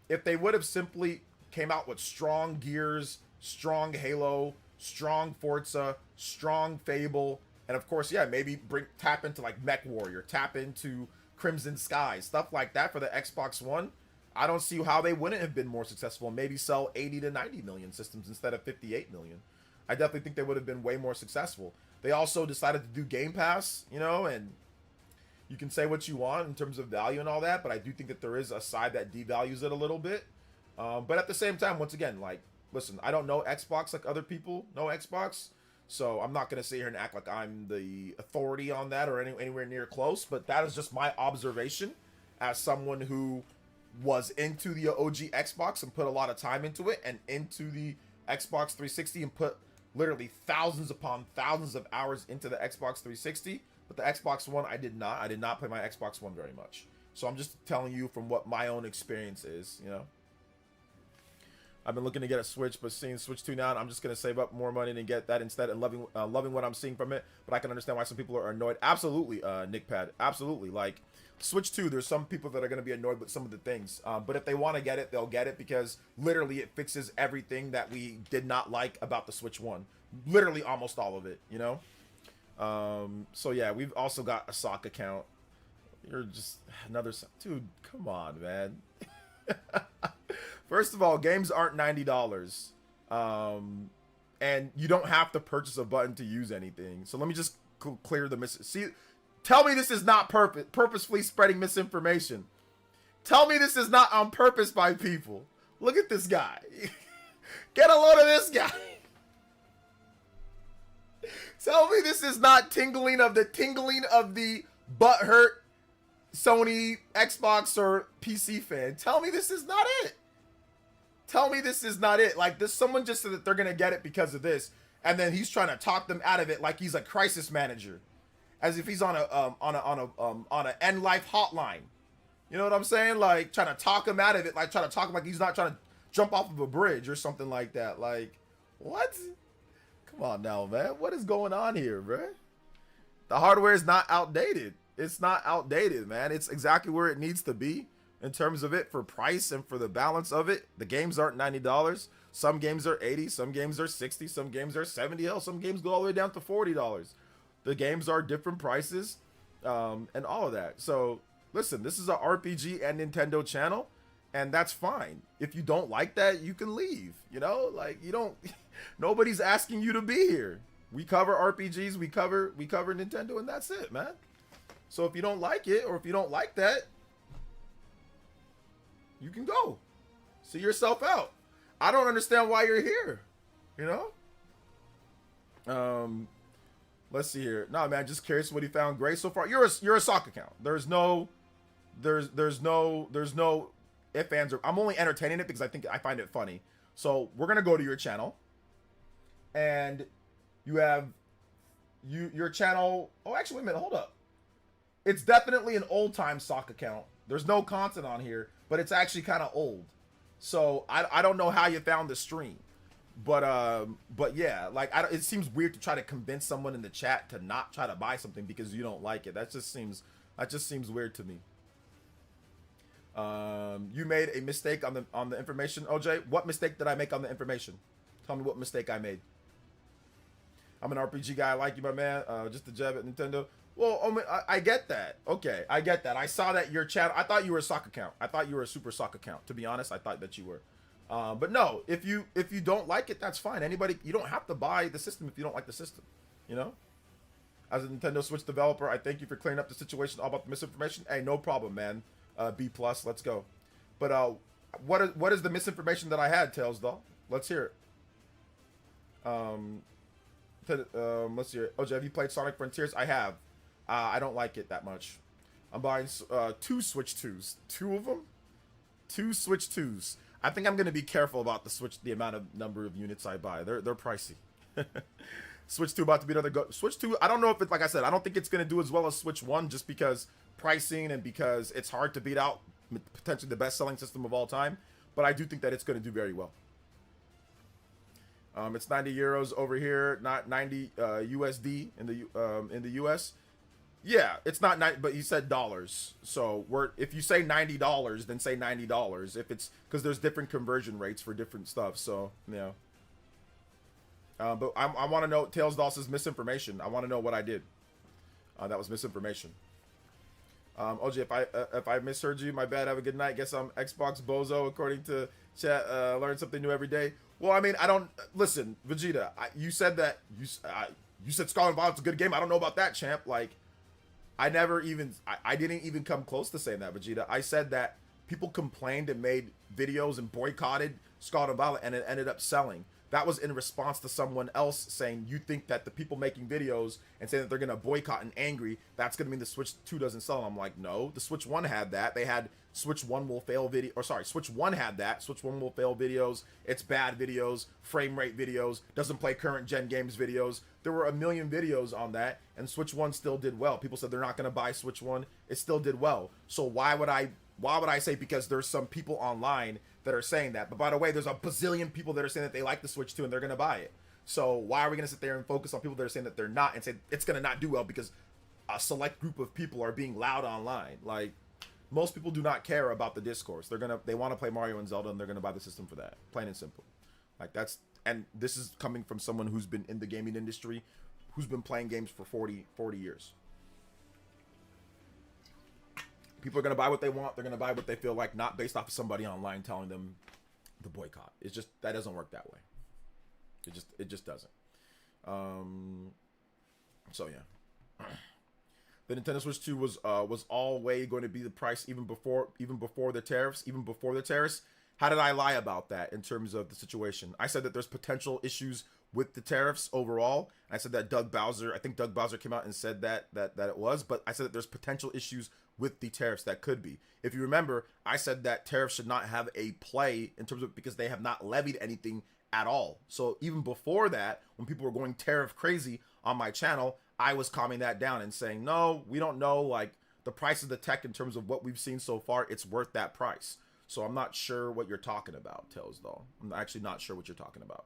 if they would have simply came out with strong Gears, strong Halo, strong Forza, strong Fable, and of course, yeah, maybe tap into like Mech Warrior, tap into Crimson Skies, stuff like that for the Xbox One. I don't see how they wouldn't have been more successful and maybe sell 80 to 90 million systems instead of 58 million. I definitely think they would have been way more successful. They also decided to do Game Pass, you know, and you can say what you want in terms of value and all that, but I do think that there is a side that devalues it a little bit. But at the same time, once again, like, listen, I don't know Xbox like other people know Xbox, so I'm not going to sit here and act like I'm the authority on that or anywhere near close, but that is just my observation as someone who was into the OG Xbox and put a lot of time into it, and into the Xbox 360 and put literally thousands upon thousands of hours into the Xbox 360, but the Xbox One, I did not play my Xbox One very much. So I'm just telling you from what my own experience is, you know. I've been looking to get a Switch, but seeing Switch 2 now, I'm just going to save up more money and get that instead, and loving what I'm seeing from it. But I can understand why some people are annoyed. Absolutely, Nick Pad. Absolutely. Like, Switch 2, there's some people that are going to be annoyed with some of the things. But if they want to get it, they'll get it because literally it fixes everything that we did not like about the Switch 1. Literally almost all of it, you know? So yeah, we've also got a sock account. You're just another... Dude, come on, man. First of all, games aren't $90. And you don't have to purchase a button to use anything. So let me just clear the See, tell me this is not purposefully spreading misinformation. Tell me this is not on purpose by people. Look at this guy. Get a load of this guy. Tell me this is not tingling of the butthurt Sony, Xbox, or PC fan. Tell me this is not it. Tell me this is not it. Like, this, someone just said that they're gonna get it because of this, and then he's trying to talk them out of it like he's a crisis manager, as if he's on a end life hotline. You know what I'm saying? Like, trying to talk him out of it, like trying to talk him like he's not trying to jump off of a bridge or something like that. Like, what? Come on now, man. What is going on here, bro? The hardware is not outdated. It's not outdated, man. It's exactly where it needs to be in terms of it for price and for the balance of it. The games aren't $90. Some games are $80. Some games are $60. Some games are $70. Hell, some games go all the way down to $40. The games are different prices, and all of that. So listen, this is a RPG and Nintendo channel, and that's fine. If you don't like that, you can leave. You know, like, you don't. Nobody's asking you to be here. We cover RPGs, we cover Nintendo, and that's it, man. So if you don't like it, or if you don't like that, you can go. See yourself out. I don't understand why you're here. You know? Let's see here. No, man, just curious what he found great so far. You're a sock account. There's no if, ands, or I'm only entertaining it because I find it funny. So we're gonna go to your channel, and you have your channel. Oh, actually, wait a minute. Hold up. It's definitely an old time sock account. There's no content on here, but it's actually kind of old. So I don't know how you found the stream, but yeah, like, it seems weird to try to convince someone in the chat to not try to buy something because you don't like it. That just seems weird to me. You made a mistake on the information, OJ. What mistake did I make on the information? Tell me what mistake I made. I'm an RPG guy. I like you, my man. Just a jab at Nintendo. Well, I get that. Okay, I get that. I saw that your channel. I thought you were a sock account. I thought you were a super sock account. To be honest, I thought that you were. But no, if you don't like it, that's fine. Anybody, you don't have to buy the system if you don't like the system. You know. As a Nintendo Switch developer, I thank you for clearing up the situation all about the misinformation. Hey, no problem, man. B plus, let's go. But what is the misinformation that I had, Tails doll? Let's hear it. Let's hear it. OJ, have you played Sonic Frontiers? I have. I don't like it that much. I'm buying 2 Switch 2s. 2 of them? 2 Switch 2s. I think I'm gonna be careful about the amount of number of units I buy. They're pricey. Switch 2 about to be another go. Switch 2, I don't know if it's, like I said, I don't think it's gonna do as well as Switch 1 just because pricing and because it's hard to beat out potentially the best selling system of all time. But I do think that it's gonna do very well. It's 90 euros over here, not 90 USD in the US. Yeah, it's not 90, but you said dollars. So if you say $90, then say $90. If it's because there's different conversion rates for different stuff. So yeah. But I want to know. Tails Doll says misinformation. I want to know what I did. That was misinformation. OJ, if I misheard you, my bad. Have a good night. Guess I'm Xbox bozo according to chat. Learn something new every day. Well, I mean, I don't listen, Vegeta. You said that you said Scarlet Violet's a good game. I don't know about that, champ. Like, I didn't even come close to saying that, Vegeta. I said that people complained and made videos and boycotted Scarlet Violet, and it ended up selling. That was in response to someone else saying, you think that the people making videos and saying that they're going to boycott and angry, that's going to mean the Switch 2 doesn't sell. I'm like, no, the Switch 1 had that. They had Switch 1 will fail video, or sorry, Switch 1 had that. Switch 1 will fail videos. It's bad videos, frame rate videos, doesn't play current gen games videos. There were a million videos on that, and Switch 1 still did well. People said they're not going to buy Switch 1. It still did well. So why would I say because there's some people online that are saying that? But by the way, there's a bazillion people that are saying that they like the Switch 2 and they're going to buy it. So why are we going to sit there and focus on people that are saying that they're not and say it's going to not do well because a select group of people are being loud online? Like, most people do not care about the discourse. They want to play Mario and Zelda and they're going to buy the system for that. Plain and simple. Like, and this is coming from someone who's been in the gaming industry, who's been playing games for 40 years. People are going to buy what they want. They're going to buy what they feel like, not based off of somebody online telling them the boycott. It's just, that doesn't work that way. It just doesn't. So yeah. The Nintendo Switch 2 was always going to be the price even before the tariffs. How did I lie about that in terms of the situation? I said that there's potential issues with the tariffs overall. I said that I think Doug Bowser came out and said that it was, but I said that there's potential issues with the tariffs that could be. If you remember, I said that tariffs should not have a play in terms of, because they have not levied anything at all. So even before that, when people were going tariff crazy on my channel, I was calming that down and saying, no, we don't know, like, the price of the tech in terms of what we've seen so far, it's worth that price. So I'm not sure what you're talking about, Tails Doll. I'm actually not sure what you're talking about.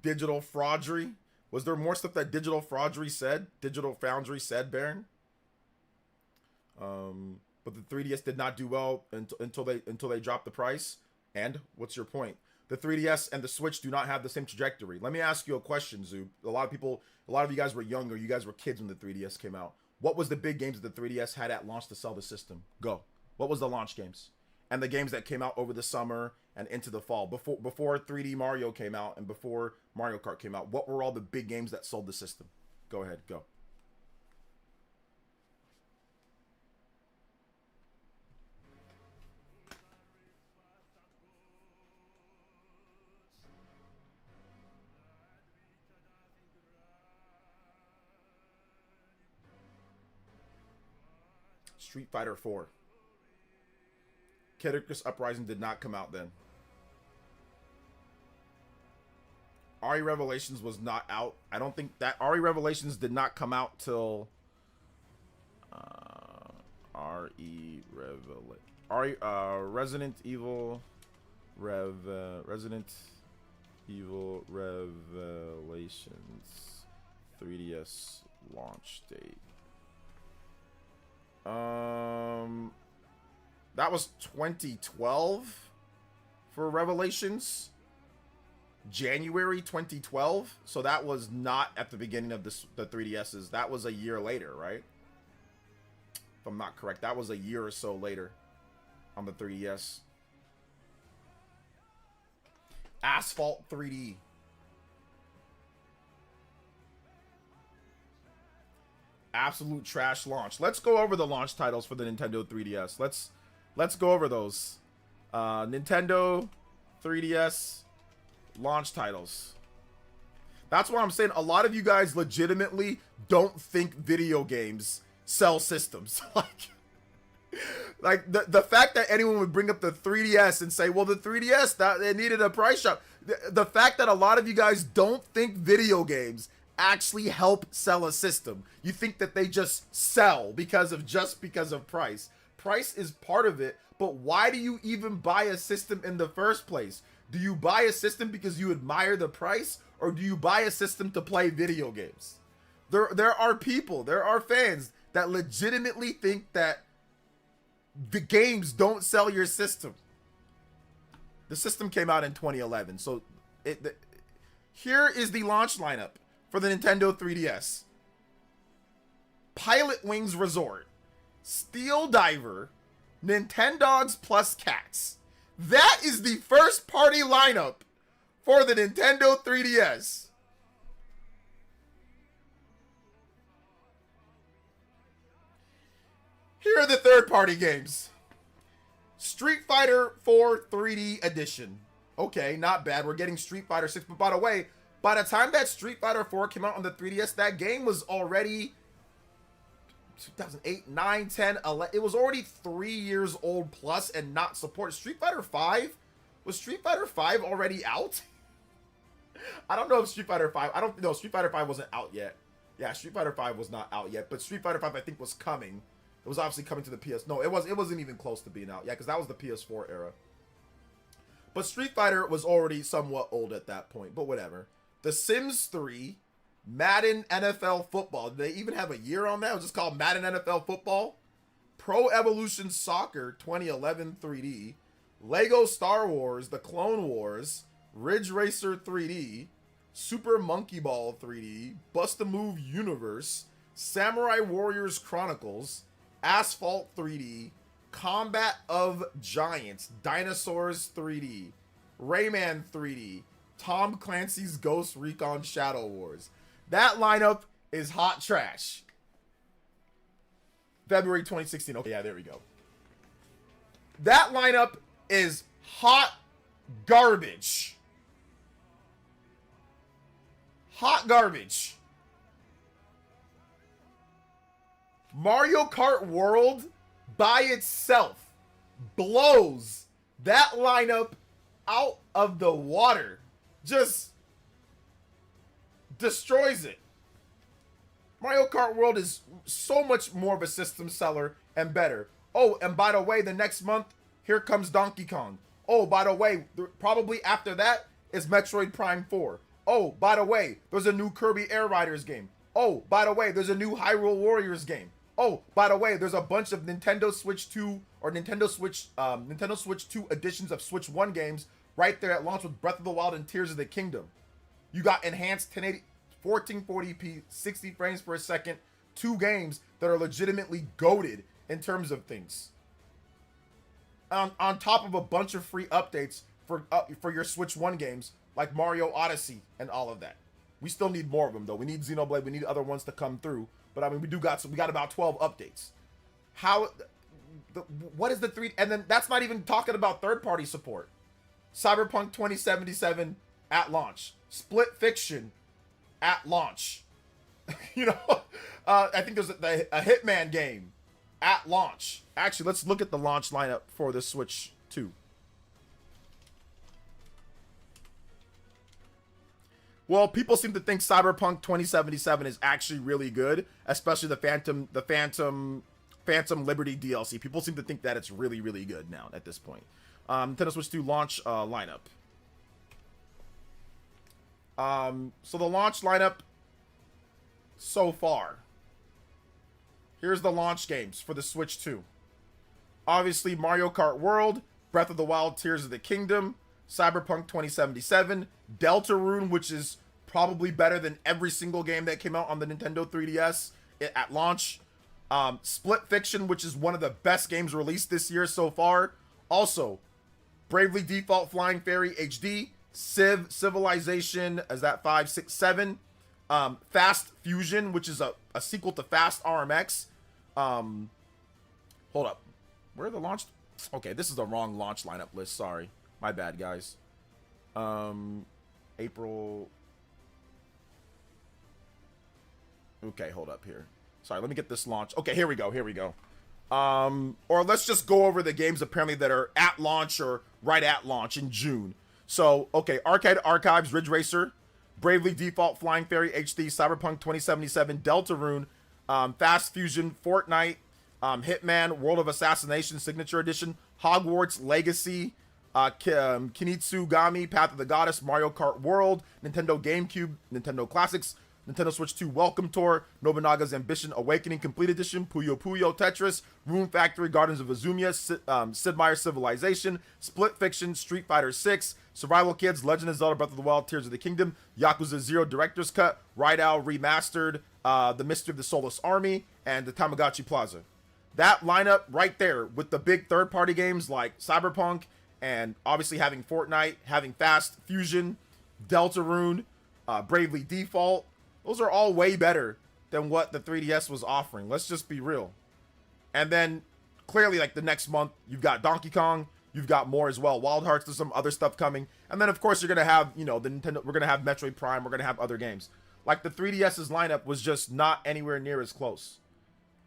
Digital Fraudry. Was there more stuff that Digital Foundry said, Baron? But the 3DS did not do well until they dropped the price. And what's your point? The 3DS and the Switch do not have the same trajectory. Let me ask you a question, Zoob. A lot of you guys were younger. You guys were kids when the 3DS came out. What was the big games that the 3DS had at launch to sell the system? Go. What was the launch games? And the games that came out over the summer and into the fall, before 3D Mario came out and before Mario Kart came out, what were all the big games that sold the system? Go ahead, go. Street Fighter 4. Kid Icarus Uprising did not come out then. RE Revelations was not out. I don't think that RE Revelations did not come out till Resident Evil Resident Evil Revelations 3DS launch date. That was 2012 for Revelations. January 2012. So that was not at the beginning of the 3DSs. That was a year later, right? If I'm not correct, that was a year or so later on the 3DS. Asphalt 3D. Absolute trash launch. Let's go over the launch titles for the Nintendo 3DS. Let's go over those. Nintendo 3DS launch titles. That's what I'm saying. A lot of you guys legitimately don't think video games sell systems. Like the fact that anyone would bring up the 3DS and say, well, the 3DS, that it needed a price shop. The fact that a lot of you guys don't think video games actually help sell a system. You think that they just sell because of price. Price is part of it, but why do you even buy a system in the first place? Do you buy a system because you admire the price, or do you buy a system to play video games? There are people, there are fans that legitimately think that the games don't sell your system. The system came out in 2011, so here is the launch lineup for the Nintendo 3DS. Pilot Wings Resort, Steel Diver, Nintendogs Plus Cats. That is the first party lineup for the Nintendo 3DS. Here are the third party games. Street Fighter 4 3D Edition. Okay, not bad. We're getting Street Fighter 6, but by the way, by the time that Street Fighter 4 came out on the 3DS, that game was already 2008, 9, 10, 11. It was already 3 years old plus and not supported. Street Fighter 5? Was Street Fighter 5 already out? I don't know if Street Fighter 5... I don't know. Street Fighter 5 wasn't out yet. Yeah, Street Fighter 5 was not out yet, but Street Fighter 5 I think was coming. It was obviously coming to the PS... No, it wasn't even close to being out. Yeah, because that was the PS4 era. But Street Fighter was already somewhat old at that point, but whatever. The Sims 3, Madden NFL Football. Did they even have a year on that? It was just called Madden NFL Football. Pro Evolution Soccer 2011 3D. Lego Star Wars, The Clone Wars. Ridge Racer 3D. Super Monkey Ball 3D. Bust-a-Move Universe. Samurai Warriors Chronicles. Asphalt 3D. Combat of Giants. Dinosaurs 3D. Rayman 3D. Tom Clancy's Ghost Recon Shadow Wars. That lineup is hot trash. February 2016. Okay, yeah, there we go. That lineup is hot garbage. Hot garbage. Mario Kart World by itself blows that lineup out of the water. Just destroys it. Mario Kart World is so much more of a system seller and better. Oh, and by the way, the next month, here comes Donkey Kong. Oh, by the way, probably after that is Metroid Prime 4. Oh, by the way, there's a new Kirby Air Riders game. Oh, by the way, there's a new Hyrule Warriors game. Oh, by the way, there's a bunch of Nintendo Switch 2 or Nintendo Switch 2 editions of Switch 1 games right there at launch with Breath of the Wild and Tears of the Kingdom. You got enhanced 1080, 1440p, 60 frames per second, 2 games that are legitimately goated in terms of things. On top of a bunch of free updates for your Switch 1 games like Mario Odyssey and all of that. We still need more of them though. We need Xenoblade, we need other ones to come through. But I mean, we got about 12 updates. What is the 3? And then that's not even talking about third-party support. Cyberpunk 2077 at launch. Split Fiction at launch. You know, I think there's a Hitman game at launch. Actually, let's look at the launch lineup for the Switch 2. Well, people seem to think Cyberpunk 2077 is actually really good, especially the Phantom Liberty DLC. People seem to think that it's really, really good now at this point. Nintendo Switch 2 launch lineup. So the launch lineup so far. Here's the launch games for the Switch 2. Obviously, Mario Kart World, Breath of the Wild, Tears of the Kingdom, Cyberpunk 2077, Deltarune, which is probably better than every single game that came out on the Nintendo 3DS at launch. Split Fiction, which is one of the best games released this year so far. Also, Bravely Default Flying Fairy HD, Civilization, is that 5, 6, 7? Fast Fusion, which is a sequel to Fast RMX. Hold up. Where are the launch? Okay, this is the wrong launch lineup list. Sorry. My bad, guys. April. Okay, hold up here. Sorry, let me get this launch. Okay, here we go. Here we go. Or let's just go over the games apparently that are at launch or right at launch in June. So, okay, Arcade Archives, Ridge Racer, Bravely Default Flying Fairy HD, Cyberpunk 2077, Deltarune, Fast Fusion, Fortnite, Hitman, World of Assassination Signature Edition, Hogwarts Legacy, Kinitsugami, Path of the Goddess, Mario Kart World, Nintendo GameCube, Nintendo Classics, Nintendo Switch 2 Welcome Tour, Nobunaga's Ambition Awakening Complete Edition, Puyo Puyo Tetris, Rune Factory, Gardens of Azumia, Sid Meier's Civilization, Split Fiction, Street Fighter 6, Survival Kids, Legend of Zelda Breath of the Wild, Tears of the Kingdom, Yakuza 0 Director's Cut, Ride Owl Remastered, The Mystery of the Soulless Army, and the Tamagotchi Plaza. That lineup right there with the big third-party games like Cyberpunk and obviously having Fortnite, having Fast Fusion, Deltarune, Bravely Default, those are all way better than what the 3DS was offering. Let's just be real. And then clearly, like the next month, you've got Donkey Kong, you've got more as well. Wild Hearts, there's some other stuff coming. And then of course you're gonna have, you know, the Nintendo. We're gonna have Metroid Prime. We're gonna have other games. Like the 3DS's lineup was just not anywhere near as close.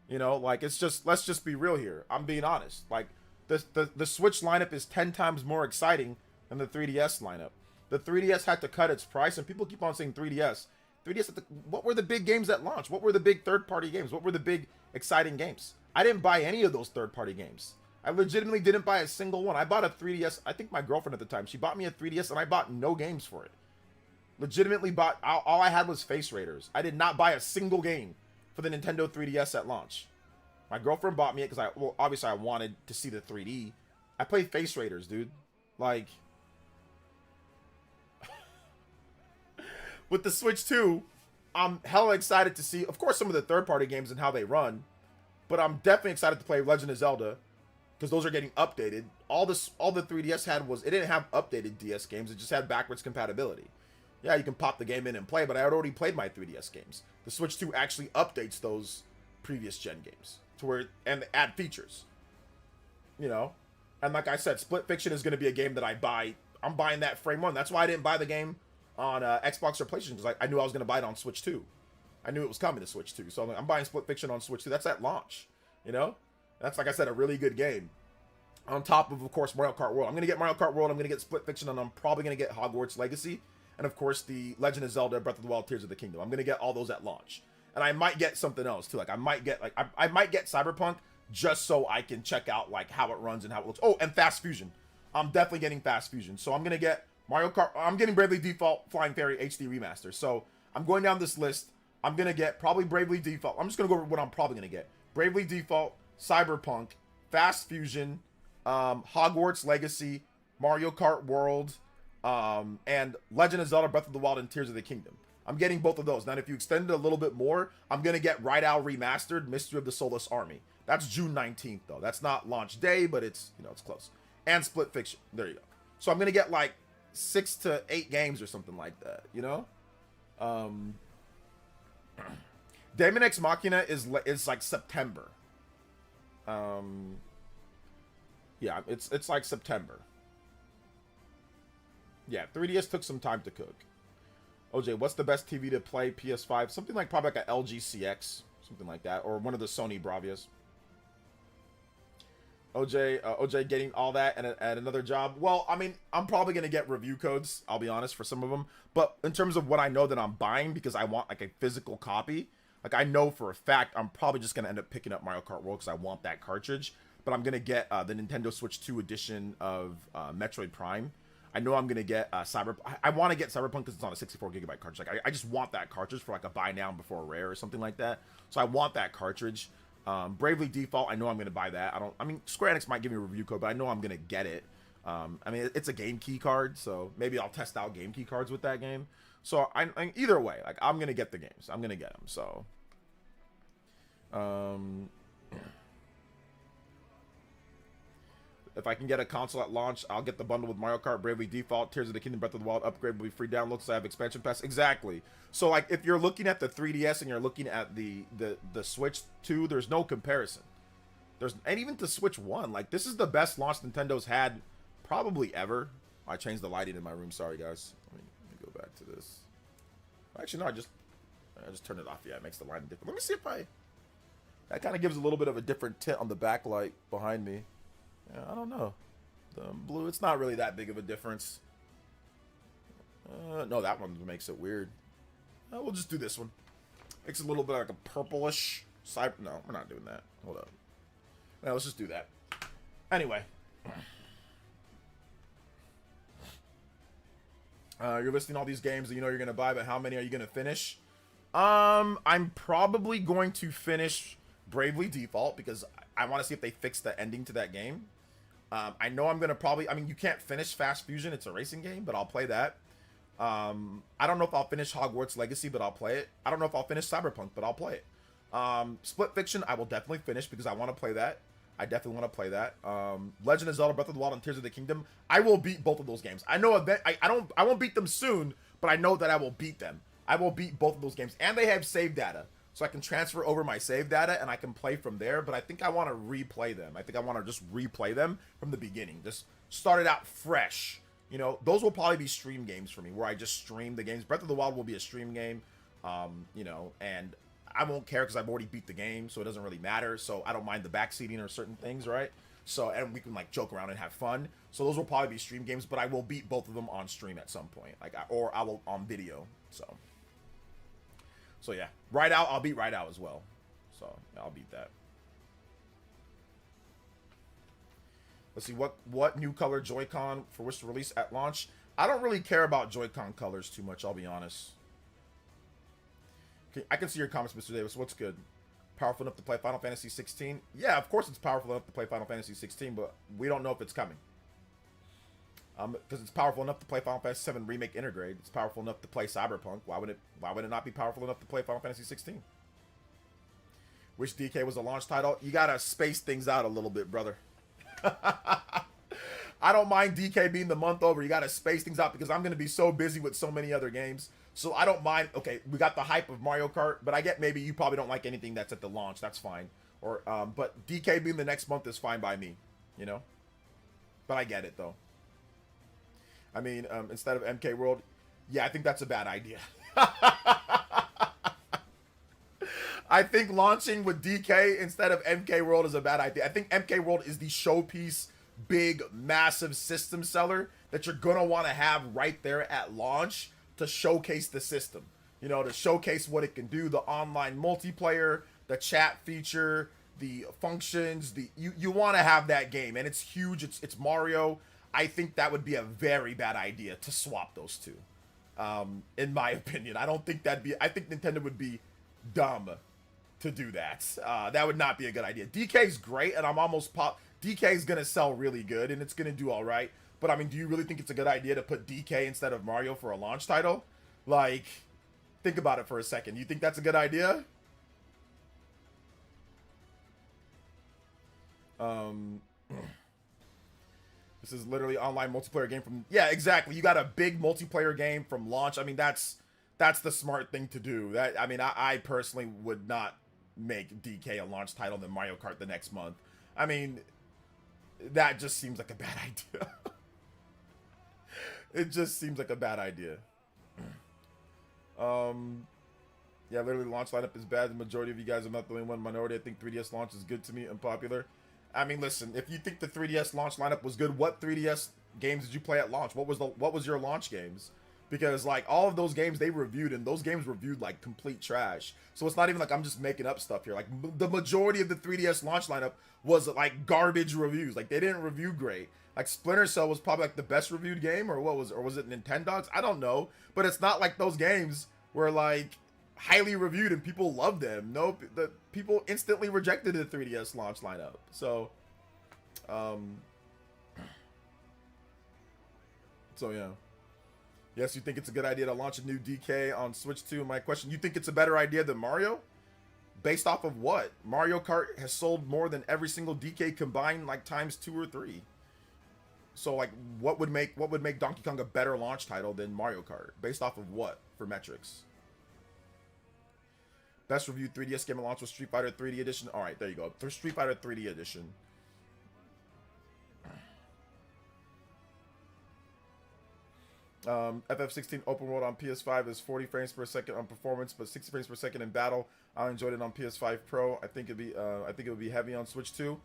You know, like it's just, let's just be real here. I'm being honest. Like the Switch lineup is 10 times more exciting than the 3DS lineup. The 3DS had to cut its price, and people keep on saying 3DS. 3DS, what were the big games at launch? What were the big third-party games? What were the big exciting games? I didn't buy any of those third-party games. I legitimately didn't buy a single one. I bought a 3DS. I think my girlfriend at the time, she bought me a 3DS, and I bought no games for it. Legitimately bought, all I had was Face Raiders. I did not buy a single game for the Nintendo 3DS at launch. My girlfriend bought me it because well, obviously I wanted to see the 3D. I played Face Raiders, dude. Like, with the Switch 2, I'm hella excited to see, of course, some of the third-party games and how they run, but I'm definitely excited to play Legend of Zelda because those are getting updated. All the 3DS had was, it didn't have updated DS games, it just had backwards compatibility. Yeah, you can pop the game in and play, but I had already played my 3DS games. The Switch 2 actually updates those previous gen games to where, and add features, you know? And like I said, Split Fiction is going to be a game that I buy. I'm buying that frame one. That's why I didn't buy the game on Xbox or PlayStation, because I knew I was going to buy it on Switch 2. I knew it was coming to Switch 2. So I'm buying Split Fiction on Switch 2. That's at launch, you know? That's, like I said, a really good game. On top of course, Mario Kart World. I'm going to get Mario Kart World, I'm going to get Split Fiction, and I'm probably going to get Hogwarts Legacy. And of course, the Legend of Zelda Breath of the Wild, Tears of the Kingdom. I'm going to get all those at launch. And I might get something else, too. Like, I might get Cyberpunk just so I can check out, like, how it runs and how it looks. Oh, and Fast Fusion. I'm definitely getting Fast Fusion. So I'm going to get Mario Kart. I'm getting Bravely Default Flying Fairy HD Remaster. So I'm going down this list. I'm going to get probably Bravely Default. I'm just going to go over what I'm probably going to get. Bravely Default, Cyberpunk, Fast Fusion, Hogwarts Legacy, Mario Kart World, and Legend of Zelda Breath of the Wild and Tears of the Kingdom. I'm getting both of those. Now, if you extend it a little bit more, I'm going to get Ride Owl Remastered, Mystery of the Soulless Army. That's June 19th, though. That's not launch day, but it's, you know, it's close. And Split Fiction. There you go. So I'm going to get, like, 6 to 8 games or something like that, you know? Daemon X Machina is like September. Yeah, it's like September. Yeah, 3DS took some time to cook. OJ, what's the best TV to play PS5? Something like probably like a LG CX, something like that, or one of the Sony Bravias. OJ getting all that at another job. Well, I mean, I'm probably gonna get review codes, I'll be honest, for some of them. But in terms of what I know that I'm buying, because I want like a physical copy, like I know for a fact I'm probably just gonna end up picking up Mario Kart World because I want that cartridge. But I'm gonna get the Nintendo Switch 2 edition of Metroid Prime. I know I'm gonna get I want to get Cyberpunk because it's on a 64 gigabyte cartridge. Like I just want that cartridge for like a buy now before rare or something like that. So I want that cartridge. Bravely Default, I know I'm gonna buy that. I mean, Square Enix might give me a review code, but I know I'm gonna get it. I mean, it's a game key card, so maybe I'll test out game key cards with that game. So I either way, like I'm gonna get the games. I'm gonna get them. So, if I can get a console at launch, I'll get the bundle with Mario Kart, Bravely Default, Tears of the Kingdom, Breath of the Wild upgrade will be free download. So I have expansion pass. Exactly. So like if you're looking at the 3DS and you're looking at the Switch 2, there's no comparison. And even the Switch 1, like this is the best launch Nintendo's had probably ever. I changed the lighting in my room. Sorry guys. Let me go back to this. Actually, no, I just turned it off. Yeah, it makes the lighting different. Let me see if that kind of gives a little bit of a different tint on the backlight behind me. Yeah, I don't know. The blue, it's not really that big of a difference. No, that one makes it weird. We'll just do this one. Makes it a little bit like a purplish cyber. No, we're not doing that. Hold up. Well, let's just do that. Anyway. You're listing all these games that you know you're going to buy, but how many are you going to finish? I'm probably going to finish Bravely Default because I want to see if they fix the ending to that game. I know I'm going to probably... I mean, you can't finish Fast Fusion. It's a racing game, but I'll play that. I don't know if I'll finish Hogwarts Legacy, but I'll play it. I don't know if I'll finish Cyberpunk, but I'll play it. Split Fiction, I will definitely finish because I want to play that. I definitely want to play that. Legend of Zelda Breath of the Wild and Tears of the Kingdom, I will beat both of those games. I know I won't beat them soon, but I know that I will beat them. I will beat both of those games. And they have save data. So I can transfer over my save data and I can play from there. But I think I want to replay them. I think I want to just replay them from the beginning. Just start it out fresh. You know, those will probably be stream games for me where I just stream the games. Breath of the Wild will be a stream game. You know, and I won't care because I've already beat the game, so it doesn't really matter. So I don't mind the backseating or certain things, right? So, and we can like joke around and have fun. So those will probably be stream games, but I will beat both of them on stream at some point, like or I will on video. So yeah, Ride Out, I'll beat Ride Out as well. So yeah, I'll beat that. Let's see what new color Joy-Con for which to release at launch. I don't really care about Joy-Con colors too much. I'll be honest. I can see your comments, Mr. Davis. What's good? Powerful enough to play Final Fantasy 16? Yeah, of course it's powerful enough to play Final Fantasy 16, but we don't know if it's coming. Because it's powerful enough to play Final Fantasy 7 Remake Intergrade. It's powerful enough to play Cyberpunk. Why would it not be powerful enough to play Final Fantasy 16? Which DK was a launch title? You gotta space things out a little bit, brother. I don't mind DK being the month over. You gotta space things out because I'm gonna be so busy with so many other games. So I don't mind. Okay, we got the hype of Mario Kart, but I get maybe you probably don't like anything that's at the launch. That's fine. Or but DK being the next month is fine by me, you know. But I get it though. I mean, instead of MK World, yeah, I think that's a bad idea. I think launching with DK instead of MK World is a bad idea. I think MK World is the showpiece, big, massive system seller that you're gonna want to have right there at launch to showcase the system, you know, to showcase what it can do, the online multiplayer, the chat feature, the functions, you want to have that game, and it's huge. It's Mario. I think that would be a very bad idea to swap those two. In my opinion, I think Nintendo would be dumb to do that. That would not be a good idea. DK's great, and DK's gonna sell really good, and it's gonna do all right. But I mean, do you really think it's a good idea to put DK instead of Mario for a launch title? Like, think about it for a second. You think that's a good idea? This is literally online multiplayer game from... Yeah, exactly. You got a big multiplayer game from launch. I mean, that's the smart thing to do. I mean, I personally would not make DK a launch title than Mario Kart the next month. I mean, that just seems like a bad idea. It just seems like a bad idea. Yeah, literally launch lineup is bad. The majority of you guys are not the only one minority. I think 3DS launch is good to me, unpopular. I mean, listen, if you think the 3DS launch lineup was good, what 3DS games did you play at launch? What was your launch games? Because like all of those games they reviewed, and those games reviewed like complete trash. So it's not even like I'm just making up stuff here. Like the majority of the 3DS launch lineup was like garbage reviews. Like they didn't review great. Like Splinter Cell was probably like the best reviewed game, or was it Nintendogs? I don't know. But it's not like those games were like highly reviewed and people loved them. No, the people instantly rejected the 3DS launch lineup. So So yeah. Yes, you think it's a good idea to launch a new DK on Switch 2? My question, you think it's a better idea than Mario? Based off of what? Mario Kart has sold more than every single DK combined, like times 2 or 3. So like, what would make Donkey Kong a better launch title than Mario Kart? Based off of what for metrics? Best reviewed 3DS game at launch was Street Fighter 3D Edition. All right, there you go. For Street Fighter 3D Edition. FF16 open world on PS5 is 40 frames per second on performance, but 60 frames per second in battle. I enjoyed it on PS5 Pro. I think it would be heavy on Switch 2.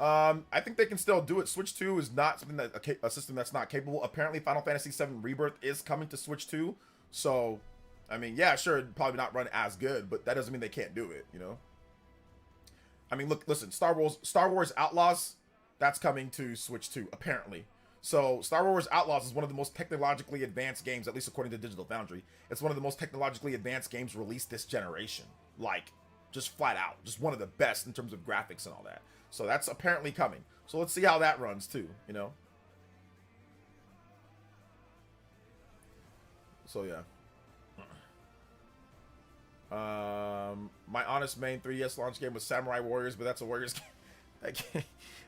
I think they can still do it. Switch 2 is not something that a system that's not capable. Apparently, Final Fantasy VII Rebirth is coming to Switch 2. So, I mean, yeah, sure, it'd probably not run as good, but that doesn't mean they can't do it. You know. I mean, listen, Star Wars Outlaws, that's coming to Switch 2 apparently. So Star Wars Outlaws is one of the most technologically advanced games, at least according to Digital Foundry. It's one of the most technologically advanced games released this generation. Like, just flat out. Just one of the best in terms of graphics and all that. So that's apparently coming. So let's see how that runs too, you know? So yeah. My honest main 3DS launch game was Samurai Warriors, but that's a Warriors game.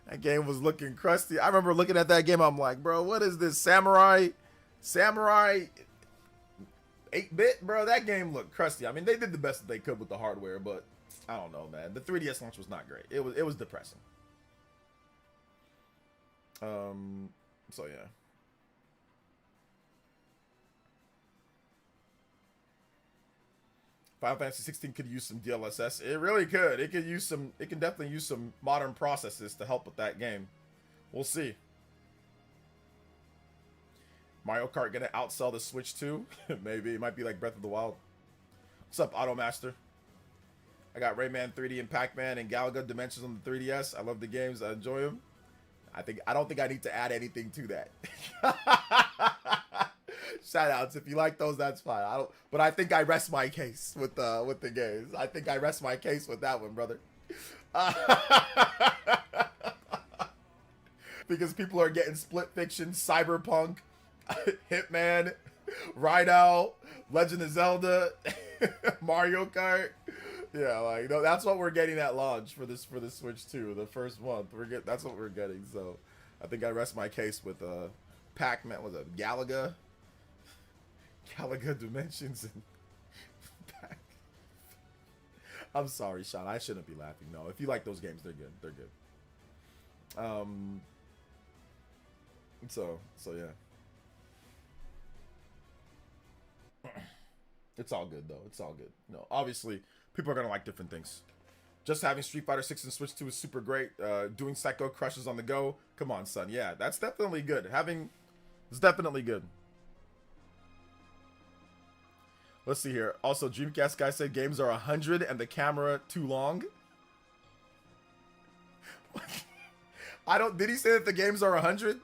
That game was looking crusty. I remember looking at that game. I'm like, bro, what is this? Samurai 8-bit, bro. That game looked crusty. I mean, they did the best that they could with the hardware, but I don't know, man. The 3DS launch was not great. It was depressing. So yeah. Final Fantasy 16 could use some DLSS. It really could. It can definitely use some modern processes to help with that game. We'll see. Mario Kart gonna outsell the Switch 2? Maybe. It might be like Breath of the Wild. What's up, Automaster? I got Rayman 3D and Pac-Man and Galaga Dimensions on the 3DS. I love the games. I enjoy them. I don't think I need to add anything to that. Shout outs. If you like those, that's fine. But I think I rest my case with the games. I think I rest my case with that one, brother. Because people are getting Split Fiction, Cyberpunk, Hitman, Ride Out, Legend of Zelda, Mario Kart. Yeah, like, no, that's what we're getting at launch for the Switch 2, the first month. That's what we're getting. So I think I rest my case with Pac-Man. Was it Galaga Dimensions and Pac. I'm sorry, Sean. I shouldn't be laughing. No, if you like those games, they're good. They're good. So yeah. It's all good though. It's all good. No, obviously people are gonna like different things. Just having Street Fighter 6 and Switch 2 is super great. Doing Psycho Crushes on the go. Come on, son. Yeah, that's definitely good. It's definitely good. Let's see here. Also, Dreamcast guy said games are 100 and the camera too long. Did he say that the games are 100?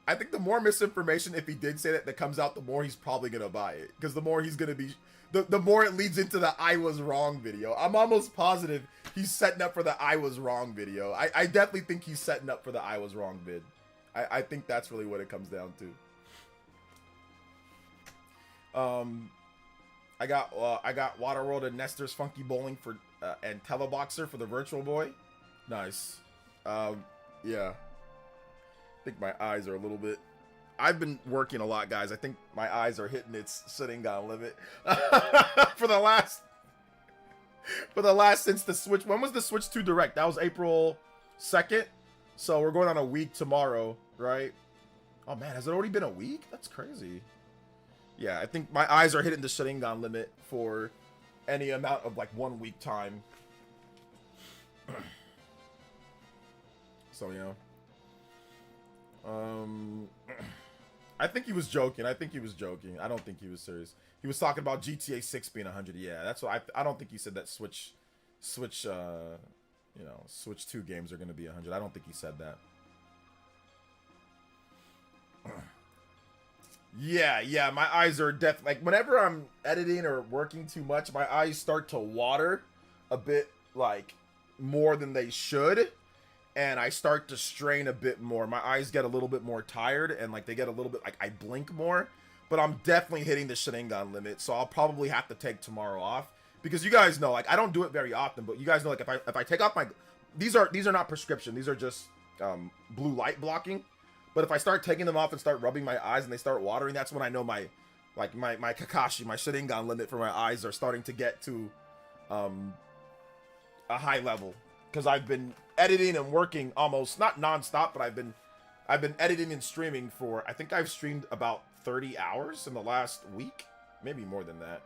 I think the more misinformation, if he did say that comes out, the more he's probably going to buy it. Because the more he's going to be, the more it leads into the I was wrong video. I'm almost positive he's setting up for the I was wrong video. I definitely think he's setting up for the I was wrong vid. I think that's really what it comes down to. I got Waterworld and Nestor's Funky Bowling for and Teleboxer for the Virtual Boy. Nice. Yeah. I think my eyes are a little bit. I've been working a lot, guys. I think my eyes are hitting its Sharingan limit for the last since the Switch. When was the Switch 2 Direct? That was April 2nd. So we're going on a week tomorrow, right? Oh man, has it already been a week? That's crazy. Yeah, I think my eyes are hitting the Sharingan limit for any amount of like 1 week time. So, you know. I think he was joking. I don't think he was serious. He was talking about GTA 6 being 100. Yeah, that's what I don't think he said that Switch 2 games are going to be 100. I don't think he said that. Yeah, my eyes are like whenever I'm editing or working too much, my eyes start to water a bit like more than they should. and I start to strain a bit more. My eyes get a little bit more tired, and like they get a little bit like I blink more. But I'm definitely hitting the Sharingan limit, so I'll probably have to take tomorrow off because you guys know, like I don't do it very often, but you guys know, like if I take off my these are not prescription, these are just blue light blocking. But if I start taking them off and start rubbing my eyes and they start watering, that's when I know my Kakashi, my Sharingan limit for my eyes are starting to get to a high level, because I've been editing and working almost not non-stop, but I've been editing and streaming for, I think I've streamed about 30 hours in the last week, maybe more than that.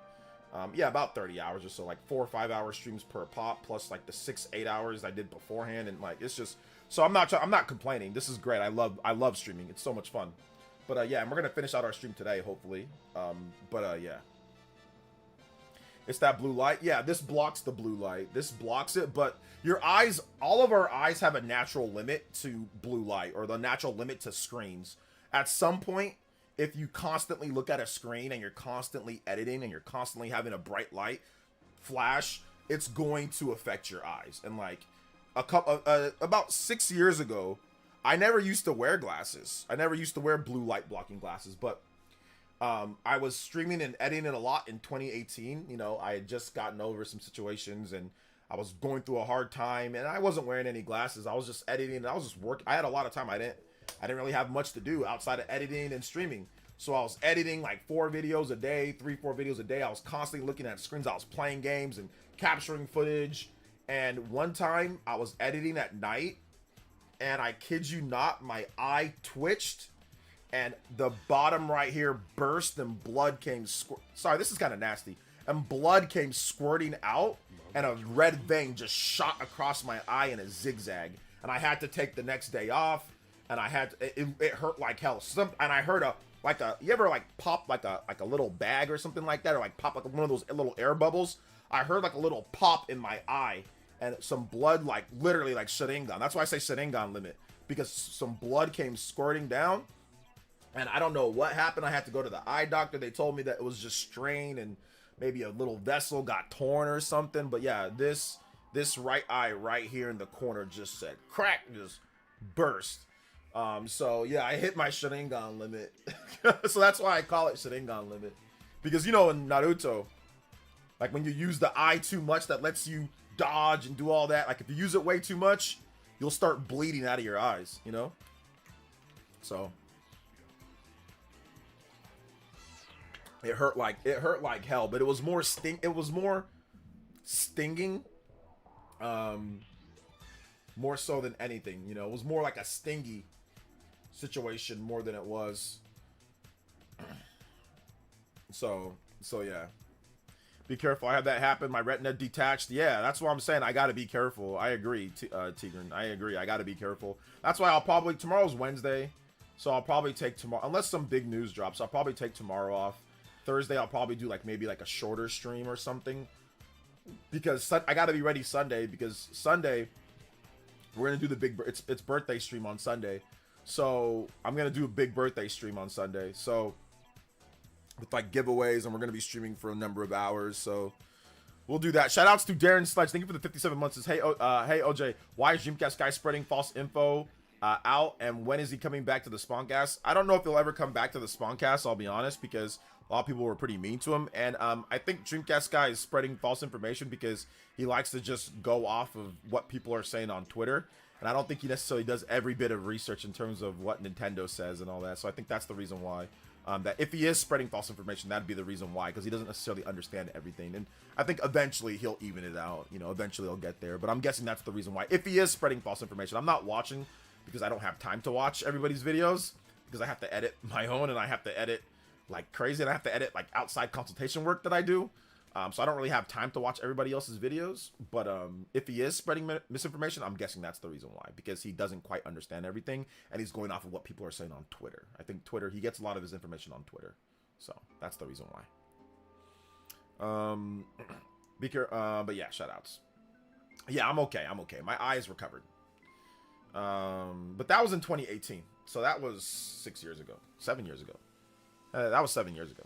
Yeah, about 30 hours or so, like 4 or 5 hour streams per pop, plus like the 6-8 hours I did beforehand, and like it's just, so I'm not complaining. This is great. I love streaming. It's so much fun. But yeah, and we're gonna finish out our stream today, hopefully. Yeah. It's that blue light. Yeah, this blocks the blue light. This blocks it, but your eyes, all of our eyes have a natural limit to blue light, or the natural limit to screens. At some point, if you constantly look at a screen and you're constantly editing and you're constantly having a bright light flash, it's going to affect your eyes. And like about 6 years ago, I never used to wear glasses. I never used to wear blue light blocking glasses, but I was streaming and editing a lot in 2018. You know, I had just gotten over some situations and I was going through a hard time, and I wasn't wearing any glasses. I was just editing and I was just working. I had a lot of time. I didn't really have much to do outside of editing and streaming. So I was editing like 4 videos a day, 3-4 videos a day. I was constantly looking at screens. I was playing games and capturing footage. And one time I was editing at night, and I kid you not, my eye twitched and the bottom right here burst, and blood came sorry, this is kind of nasty. And blood came squirting out, and a red vein just shot across my eye in a zigzag. And I had to take the next day off, and I had to, it hurt like hell. And I heard you ever like pop like a little bag or something like that, or like pop like one of those little air bubbles? I heard like a little pop in my eye, and some blood, like literally like Sharingan. That's why I say Sharingan limit, because some blood came squirting down. And I don't know what happened. I had to go to the eye doctor. They told me that it was just strain and maybe a little vessel got torn or something. But yeah, this right eye right here in the corner just said crack, just burst. So yeah, I hit my Sharingan limit. So that's why I call it Sharingan limit. Because you know, in Naruto, like when you use the eye too much, that lets you dodge and do all that. Like if you use it way too much, you'll start bleeding out of your eyes, you know? So it hurt like hell, but it was more stinging, more so than anything, you know. It was more like a stingy situation more than it was. So yeah. Be careful. I had that happen. My retina detached. Yeah, that's what I'm saying. I got to be careful. I agree, Tigran. I agree. I got to be careful. That's why tomorrow's Wednesday, so I'll probably take tomorrow, unless some big news drops. I'll probably take tomorrow off. Thursday, I'll probably do maybe a shorter stream or something, because I got to be ready Sunday, because Sunday we're gonna do the big. It's birthday stream on Sunday, so I'm gonna do a big birthday stream on Sunday. So with like giveaways, and we're gonna be streaming for a number of hours. So we'll do that. Shout outs to Darren Sledge. Thank you for the 57 months. Says, hey OJ, why is Dreamcast guy spreading false info out, and when is he coming back to the Spawncast? I don't know if he'll ever come back to the Spawncast, I'll be honest, because a lot of people were pretty mean to him. And I think Dreamcast guy is spreading false information because he likes to just go off of what people are saying on Twitter. And I don't think he necessarily does every bit of research in terms of what Nintendo says and all that. So I think that's the reason why. That if he is spreading false information, that'd be the reason why, because he doesn't necessarily understand everything. And I think eventually he'll even it out. You know, eventually he'll get there. But I'm guessing that's the reason why. If he is spreading false information, I'm not watching because I don't have time to watch everybody's videos, because I have to edit my own, and I have to edit like crazy, and I have to edit like outside consultation work that I do. So I don't really have time to watch everybody else's videos. But if he is spreading misinformation, I'm guessing that's the reason why, because he doesn't quite understand everything, and he's going off of what people are saying on Twitter. I think Twitter, he gets a lot of his information on Twitter, so that's the reason why. But yeah, shout outs. Yeah, I'm okay. My eyes recovered. But that was in 2018, so that was 7 years ago. That was 7 years ago.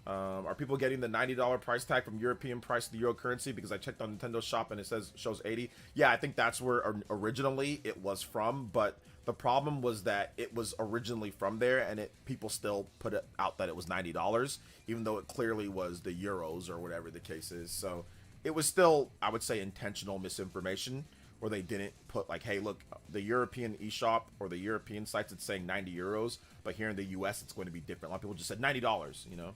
Are people getting the $90 price tag from European price to the euro currency? Because I checked on Nintendo Shop and it shows 80. Yeah, I think that's where originally it was from, but the problem was that it was originally from there, and people still put it out that it was $90, even though it clearly was the euros or whatever the case is. So it was still, I would say, intentional misinformation, where they didn't put like, hey, look, the European eShop or the European sites, it's saying 90 euros, but here in the US it's going to be different. A lot of people just said $90, you know.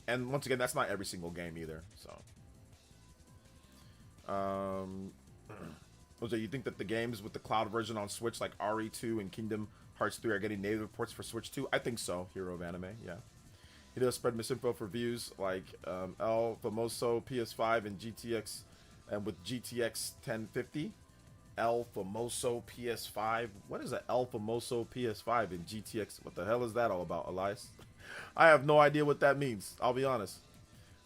And once again, that's not every single game either. So, Jose, you think that the games with the cloud version on Switch, like RE2 and Kingdom Hearts 3, are getting native ports for Switch 2? I think so. Hero of Anime, yeah. He does spread misinfo for views like El Famoso PS5 and GTX, and with GTX 1050. El Famoso PS5. What is a El Famoso PS5 and GTX? What the hell is that all about, Elias? I have no idea what that means. I'll be honest.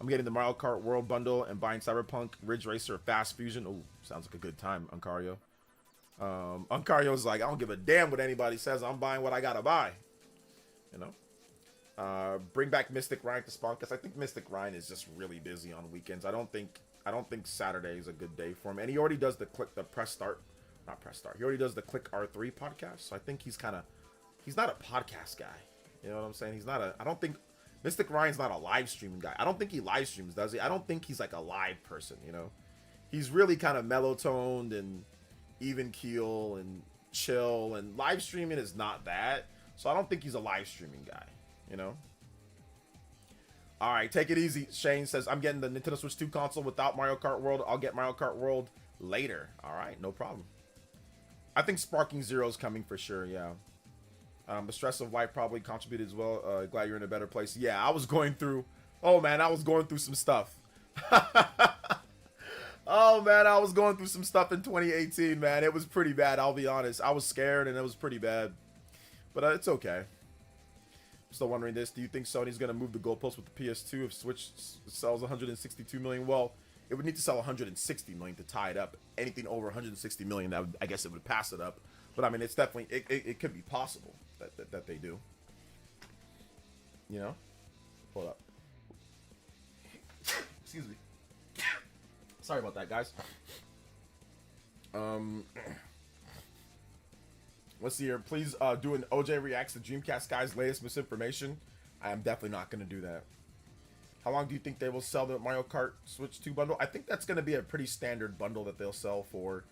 I'm getting the Mario Kart World Bundle and buying Cyberpunk, Ridge Racer, Fast Fusion. Oh, sounds like a good time, Uncario. Uncario's like, I don't give a damn what anybody says. I'm buying what I gotta buy. You know. Bring back Mystic Ryan to spawn, because I think Mystic Ryan is just really busy on weekends. I don't think Saturday is a good day for him. And he already does the press start. Not press start. He already does the Click R3 podcast. So I think he's not a podcast guy. You know what I'm saying? I don't think Mystic Ryan's not a live streaming guy. I don't think he live streams, does he? I don't think he's like a live person, you know? He's really kind of mellow toned and even keel and chill, and live streaming is not that. So I don't think he's a live streaming guy, you know? All right, take it easy. Shane says, I'm getting the Nintendo Switch 2 console without Mario Kart World. I'll get Mario Kart World later. All right, no problem. I think Sparking Zero is coming for sure, yeah. The stress of life probably contributed as well. Glad you're in a better place. Yeah, I was going through... Oh, man, I was going through some stuff. Oh, man, I was going through some stuff in 2018, man. It was pretty bad, I'll be honest. I was scared, and it was pretty bad. But it's okay. I'm still wondering this. Do you think Sony's going to move the goalpost with the PS2 if Switch sells 162 million? Well, it would need to sell 160 million to tie it up. Anything over 160 million, I guess it would pass it up. But, I mean, it's definitely... It could be possible that they do. You know? Hold up. Excuse me. Sorry about that, guys. Let's see here. Please do an OJ reacts to Dreamcast guy's latest misinformation. I am definitely not going to do that. How long do you think they will sell the Mario Kart Switch 2 bundle? I think that's going to be a pretty standard bundle that they'll sell for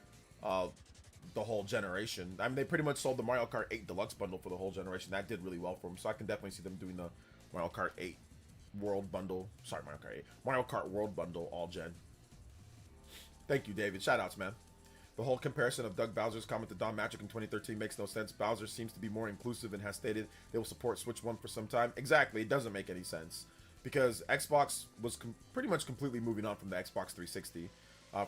the whole generation. I mean, they pretty much sold the Mario Kart 8 Deluxe bundle for the whole generation. That did really well for them. So I can definitely see them doing the Mario Kart 8 World Bundle. Sorry, Mario Kart 8. Mario Kart World Bundle all gen. Thank you, David. Shoutouts, man. The whole comparison of Doug Bowser's comment to Don Magic in 2013 makes no sense. Bowser seems to be more inclusive and has stated they will support Switch 1 for some time. Exactly. It doesn't make any sense. Because Xbox was pretty much completely moving on from the Xbox 360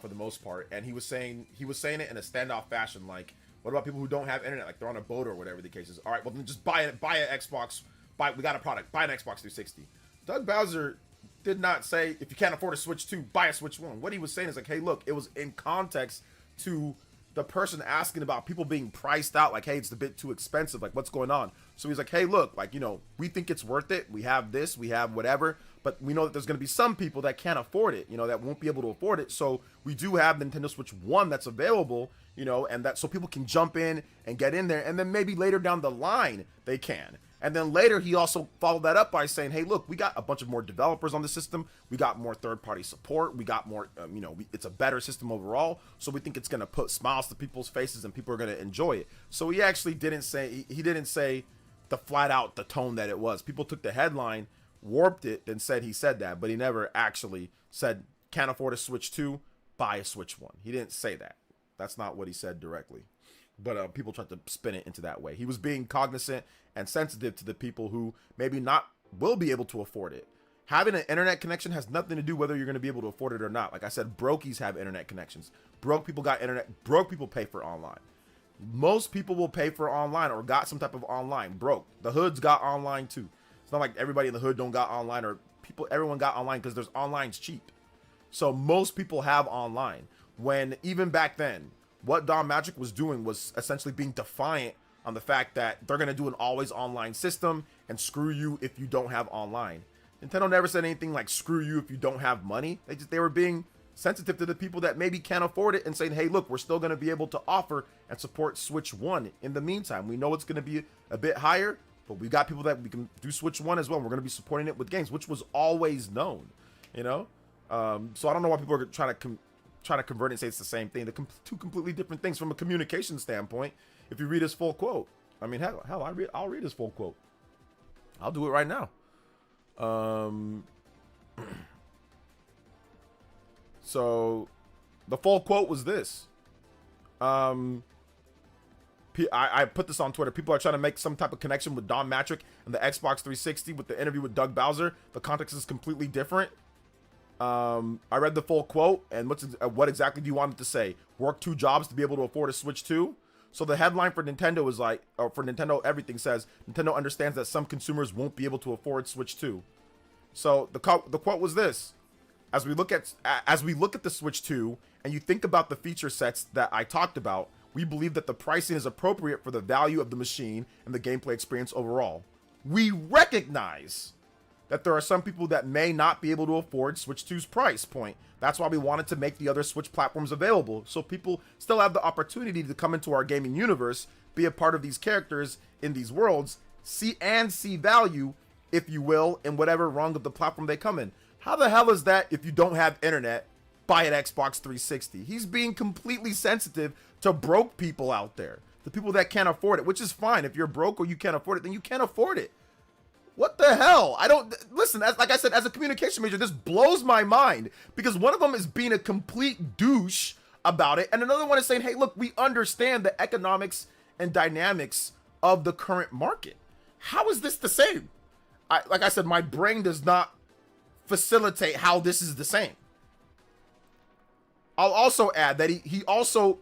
for the most part. And he was saying it in a standoff fashion. Like, what about people who don't have internet? Like, they're on a boat or whatever the case is. All right, well, then just buy an Xbox. We got a product. Buy an Xbox 360. Doug Bowser did not say, if you can't afford a Switch 2, buy a Switch 1. What he was saying is like, hey, look, it was in context to the person asking about people being priced out, like, hey, it's a bit too expensive, like, what's going on? So he's like, hey, look, like, you know, we think it's worth it. We have this, we have whatever, but we know that there's going to be some people that can't afford it, you know, that won't be able to afford it. So we do have the Nintendo Switch 1 that's available, you know, and that so people can jump in and get in there, and then maybe later down the line they can. And then later, he also followed that up by saying, hey, look, we got a bunch of more developers on the system. We got more third-party support. We got more, you know, it's a better system overall. So we think it's going to put smiles to people's faces and people are going to enjoy it. So he actually didn't say, he didn't say the flat out the tone that it was. People took the headline, warped it, and said he said that. But he never actually said, can't afford a Switch 2, buy a Switch 1. He didn't say that. That's not what he said directly. But people tried to spin it into that way. He was being cognizant and sensitive to the people who maybe not will be able to afford it. Having an internet connection has nothing to do whether you're going to be able to afford it or not. Like I said, brokies have internet connections. Broke people got internet. Broke people pay for online. Most people will pay for online or got some type of online. Broke. The hoods got online too. It's not like everybody in the hood don't got online, or everyone got online because there's online's cheap. So most people have online. When even back then, what Don Magic was doing was essentially being defiant on the fact that they're going to do an always online system and screw you if you don't have online. Nintendo never said anything like screw you if you don't have money. They were being sensitive to the people that maybe can't afford it and saying, hey, look, we're still going to be able to offer and support Switch 1 in the meantime. We know it's going to be a bit higher, but we got people that we can do Switch 1 as well. We're going to be supporting it with games, which was always known, you know? So I don't know why people are trying to convert it and say it's the same thing. They're two completely different things from a communication standpoint. If you read his full quote, I mean, hell, I'll read his full quote. I'll do it right now. So the full quote was this. I put this on Twitter. People are trying to make some type of connection with Don Matrick and the Xbox 360 with the interview with Doug Bowser. The context is completely different. I read the full quote, and what exactly do you want it to say? Work 2 jobs to be able to afford a Switch 2? So the headline for Nintendo is like, or for Nintendo everything says, Nintendo understands that some consumers won't be able to afford Switch 2. So the quote was this: as we look at the Switch 2 and you think about the feature sets that I talked about, we believe that the pricing is appropriate for the value of the machine and the gameplay experience overall. We recognize that there are some people that may not be able to afford Switch 2's price point. That's why we wanted to make the other Switch platforms available, so people still have the opportunity to come into our gaming universe, be a part of these characters in these worlds, see value, if you will, in whatever rung of the platform they come in. How the hell is that if you don't have internet, buy an Xbox 360? He's being completely sensitive to broke people out there, the people that can't afford it, which is fine. If you're broke or you can't afford it, then you can't afford it. What the hell? I don't listen. Like I said, as a communication major, this blows my mind because one of them is being a complete douche about it, and another one is saying, "Hey, look, we understand the economics and dynamics of the current market." How is this the same? Like I said, my brain does not facilitate how this is the same. I'll also add that he also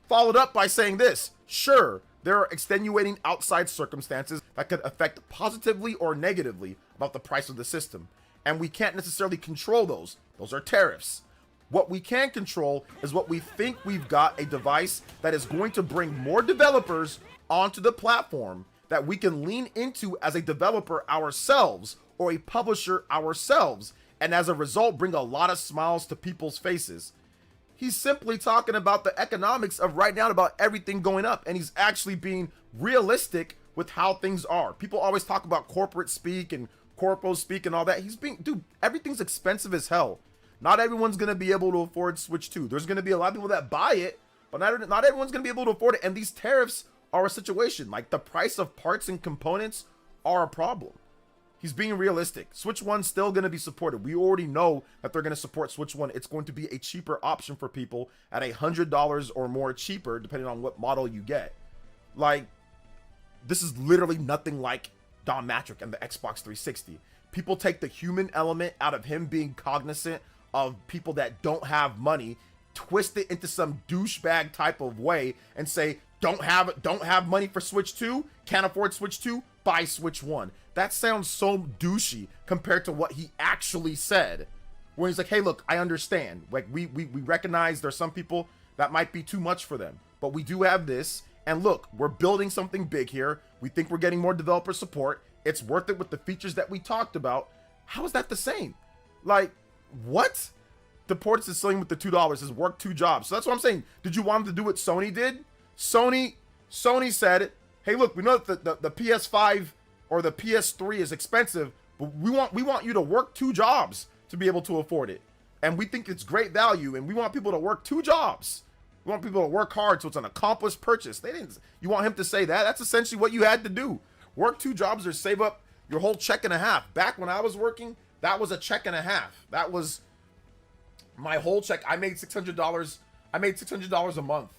followed up by saying this: sure, there are extenuating outside circumstances that could affect positively or negatively about the price of the system, and we can't necessarily control those. Those are tariffs. What we can control is what we think we've got a device that is going to bring more developers onto the platform that we can lean into as a developer ourselves or a publisher ourselves, and as a result bring a lot of smiles to people's faces. He's simply talking about the economics of right now, about everything going up, and he's actually being realistic with how things are. People always talk about corporate speak and corpo speak and all that. Dude, everything's expensive as hell. Not everyone's going to be able to afford Switch 2. There's going to be a lot of people that buy it, but not everyone's going to be able to afford it, and these tariffs are a situation. Like, the price of parts and components are a problem. He's being realistic. Switch 1's still going to be supported. We already know that they're going to support Switch 1. It's going to be a cheaper option for people at $100 or more cheaper, depending on what model you get. Like, this is literally nothing like Don Matrick and the Xbox 360. People take the human element out of him being cognizant of people that don't have money, twist it into some douchebag type of way, and say, don't have money for Switch 2, can't afford Switch 2, buy Switch 1. That sounds so douchey compared to what he actually said, where he's like, hey, look, I understand. Like, we recognize there's some people that might be too much for them, but we do have this, and look, we're building something big here. We think we're getting more developer support. It's worth it with the features that we talked about. How is that the same? Like, what? The ports is selling with the $2 is work 2 jobs. So that's what I'm saying. Did you want him to do what Sony did? Sony said, hey, look, we know that the PS5 or the PS3 is expensive, but we want you to work 2 jobs to be able to afford it. And we think it's great value, and we want people to work 2 jobs. We want people to work hard, so it's an accomplished purchase. You want him to say that? That's essentially what you had to do. Work 2 jobs or save up your whole check and a half. Back when I was working, that was a check and a half. That was my whole check. I made $600. I made $600 a month.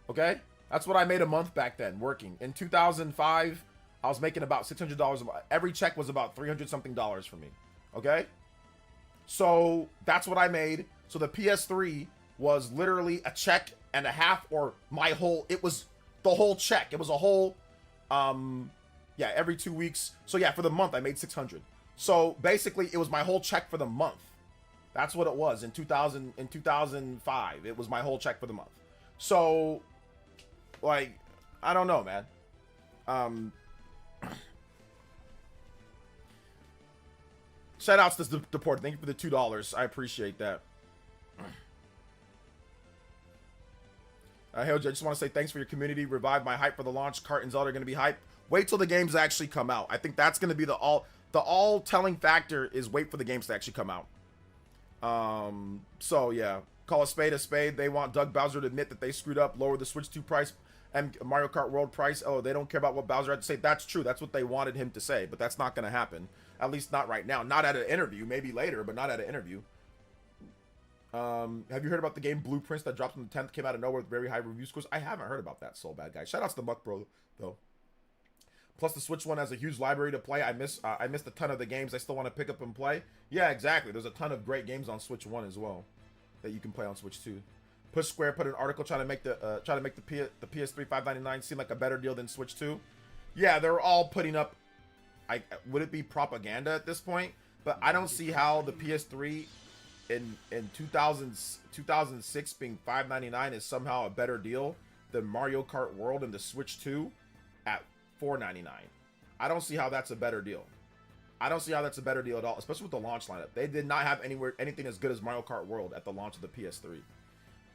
Okay? That's what I made a month back then, working. In 2005, I was making about $600 a month. Every check was about $300 something for me. Okay? So that's what I made. So the PS3 was literally a check and a half, or it was the whole check. It was a whole, every 2 weeks. So yeah, for the month, I made $600. So basically, it was my whole check for the month. That's what it was in 2005. It was my whole check for the month. So, like, I don't know, man. Um, shout outs to Deport. Thank you for the $2. I appreciate that. Hey, I just want to say thanks for your community. Revive my hype for the launch. Cart and Zelda are going to be hype. Wait till the games actually come out. I think that's going to be the all telling factor is wait for the games to actually come out. So yeah, call a spade a spade. They want Doug Bowser to admit that they screwed up, lower the Switch 2 price and Mario Kart World price. Oh, they don't care about what Bowser had to say. That's true. That's what they wanted him to say, but that's not going to happen. At least not right now. Not at an interview. Maybe later, but not at an interview. Have you heard about the game Blueprints that dropped on the 10th? Came out of nowhere with very high review scores. I haven't heard about that, Soul Bad Guy. Shout outs to Muck Bro, though. Plus, the Switch One has a huge library to play. I missed a ton of the games I still want to pick up and play. Yeah, exactly. There's a ton of great games on Switch One as well that you can play on Switch 2. Push Square put an article trying to make the PS3 $599 seem like a better deal than Switch 2. Yeah, they're all putting up. Would it be propaganda at this point? But I don't see how the PS3 in 2006 being $599 is somehow a better deal than Mario Kart World and the Switch 2 at $499. I don't see how that's a better deal. I don't see how that's a better deal at all, especially with the launch lineup. They did not have anything as good as Mario Kart World at the launch of the PS3. There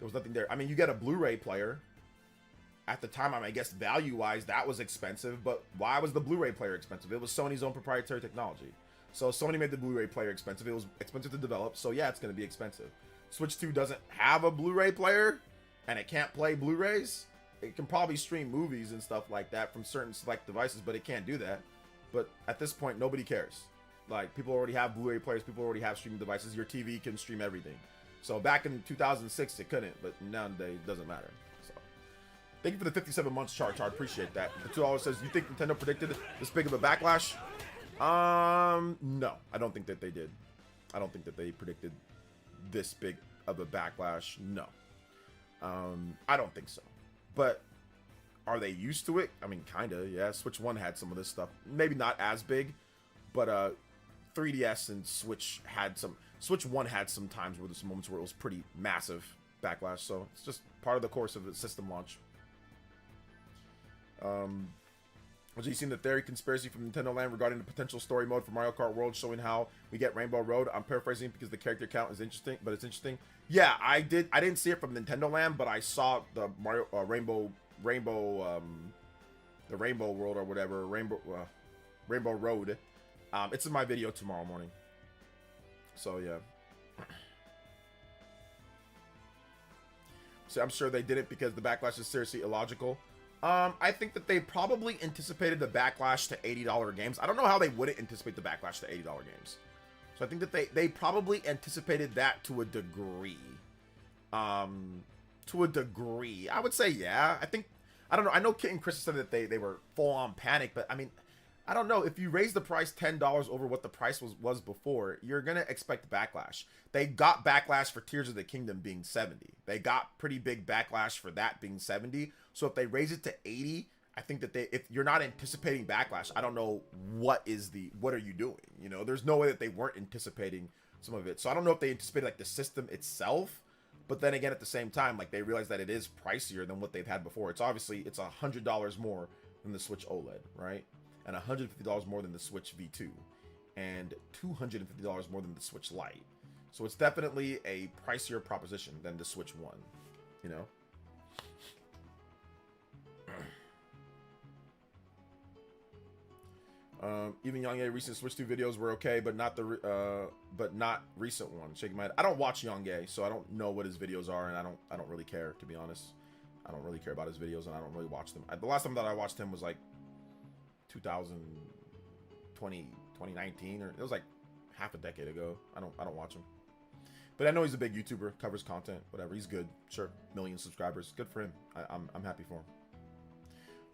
was nothing there. I mean, you get a Blu-ray player. At the time, I guess value-wise, that was expensive, but why was the Blu-ray player expensive? It was Sony's own proprietary technology. So Sony made the Blu-ray player expensive. It was expensive to develop, so yeah, it's going to be expensive. Switch 2 doesn't have a Blu-ray player, and it can't play Blu-rays. It can probably stream movies and stuff like that from certain select devices, but it can't do that. But at this point, nobody cares. Like, people already have Blu-ray players, people already have streaming devices. Your TV can stream everything. So back in 2006, it couldn't, but nowadays, it doesn't matter. So thank you for the 57 months chart. I appreciate that. The $2 says, you think Nintendo predicted this big of a backlash? No, I don't think that they did. I don't think that they predicted this big of a backlash. No. I don't think so. But are they used to it? I mean, kinda, yeah. Switch 1 had some of this stuff. Maybe not as big, but 3DS and Switch 1 had some times where there's some moments where it was pretty massive backlash. So it's just part of the course of the system launch. Have you seen the theory conspiracy from Nintendo Land regarding the potential story mode for Mario Kart World showing how we get Rainbow Road? I'm paraphrasing because the character count is interesting, but it's interesting. Yeah, I didn't see it from Nintendo Land, but I saw the Mario Rainbow World or whatever, Rainbow Road. It's in my video tomorrow morning. So yeah. So I'm sure they did it because the backlash is seriously illogical. I think that they probably anticipated the backlash to $80 games. I don't know how they wouldn't anticipate the backlash to $80 games. So I think that they probably anticipated that to a degree. To a degree. I would say, yeah. I don't know. I know Kit and Chris said that they were full on panic, but I mean, I don't know. If you raise the price $10 over what the price was before, you're going to expect backlash. They got backlash for Tears of the Kingdom being 70. They got pretty big backlash for that being 70. So if they raise it to 80, I think that if you're not anticipating backlash, I don't know what are you doing? You know, there's no way that they weren't anticipating some of it. So I don't know if they anticipated like the system itself, but then again, at the same time, like they realize that it is pricier than what they've had before. It's $100 more than the Switch OLED, right? And $150 more than the Switch V2, and $250 more than the Switch Lite. So it's definitely a pricier proposition than the Switch One, you know. Even Yongye recent Switch 2 videos were okay, but not recent ones. Shaking my head. I don't watch Yongye, so I don't know what his videos are, and I don't really care, to be honest. I don't really care about his videos, and I don't really watch them. The last time that I watched him was like 2019, or it was like half a decade ago. I don't watch him, but I know he's a big YouTuber, covers content, whatever. He's good, sure, million subscribers, good for him. I'm happy for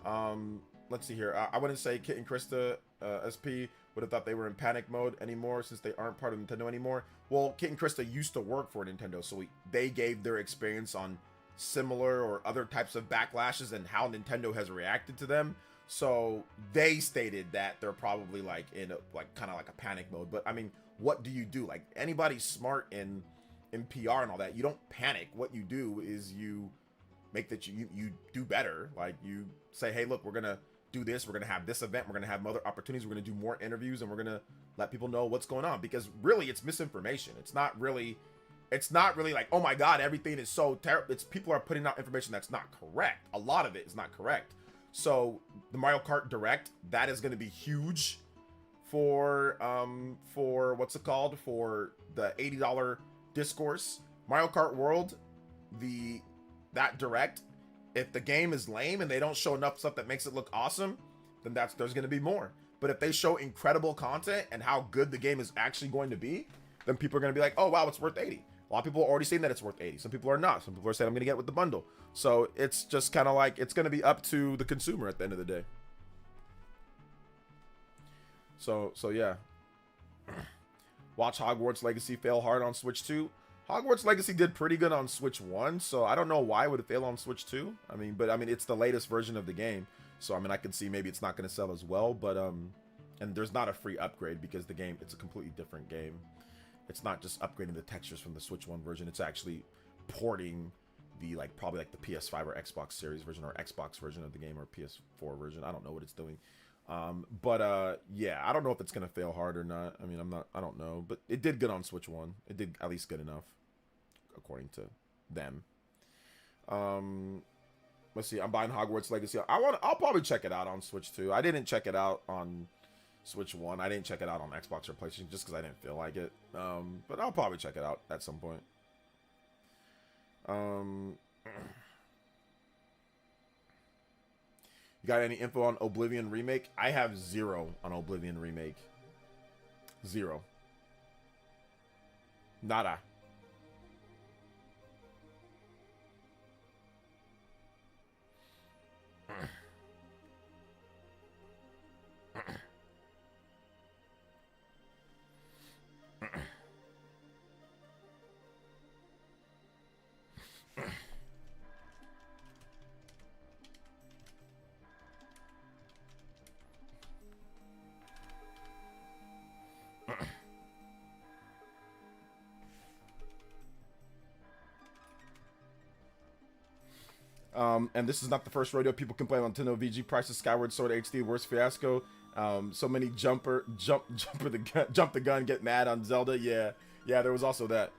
him. Let's see here. I wouldn't say Kit and Krista SP would have thought they were in panic mode anymore since they aren't part of Nintendo anymore. Well, Kit and Krista used to work for Nintendo, so they gave their experience on similar or other types of backlashes and how Nintendo has reacted to them. So they stated that they're probably like in a kind of like a panic mode. But I mean, what do you do? Like anybody smart in PR and all that, you don't panic. What you do is you make that you do better. Like you say, hey, look, we're gonna do this. We're gonna have this event. We're gonna have other opportunities. We're gonna do more interviews, and we're gonna let people know what's going on. Because really, it's misinformation. It's not really like, oh my God, everything is so terrible. It's people are putting out information that's not correct. A lot of it is not correct. So the Mario Kart Direct, that is going to be huge for what's it called, for the $80 discourse. Mario Kart World, that Direct, if the game is lame and they don't show enough stuff that makes it look awesome, then there's going to be more. But if they show incredible content and how good the game is actually going to be, then people are going to be like, oh wow, it's worth 80. A lot of people are already saying that it's worth 80. Some people are not. Some people are saying I'm going to get it with the bundle. So it's just kind of like, it's going to be up to the consumer at the end of the day. So yeah. Watch Hogwarts Legacy fail hard on Switch 2. Hogwarts Legacy did pretty good on Switch 1, so I don't know why it would fail on Switch 2. I mean, it's the latest version of the game. So, I mean, I can see maybe it's not going to sell as well, but, and there's not a free upgrade because the game, it's a completely different game. It's not just upgrading the textures from the Switch 1 version. It's actually porting the, like, probably like the PS5 or Xbox Series version or Xbox version of the game or PS4 version. I don't know what it's doing. Yeah, I don't know if it's going to fail hard or not. I mean, I don't know, but it did good on Switch 1. It did at least good enough, according to them. Let's see. I'm buying Hogwarts Legacy. I'll probably check it out on Switch 2. I didn't check it out on Switch 1. I didn't check it out on Xbox or PlayStation just because I didn't feel like it. But I'll probably check it out at some point. You got any info on Oblivion Remake? I have 0 on Oblivion Remake. 0. Nada. And this is not the first rodeo. People complain on Nintendo VG prices, Skyward Sword HD, worst fiasco. So many jump the gun, get mad on Zelda. Yeah, there was also that.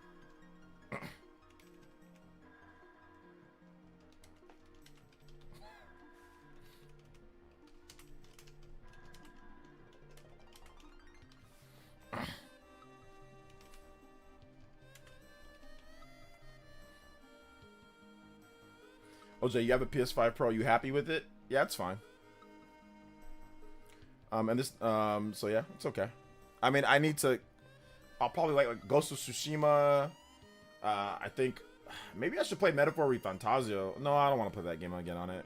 OJ, you have a PS5 Pro. You happy with it? Yeah, it's fine. And this, so yeah, it's okay. I mean, I'll probably like Ghost of Tsushima. I think maybe I should play Metaphor ReFantazio. No, I don't want to play that game again on it.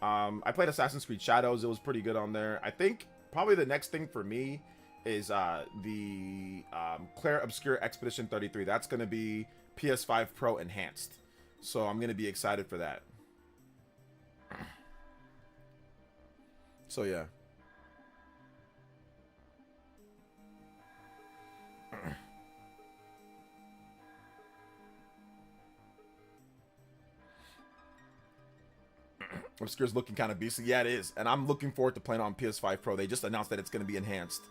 I played Assassin's Creed Shadows. It was pretty good on there. I think probably the next thing for me is the Claire Obscure Expedition 33. That's going to be PS5 Pro enhanced. So I'm going to be excited for that. So yeah. Obscure's looking kind of beastly. Yeah, it is. And I'm looking forward to playing on PS5 Pro. They just announced that it's going to be enhanced.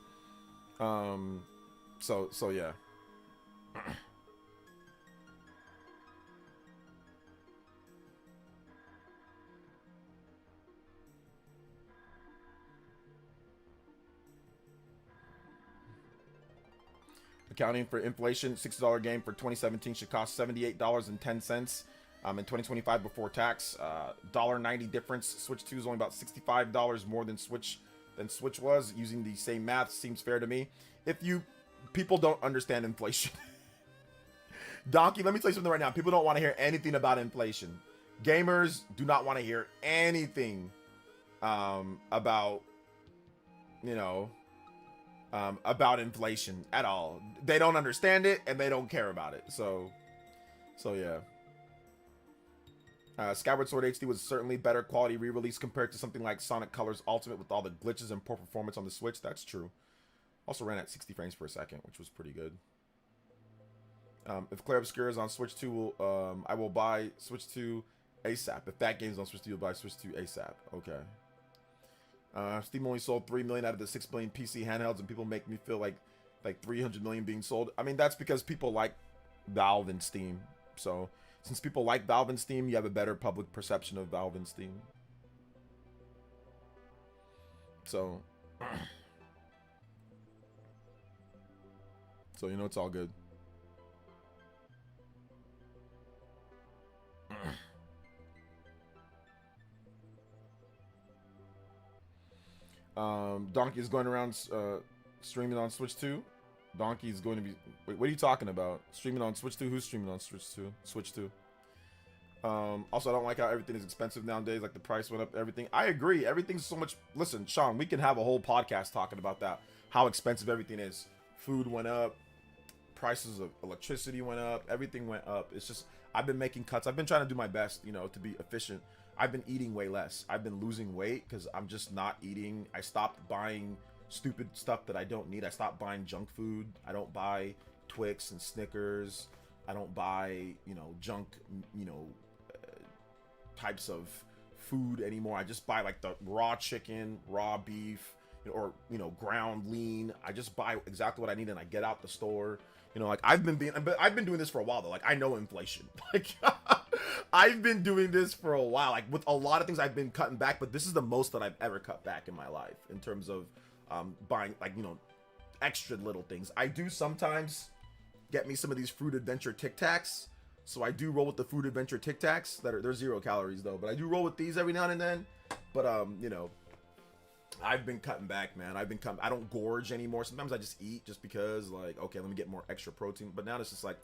So yeah. Accounting for inflation, $60 game for 2017 should cost $78.10 in 2025 before tax. $1.90 difference. Switch 2 is only about $65 more than Switch was. Using the same math seems fair to me. If people don't understand inflation. Donkey, let me tell you something right now. People don't want to hear anything about inflation. Gamers do not want to hear anything about, about inflation at all. They don't understand it and they don't care about it. So yeah. Skyward Sword HD was certainly better quality re-release compared to something like Sonic Colors Ultimate with all the glitches and poor performance on the Switch. That's true. Also ran at 60 frames per second, which was pretty good. If Claire Obscure is on Switch 2, I will buy Switch 2 ASAP. If that game's on Switch 2, you'll buy Switch 2 ASAP. Okay. Steam only sold 3 million out of the 6 million PC handhelds, and people make me feel like 300 million being sold. I mean, that's because people like Valve and Steam. So since people like Valve and Steam, you have a better public perception of Valve and Steam. So, so you know, it's all good. Donkey is going around streaming on Switch 2. Donkey is going to be... Wait, what are you talking about? Streaming on Switch 2? Who's streaming on Switch 2? Switch 2. Also, I don't like how everything is expensive nowadays. Like, the price went up, everything. I agree. Everything's so much... Listen, Sean, we can have a whole podcast talking about that. How expensive everything is. Food went up. Prices of electricity went up. Everything went up. It's just... I've been making cuts. I've been trying to do my best, you know, to be efficient. I've been eating way less. I've been losing weight because I'm just not eating. I stopped buying stupid stuff that I don't need. I stopped buying junk food. I don't buy Twix and Snickers. I don't buy, you know, junk, you know, types of food anymore. I just buy like the raw chicken, raw beef, or, you know, ground lean. I just buy exactly what I need and I get out the store. You know, like I've been doing this for a while though. Like I know inflation. Like I've been doing this for a while. Like with a lot of things I've been cutting back, but this is the most that I've ever cut back in my life in terms of buying, like, you know, extra little things. I do sometimes get me some of these Fruit Adventure Tic Tacs. So I do roll with the Fruit Adventure Tic Tacs they're 0 calories though, but I do roll with these every now and then. But you know, I've been cutting back, man. I don't gorge anymore. Sometimes I just eat just because, like, okay, let me get more extra protein. But now it's just like,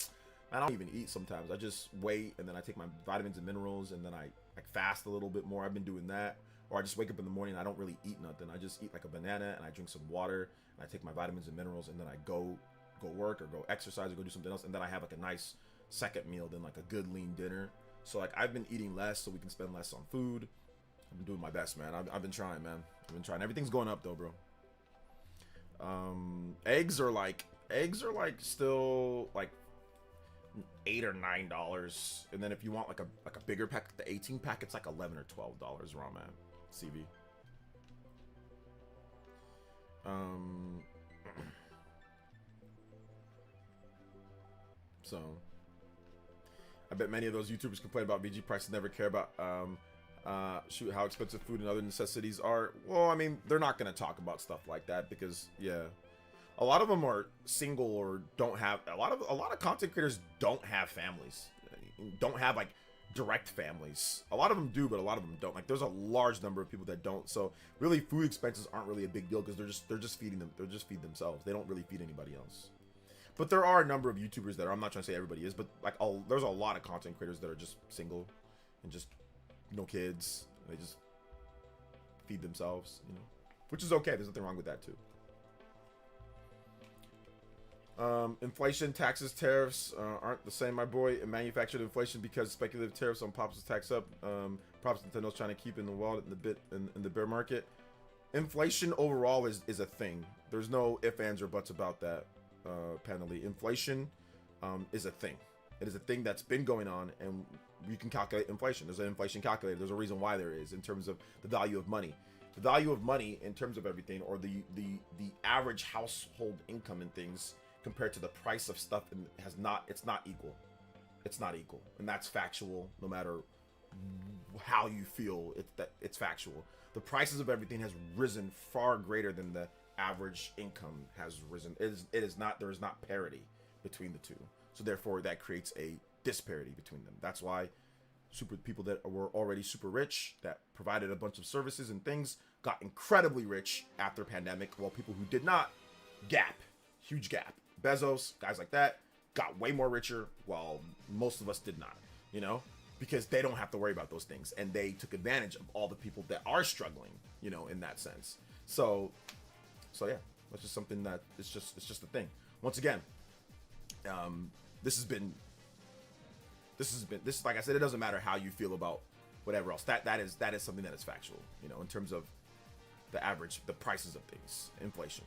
I don't even eat sometimes. I just wait, and then I take my vitamins and minerals, and then I like fast a little bit more. I've been doing that. Or I just wake up in the morning and I don't really eat nothing. I just eat like a banana, and I drink some water, and I take my vitamins and minerals, and then I go work or go exercise or go do something else, and then I have like a nice second meal, then like a good lean dinner. So like I've been eating less so we can spend less on food. I've been doing my best, man. I've been trying, man. I've been trying. Everything's going up though, bro. Eggs are like still like $8 or $9, and then if you want like a bigger pack, the 18 pack, it's like $11 or $12 where I'm at. CV. So I bet many of those YouTubers complain about VG prices, never care about shoot how expensive food and other necessities are. Well, I mean, they're not going to talk about stuff like that because, yeah, a lot of them are single or don't have a lot of content creators don't have families, don't have like direct families. A lot of them do, but a lot of them don't. Like, there's a large number of people that don't. So really, food expenses aren't really a big deal because they're just feeding them. They're just feed themselves. They don't really feed anybody else. But there are a number of YouTubers that are, I'm not trying to say everybody is, but like there's a lot of content creators that are just single and just no kids. They just feed themselves, you know, which is okay. There's nothing wrong with that too. Inflation, taxes, tariffs aren't the same, my boy. Manufactured inflation because speculative tariffs on pops is tax up. Props Nintendo's trying to keep in the wallet in the bear market. Inflation overall is a thing. There's no ifs, ands, or buts about that. Penalty. Inflation is a thing. It is a thing that's been going on, and you can calculate inflation. There's an inflation calculator. There's a reason why there is in terms of the value of money. The value of money in terms of everything, or the average household income and things compared to the price of stuff, and it's not equal. It's not equal, and that's factual. No matter how you feel, it's factual. The prices of everything has risen far greater than the average income has risen. There is not parity between the two. So therefore, that creates a disparity between them. That's why people that were already super rich, that provided a bunch of services and things, got incredibly rich after pandemic, while people who did not, huge gap. Bezos, guys like that, got way more richer, while most of us did not, you know, because they don't have to worry about those things, and they took advantage of all the people that are struggling, you know, in that sense. So yeah, that's just something that it's just a thing. Once again, this, like I said, it doesn't matter how you feel about whatever else. That is something that is factual, you know, in terms of the prices of things, inflation.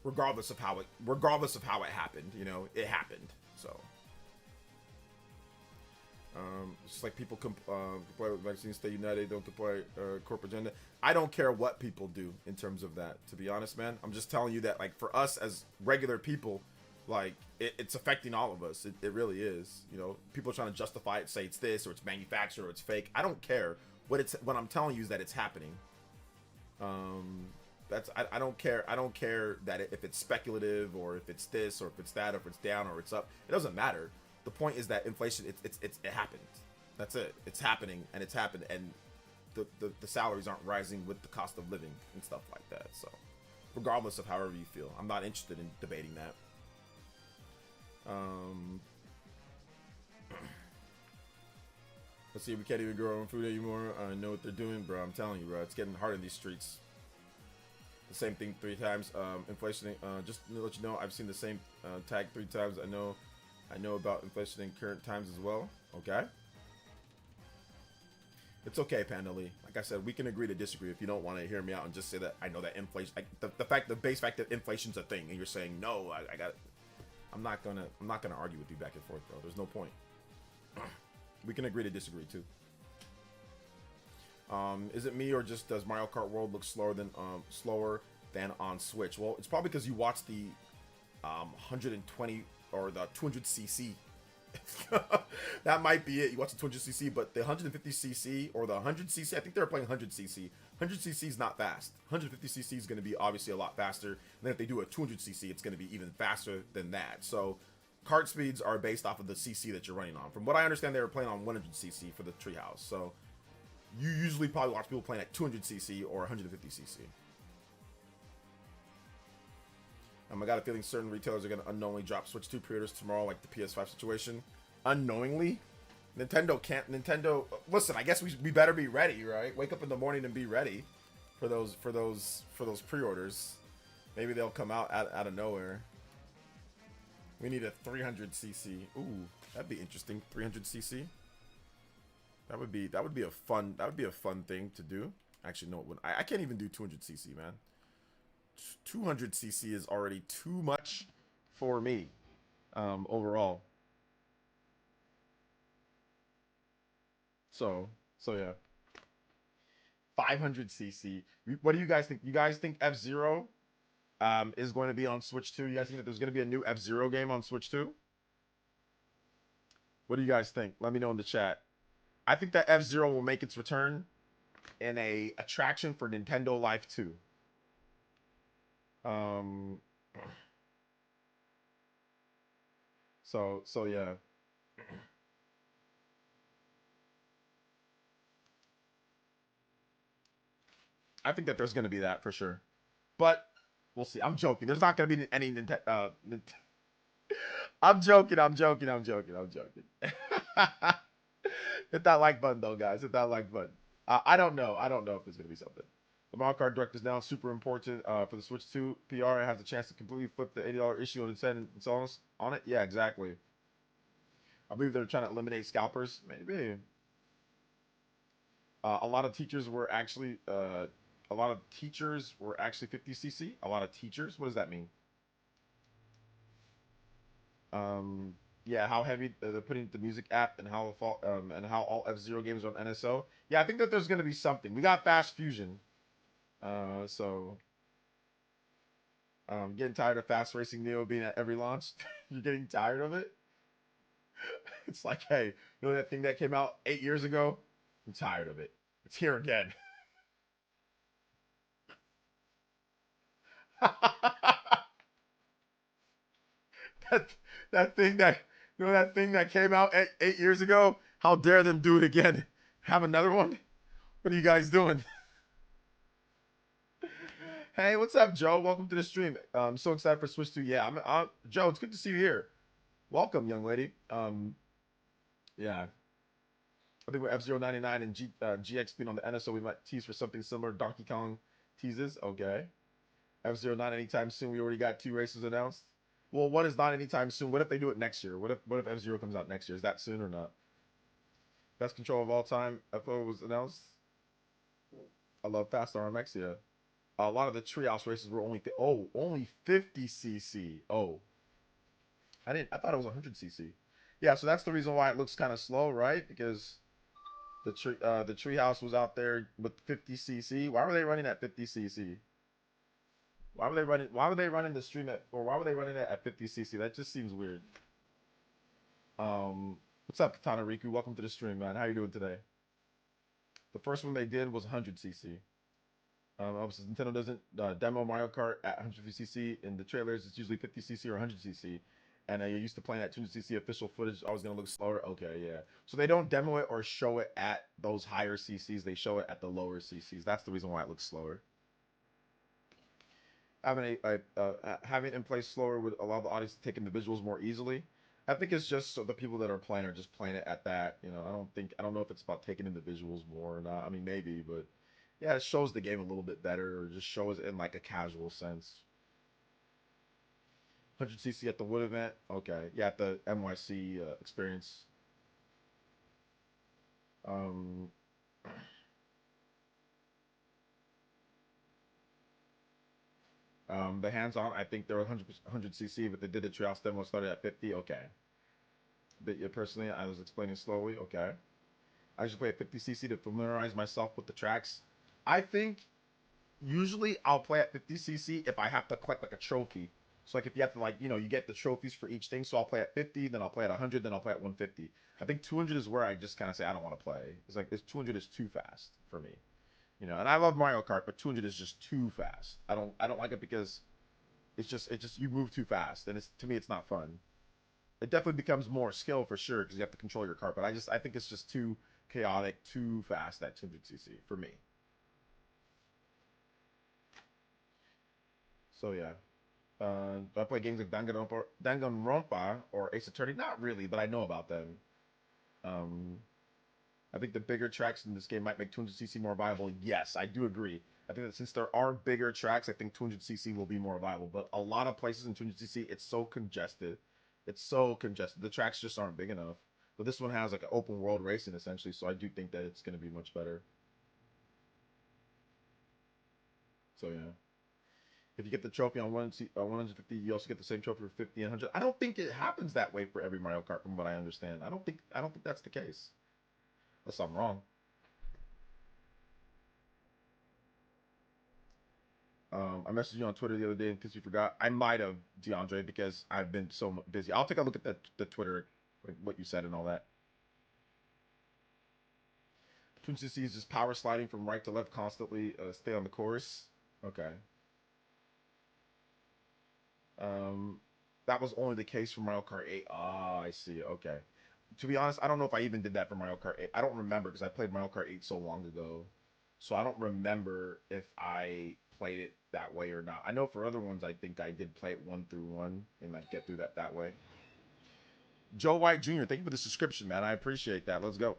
regardless of how it happened. You know, it happened. So. It's just like people comply with vaccines, stay united, don't comply corporate agenda. I don't care what people do in terms of that, to be honest, man. I'm just telling you that, like, for us as regular people, like, it's affecting all of us. It really is. You know, people are trying to justify it, say it's this or it's manufactured or it's fake. I don't care. What I'm telling you is that it's happening. I don't care. I don't care that if it's speculative or if it's this or if it's that or if it's down or it's up. It doesn't matter. The point is that inflation, it happened. That's it. It's happening, and it's happened, and the salaries aren't rising with the cost of living and stuff like that. So, regardless of however you feel, I'm not interested in debating that. Let's see. We can't even grow our own food anymore. I know what they're doing, bro. I'm telling you, bro. It's getting hard in these streets. The same thing 3 times. Inflation. Just to let you know, I've seen the same tag 3 times. I know about inflation in current times as well. Okay. It's okay, Panda Lee. Like I said, we can agree to disagree if you don't want to hear me out and just say that I know that inflation, like the base fact that inflation's a thing, and you're saying no, I got. I'm not gonna argue with you back and forth, bro. There's no point. We can agree to disagree too. Is it me or just does Mario Kart World look slower than on Switch? Well, it's probably because you watched the 120 or the 200cc. That might be it. You watch the 200cc, but the 150cc or the 100cc, I think they were playing 100cc. 100cc is not fast. 150cc is going to be obviously a lot faster. And then if they do a 200cc, it's going to be even faster than that. So kart speeds are based off of the cc that you're running on. From what I understand, they were playing on 100cc for the treehouse. So you usually probably watch people playing at 200cc or 150cc. I got a feeling certain retailers are going to unknowingly drop Switch 2 pre-orders tomorrow, like the PS5 situation. Unknowingly? Nintendo can't. Listen, I guess we better be ready, right? Wake up in the morning and be ready for those pre-orders. Maybe they'll come out of nowhere. We need a 300cc. Ooh, that'd be interesting. 300cc. That would be a fun thing to do. Actually, no, it wouldn't. I can't even do 200cc, man. 200cc is already too much for me overall. So yeah. 500cc. What do you guys think? You guys think F-Zero is going to be on Switch 2? You guys think that there's going to be a new F-Zero game on Switch 2? What do you guys think? Let me know in the chat. I think that F-Zero will make its return in a attraction for Nintendo Life 2. So yeah. I think that there's going to be that for sure. But we'll see. I'm joking. There's not going to be any Nintendo. I'm joking. Hit that like button, though, guys. Hit that like button. I don't know. I don't know if there's going to be something. The Mario Kart Direct is now super important for the Switch 2 PR. It has a chance to completely flip the $80 issue on the and so on it. Yeah, exactly. I believe they're trying to eliminate scalpers. Maybe. A lot of teachers were actually 50cc. A lot of teachers. What does that mean? Yeah, how heavy they're putting the music app and how all F-Zero games are on NSO. Yeah, I think that there's gonna be something. We got Fast Fusion. So getting tired of Fast Racing Neo being at every launch. You're getting tired of it. It's like, hey, you know that thing that came out 8 years ago? I'm tired of it. It's here again. that that thing that that thing that came out 8 years ago. How dare them do it again? Have another one? What are you guys doing? Hey, what's up, Joe? Welcome to the stream. I'm so excited for Switch 2. Yeah, I'm Joe. It's good to see you here. Welcome, young lady. Yeah. I think with F-099 and GX being on the NSO, we might tease for something similar. Donkey Kong teases. Okay. F-09 anytime soon. We already got 2 races announced. Well, one is not anytime soon. What if they do it next year? What if F-Zero comes out next year? Is that soon or not? Best control of all time. FO was announced. I love Fast RMX, yeah. A lot of the treehouse races were only 50 cc. Oh, I thought it was 100 cc. Yeah, so that's the reason why it looks kind of slow, right? Because the treehouse was out there with 50 cc. Why were they running at 50 cc? Why were they running the stream at, or why were they running it at 50 cc? That just seems weird. What's up, Katana Riku? Welcome to the stream, man. How you doing today? The first one they did was 100 cc. Obviously, Nintendo doesn't demo Mario Kart at 150 cc. In the trailers, it's usually 50 cc or 100 cc. And you're used to playing at 200 cc official footage. Always gonna look slower. Okay, yeah. So they don't demo it or show it at those higher CCs. They show it at the lower CCs. That's the reason why it looks slower. Having it in place slower would allow the audience to take in the visuals more easily. I think it's just so the people that are playing are just playing it at that. You know, I don't know if it's about taking in the visuals more or not. I mean, maybe, but yeah, it shows the game a little bit better, or just shows it in like a casual sense. 100 cc at the Wood event. Okay, yeah, at the NYC experience. Um, the hands-on, I think they're 100 cc, but they did the treehouse demo started at 50. Okay, but yeah, personally, I was explaining slowly. Okay, I usually play at 50 cc to familiarize myself with the tracks. I think usually I'll play at 50 cc if I have to collect like a trophy. So like if you have to like, you know, you get the trophies for each thing. So I'll play at 50, then I'll play at 100, then I'll play at 150. I think 200 is where I just kind of say I don't want to play. It's like this 200 is too fast for me. You know, and I love Mario Kart, but 200 is just too fast. I don't like it because it's just you move too fast, and it's to me it's not fun. It definitely becomes more skill for sure because you have to control your kart, but I think it's just too chaotic, too fast at 200 cc for me. So yeah. Do I play games like Danganronpa or Ace Attorney? Not really, but I know about them. Um, I think the bigger tracks in this game might make 200 cc more viable. Yes, I do agree. I think that since there are bigger tracks, I think 200 cc will be more viable. But a lot of places in 200 cc, it's so congested. It's so congested. The tracks just aren't big enough. But this one has like an open world racing essentially, so I do think that it's going to be much better. So yeah. If you get the trophy on 150, you also get the same trophy for 50 and 100. I don't think it happens that way for every Mario Kart, from what I understand. I don't think that's the case. Unless I'm wrong. I messaged you on Twitter the other day in case you forgot. I might have, DeAndre, because I've been so busy. I'll take a look at the Twitter, what you said and all that. Twin CC is just power sliding from right to left constantly. Stay on the course. Okay. Um, that was only the case for Mario Kart 8. Ah, I see. Okay. To be honest, I don't know if I even did that for Mario Kart 8. I don't remember because I played Mario Kart 8 so long ago. So I don't remember if I played it that way or not. I know for other ones, I think I did play it one through one and like get through that way. Joe White Jr., thank you for the subscription, man. I appreciate that. Let's go.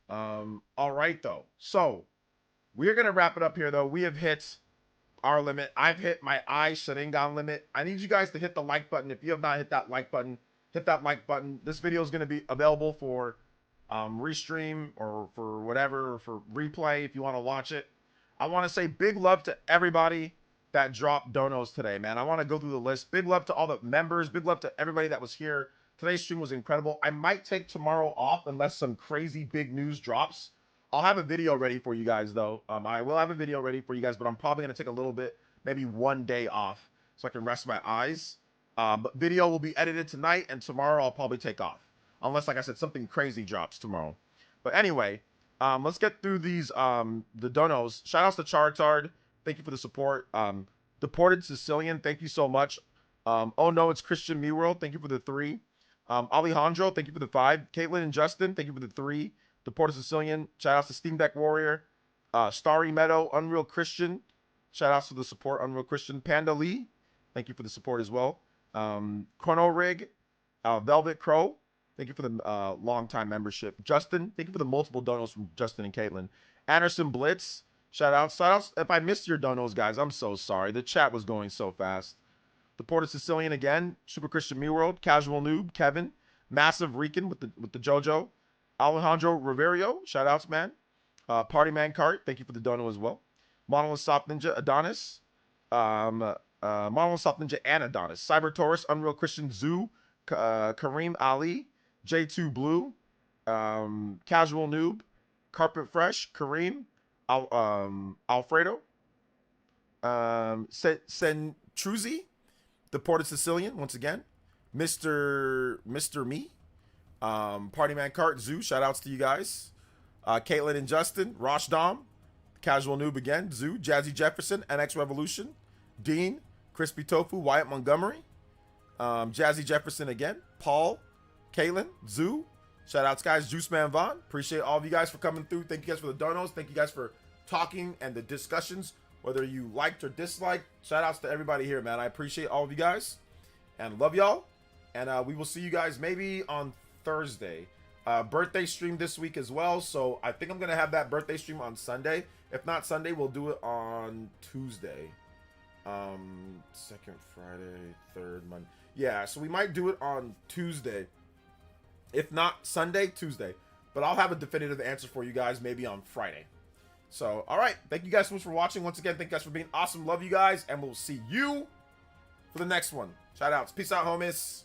All right, though. So we're gonna wrap it up here, though. We have hit our limit. I've hit my eye Sharingan limit. I need you guys to hit the like button. If you have not hit that like button, hit that like button. This video is going to be available for restream or for whatever, or for replay if you want to watch it. I want to say big love to everybody that dropped donos today, man. I want to go through the list. Big love to all the members. Big love to everybody that was here. Today's stream was incredible. I might take tomorrow off unless some crazy big news drops. I'll have a video ready for you guys, though. I will have a video ready for you guys, but I'm probably going to take a little bit, maybe one day off so I can rest my eyes. But video will be edited tonight, and tomorrow I'll probably take off. Unless, like I said, something crazy drops tomorrow. But anyway, let's get through these, the donos. Shout outs to Chartard. Thank you for the support. Deported Sicilian, thank you so much. Oh no, it's Christian Meworld. Thank you for the 3. Alejandro, thank you for the 5. Caitlin and Justin, thank you for the 3. Deported Sicilian, shout outs to Steam Deck Warrior, Starry Meadow, Unreal Christian, shout outs to the support, Unreal Christian, Panda Lee, thank you for the support as well. Chrono Rig, Velvet Crow, thank you for the long time membership. Justin, thank you for the multiple donos from Justin and Caitlin. Anderson Blitz, shout outs. If I missed your donos, guys, I'm so sorry. The chat was going so fast. Deported Sicilian again, Super Christian Me World, Casual Noob, Kevin, Massive Rican with the JoJo. Alejandro Riverio, shout outs, man. Party Man Cart, thank you for the dono as well. Monolith Soft Ninja Adonis. Monolith Soft Ninja and Adonis. Cyber Taurus, Unreal Christian Zoo, Kareem Ali, J2 Blue, Casual Noob, Carpet Fresh, Kareem, Alfredo, Truzzi, Deported Sicilian, once again, Mr. Me, Party Man Cart, Zoo, shout outs to you guys. Caitlin and Justin, Rosh Dom, Casual Noob again, Zoo, Jazzy Jefferson, NX Revolution, Dean, Crispy Tofu, Wyatt Montgomery, Jazzy Jefferson again, Paul, Caitlin, Zoo, shout outs guys, Juice Man Vaughn, appreciate all of you guys for coming through. Thank you guys for the donos. Thank you guys for talking and the discussions, whether you liked or disliked. Shout outs to everybody here, man. I appreciate all of you guys and love y'all. And we will see you guys maybe on Thursday. Birthday stream this week as well, so I think I'm gonna have that birthday stream on Sunday. If not Sunday, we'll do it on Tuesday. Second Friday, third Monday. Yeah, so we might do it on Tuesday. If not Sunday, Tuesday. But I'll have a definitive answer for you guys maybe on Friday. So, all right. Thank you guys so much for watching. Once again, thank you guys for being awesome. Love you guys, and we'll see you for the next one. Shout outs. Peace out, homies.